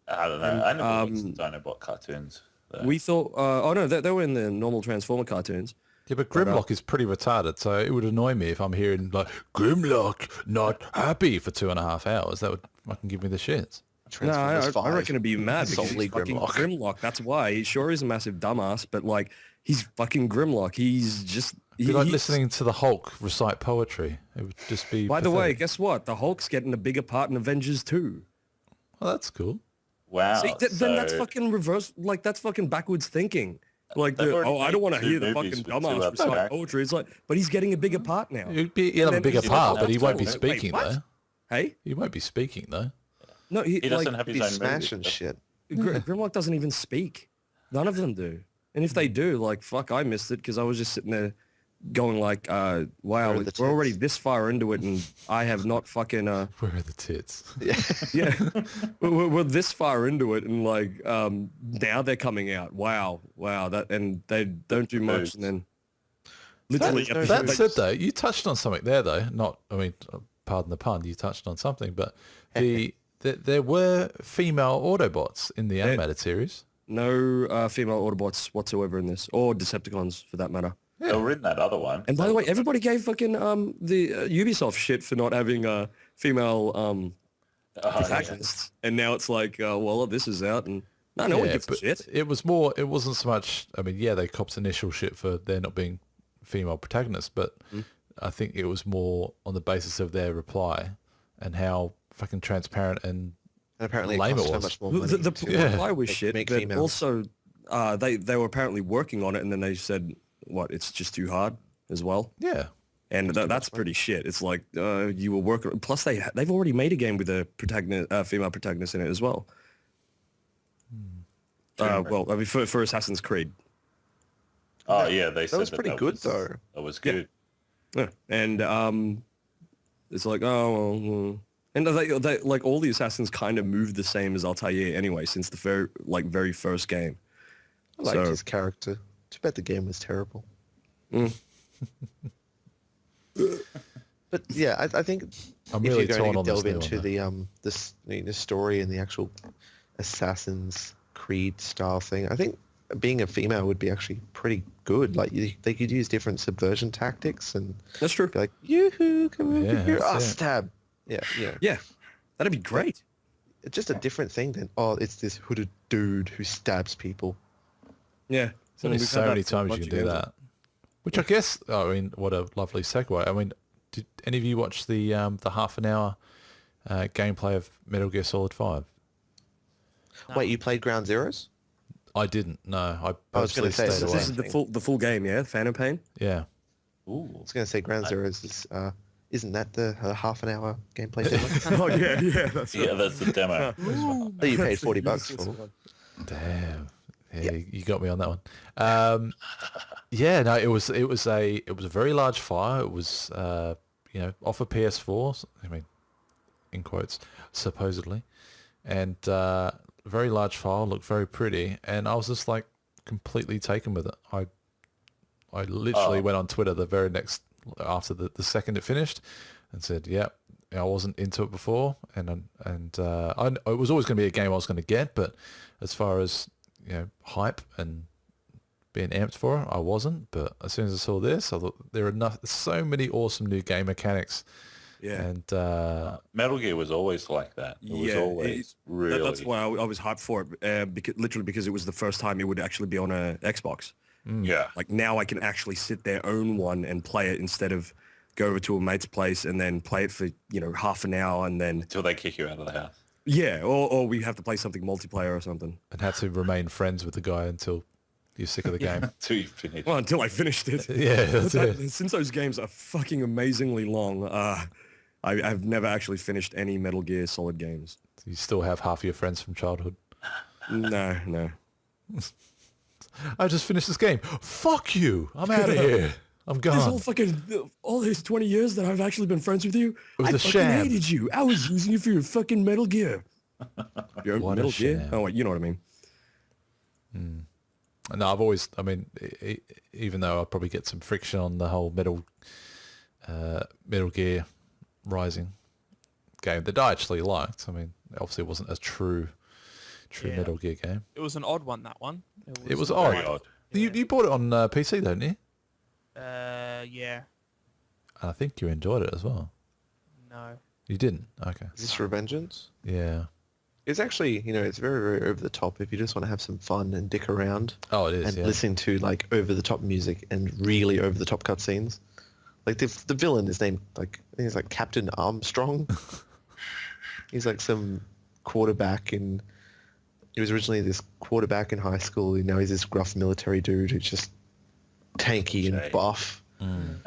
I don't know. I never watched the Dinobot cartoons. So.
We thought, oh no, they were in the normal Transformer cartoons.
Yeah, but Grimlock is pretty retarded, so it would annoy me if I'm hearing like Grimlock not happy for 2.5 hours. That would fucking give me the shits.
No,
Transformers
I
5.
reckon it'd be mad because
Solely
he's fucking
Grimlock.
Grimlock. That's why. He sure is a massive dumbass, but like he's fuking Grimlock. He's just.
It'd be like listening to the Hulk recite poetry. It would just be.
By the way,
pathetic.
guess what? The Hulk's getting a bigger part in Avengers 2.
Well, that's cool.
Wow.
See, then that's
so-
fucking reverse. Like that's fucking backwards thinking. Like,
They've already
I don't want to
made
hear
two
the
movies
fucking
with two
dumbass
other
recite
actors.
poetry. It's like, but he's getting a bigger part now.
He'll have a
then
bigger
he's
part,
not-
but he won't be
Wait,
speaking
what?
though.
Hey,
He won't be speaking though.
no,
He doesn't
like,
have his
He's
own
smashing
movie.
shit.
Grimlock doesn't even speak. None of them do. And if they do, like, fuck, I missed it because I was just sitting there going like, wow,
Where are the
we're already
tits?
this far into it and I have not fucking,
Where are the tits?
yeah, we're this far into it and like, now they're coming out. Wow, that, and they don't do much
Boobs.
and then literally.
That-
That said though, you touched on something there though. Not, I mean, pardon the pun, you touched on something, but there were female Autobots in the animated series.
No female Autobots whatsoever in this, or Decepticons for that matter.
They were in that other one.
And by the way, everybody gave fucking the Ubisoft shit for not having female protagonists, and now it's like, well, this is out, and no one gives a
but
shit.
it was more. It wasn't so much. I mean, yeah, they copped initial shit for there not being female protagonists, but I think it was more on the basis of their reply and how fucking transparent and
And apparently it
lame
costs
it
so
was.
much more
The,
money.
the
to
reply was
make-
shit,
make
but
females.
also they were apparently working on it, and then they said, what, it's just too hard as well.
yeah.
And that's pretty shit. It's like you were working. Plus, they've already made a game with a protagonist, female protagonist in it as well. Well, I mean, for Assassin's Creed.
Oh yeah, they said
was pretty good, though.
That was good.
Yeah. And it's like, oh, well, and they like all the Assassins kind of moved the same as Altair anyway, since the very first game.
I liked
So-
his character. Too bad the game was terrible. But yeah, I think
I'm
if
really
you're
torn
going
on
to
this
delve
new
into
one,
the story and the actual Assassin's Creed style thing, I think being a female would be actually pretty good. Like they could use different subversion tactics and
That's true.
be like, yoo-hoo, come over
Yeah,
here,
that's it.
stab. Yeah.
Yeah, that'd be great.
It's just a different thing than, it's this hooded dude who stabs people.
Yeah.
There's only
We've
so
had
many
that for a
times you
bunch
can
of
do
games.
that. Which I guess, I mean, what a lovely segue. I mean, did any of you watch the half an hour gameplay of Metal Gear Solid 5?
Wait, you played Ground Zeroes?
I didn't. No, I
was gonna
purposely
say,
stayed
it's
This
away.
is the full game, yeah. Phantom Pain.
Yeah.
Ooh.
I was going to say Ground Zeroes is, isn't that the half an hour gameplay demo?
Oh yeah, that's
Yeah, that's the demo.
that you paid $40 for?
Damn. Yeah, you got me on that one. Yeah, no, it was a very large fire. It was off a PS4. I mean, in quotes, supposedly, and very large file, looked very pretty, and I was just like completely taken with it. I literally went on Twitter the very next after the second it finished, and said, "Yep, I wasn't into it before, and it was always going to be a game I was going to get, but as far as hype and being amped for it, I wasn't. But as soon as I saw this, I thought there are so many awesome new game mechanics."
Yeah.
And
Metal Gear was always like that. It was always really...
That's why I was hyped for it, because it was the first time it would actually be on a Xbox.
Yeah.
Like now I can actually sit there, own one, and play it instead of go over to a mate's place and then play it for, half an hour and then...
Until they kick you out of the house.
Yeah, or we have to play something multiplayer or something.
and have to remain friends with the guy until you're sick of the game.
Until you finish.
Well, until I finished it.
Yeah, that's it.
Since those games are fucking amazingly long, I've never actually finished any Metal Gear Solid games.
You still have half of your friends from childhood.
No.
I just finished this game. Fuck you. I'm out of here. I'm gone.
All these 20 years that I've actually been friends with you,
It was
I
a
fucking
sham.
hated you. I was using you for your fucking Metal Gear. Your
What a
Metal Gear?
sham.
Oh, wait, you know what I mean.
No, I've always, even though I'll probably get some friction on the whole Metal Gear Rising game that I actually liked. I mean, obviously it wasn't a true
Yeah.
Metal Gear game.
It was an odd one, that one.
It was
Very
odd.
odd.
You bought it on PC, don't you?
Yeah.
And I think you enjoyed it as well.
No.
You didn't? Okay.
Is this Revengeance?
Yeah.
It's actually, it's very, very over the top if you just want to have some fun and dick around
Oh, it is,
and
yeah.
listen to like over the top music and really over the top cutscenes. Like the villain is named I think he's like Captain Armstrong. He's like some quarterback and he was originally this quarterback in high school. Now he's this gruff military dude who's just tanky and
Jay.
buff.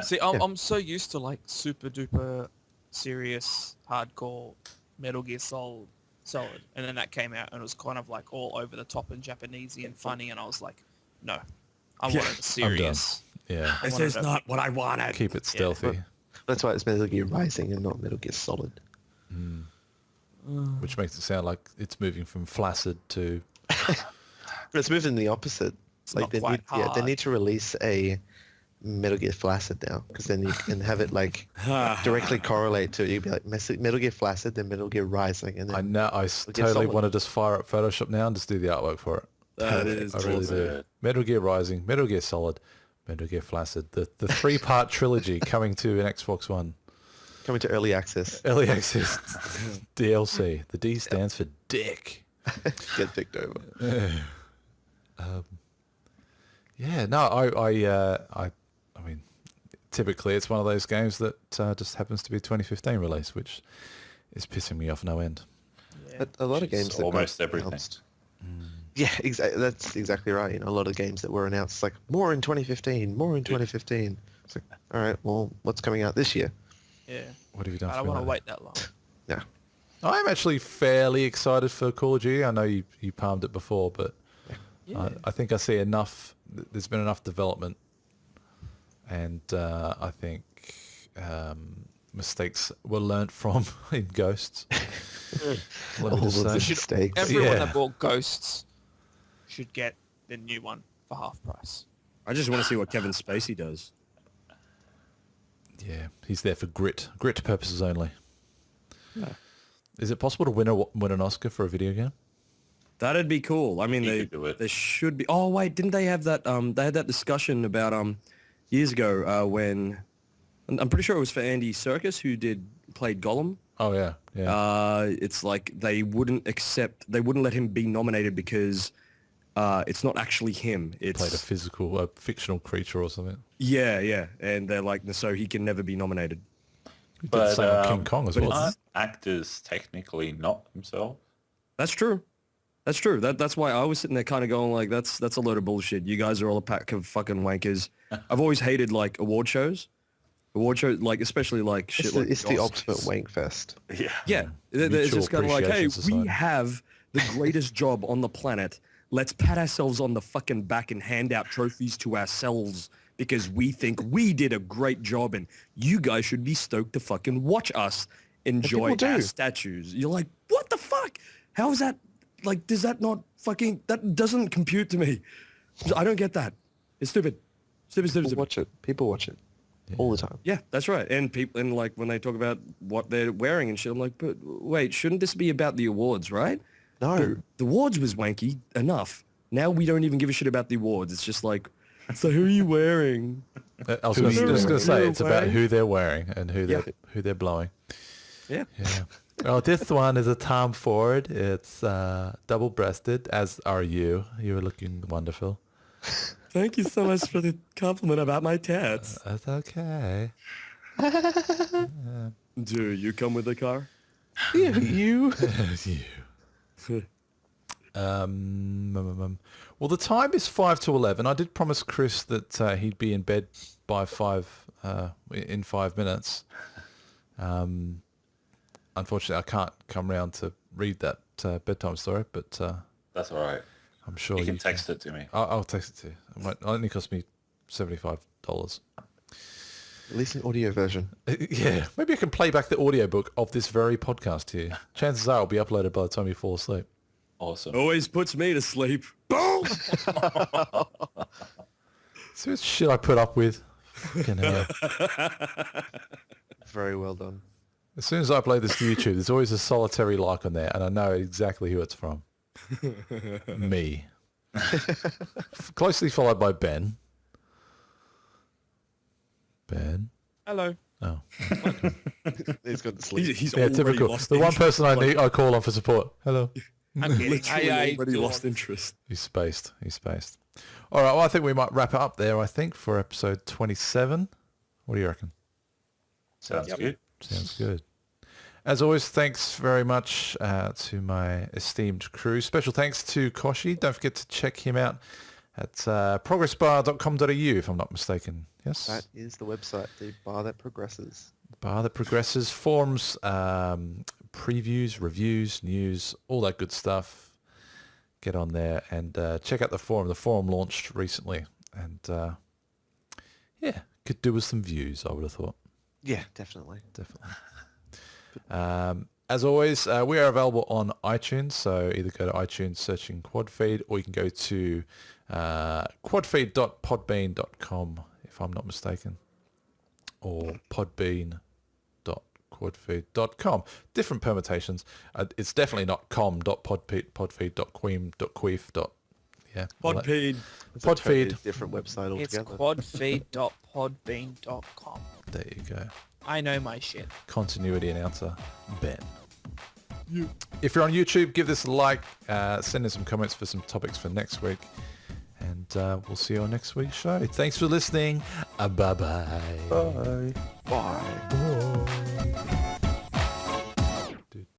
See, I'm so used to like super duper serious, hardcore Metal Gear Solid, and then that came out and it was kind of like all over the top and Japanesey and funny, and I was like, no, I wanted a serious.
Yeah.
I
This
wanted
is
a-
not what I wanted.
Keep it stealthy,
That's why it's Metal Gear Rising and not Metal Gear Solid.
which makes it sound like it's moving from flaccid to...
But it's moving the opposite.
not
they
quite
need, they
hard.
need to release a Metal Gear Flaccid now, because then you can have it like directly correlate to it. You'd be like Metal Gear Flaccid, then Metal Gear Rising, and then
I know. I totally
Solid.
want to just fire up Photoshop now and just do the artwork for it.
That is
I really do.
awesome.
Metal Gear Rising, Metal Gear Solid, Metal Gear Flaccid. The 3-part trilogy coming to an Xbox One.
coming to early access.
Early access DLC. The D stands for dick.
Get picked over.
Yeah, no, I mean, typically it's one of those games that just happens to be 2015 release, which is pissing me off no end.
Yeah.
A lot of
Which is
games that
almost
got
everything.
announced. Yeah, that's exactly right. A lot of games that were announced, like more in 2015, more in 2015. It's like, all right, well, what's coming out this year?
Yeah.
What have you done
I
for
don't
me
want to
lately?
wait that long.
Yeah.
I'm actually fairly excited for Call of Duty. I know you palmed it before, but
Yeah.
I think I see enough. There's been enough development, and I think mistakes were learnt from in Ghosts. Let me
All
just
of the
say.
mistakes.
Everyone
Yeah.
that bought Ghosts should get the new one for half price.
I just want to see what Kevin Spacey does.
Yeah, he's there for grit purposes only. Is it possible to win an Oscar for a video game?
That'd be cool. I mean,
He could do it.
there should be. Oh wait, didn't they have that? They had that discussion about years ago when I'm pretty sure it was for Andy Serkis who played Gollum.
Oh yeah.
It's like they wouldn't let him be nominated because it's not actually him. It's
Played a fictional creature or something.
yeah, and they're like, so he can never be nominated.
He did
But,
the same with King Kong as
but
well.
Aren't actors technically not themselves?
That's true. That's true. That's why I was sitting there kind of going like, that's a load of bullshit. You guys are all a pack of fucking wankers. I've always hated like award shows, like especially like shit like
It's the
Oscars.
ultimate wank fest.
Yeah.
Yeah, it's
Mutual
just kind of like, hey,
appreciation
we
society.
have the greatest job on the planet. let's pat ourselves on the fucking back and hand out trophies to ourselves because we think we did a great job and you guys should be stoked to fucking watch us enjoy
people
our
do.
statues. You're like, what the fuck? How is that? Like, does that not fucking, that doesn't compute to me. I don't get that. It's stupid. Stupid, stupid,
People
stupid.
watch it. People watch it all the time.
Yeah, that's right. And people, and like when they talk about what they're wearing and shit, I'm like, but wait, shouldn't this be about the awards, right?
No.
The awards was wanky enough. Now we don't even give a shit about the awards. It's just like, so who are you wearing?
I was
Who
just
are you
going to
wearing?
say
Who
it's
are
about
wearing?
who they're wearing and who they're blowing.
Yeah.
Yeah. Oh, this one is a Tom Ford. It's double-breasted, as are you. You're looking wonderful.
Thank you so much for the compliment about my tats.
That's okay.
Do you come with a car?
Yeah, you.
You. Well, the time is 5 to 11. I did promise Chris that he'd be in bed by 5 in 5 minutes. Unfortunately, I can't come round to read that bedtime story, but
That's all right.
I'm sure
You can text it to me.
I'll text it to you. It might only cost me $75.
At least an audio version.
Yeah, maybe I can play back the audiobook of this very podcast to you. Chances are it'll be uploaded by the time you fall asleep.
Awesome.
Always puts me to sleep. Boom!
See what shit I put up with? Fucking hell.
Very well done.
As soon as I upload this to YouTube, there's always a solitary like on there, and I know exactly who it's from. Me. Closely followed by Ben. Ben?
Hello.
Oh.
He's got to sleep.
He's
Yeah,
already
typical.
lost
The one
interest.
person I call on for support. Hello.
I'm kidding.
Literally
I
already
do
lost
all-
interest.
He's spaced. All right, well, I think we might wrap it up there, I think, for episode 27. What do you reckon?
Sounds good.
Sounds good. As always, thanks very much to my esteemed crew. Special thanks to Kochie. Don't forget to check him out at progressbar.com.au, if I'm not mistaken. Yes?
That is the website, the bar that progresses.
Bar that progresses, forums, previews, reviews, news, all that good stuff. Get on there and check out the forum. The forum launched recently. And yeah, could do with some views, I would have thought.
Yeah, definitely.
Definitely. As always, we are available on iTunes, so either go to iTunes searching QuadFeed, or you can go to quadfeed.podbean.com, if I'm not mistaken, or podbean.quadfeed.com. Different permutations. It's definitely not com.podfeed.queef. Yeah. all that.
Podpeed.
It's a totally
Podfeed.
different website
It's
altogether.
quadfeed.podbean.com.
There you go.
I know my shit.
Continuity announcer, Ben. If you're on YouTube, give this a like, send in some comments for some topics for next week, and we'll see you on next week's show. Thanks for listening. Bye-bye.
Bye. Bye.
Bye.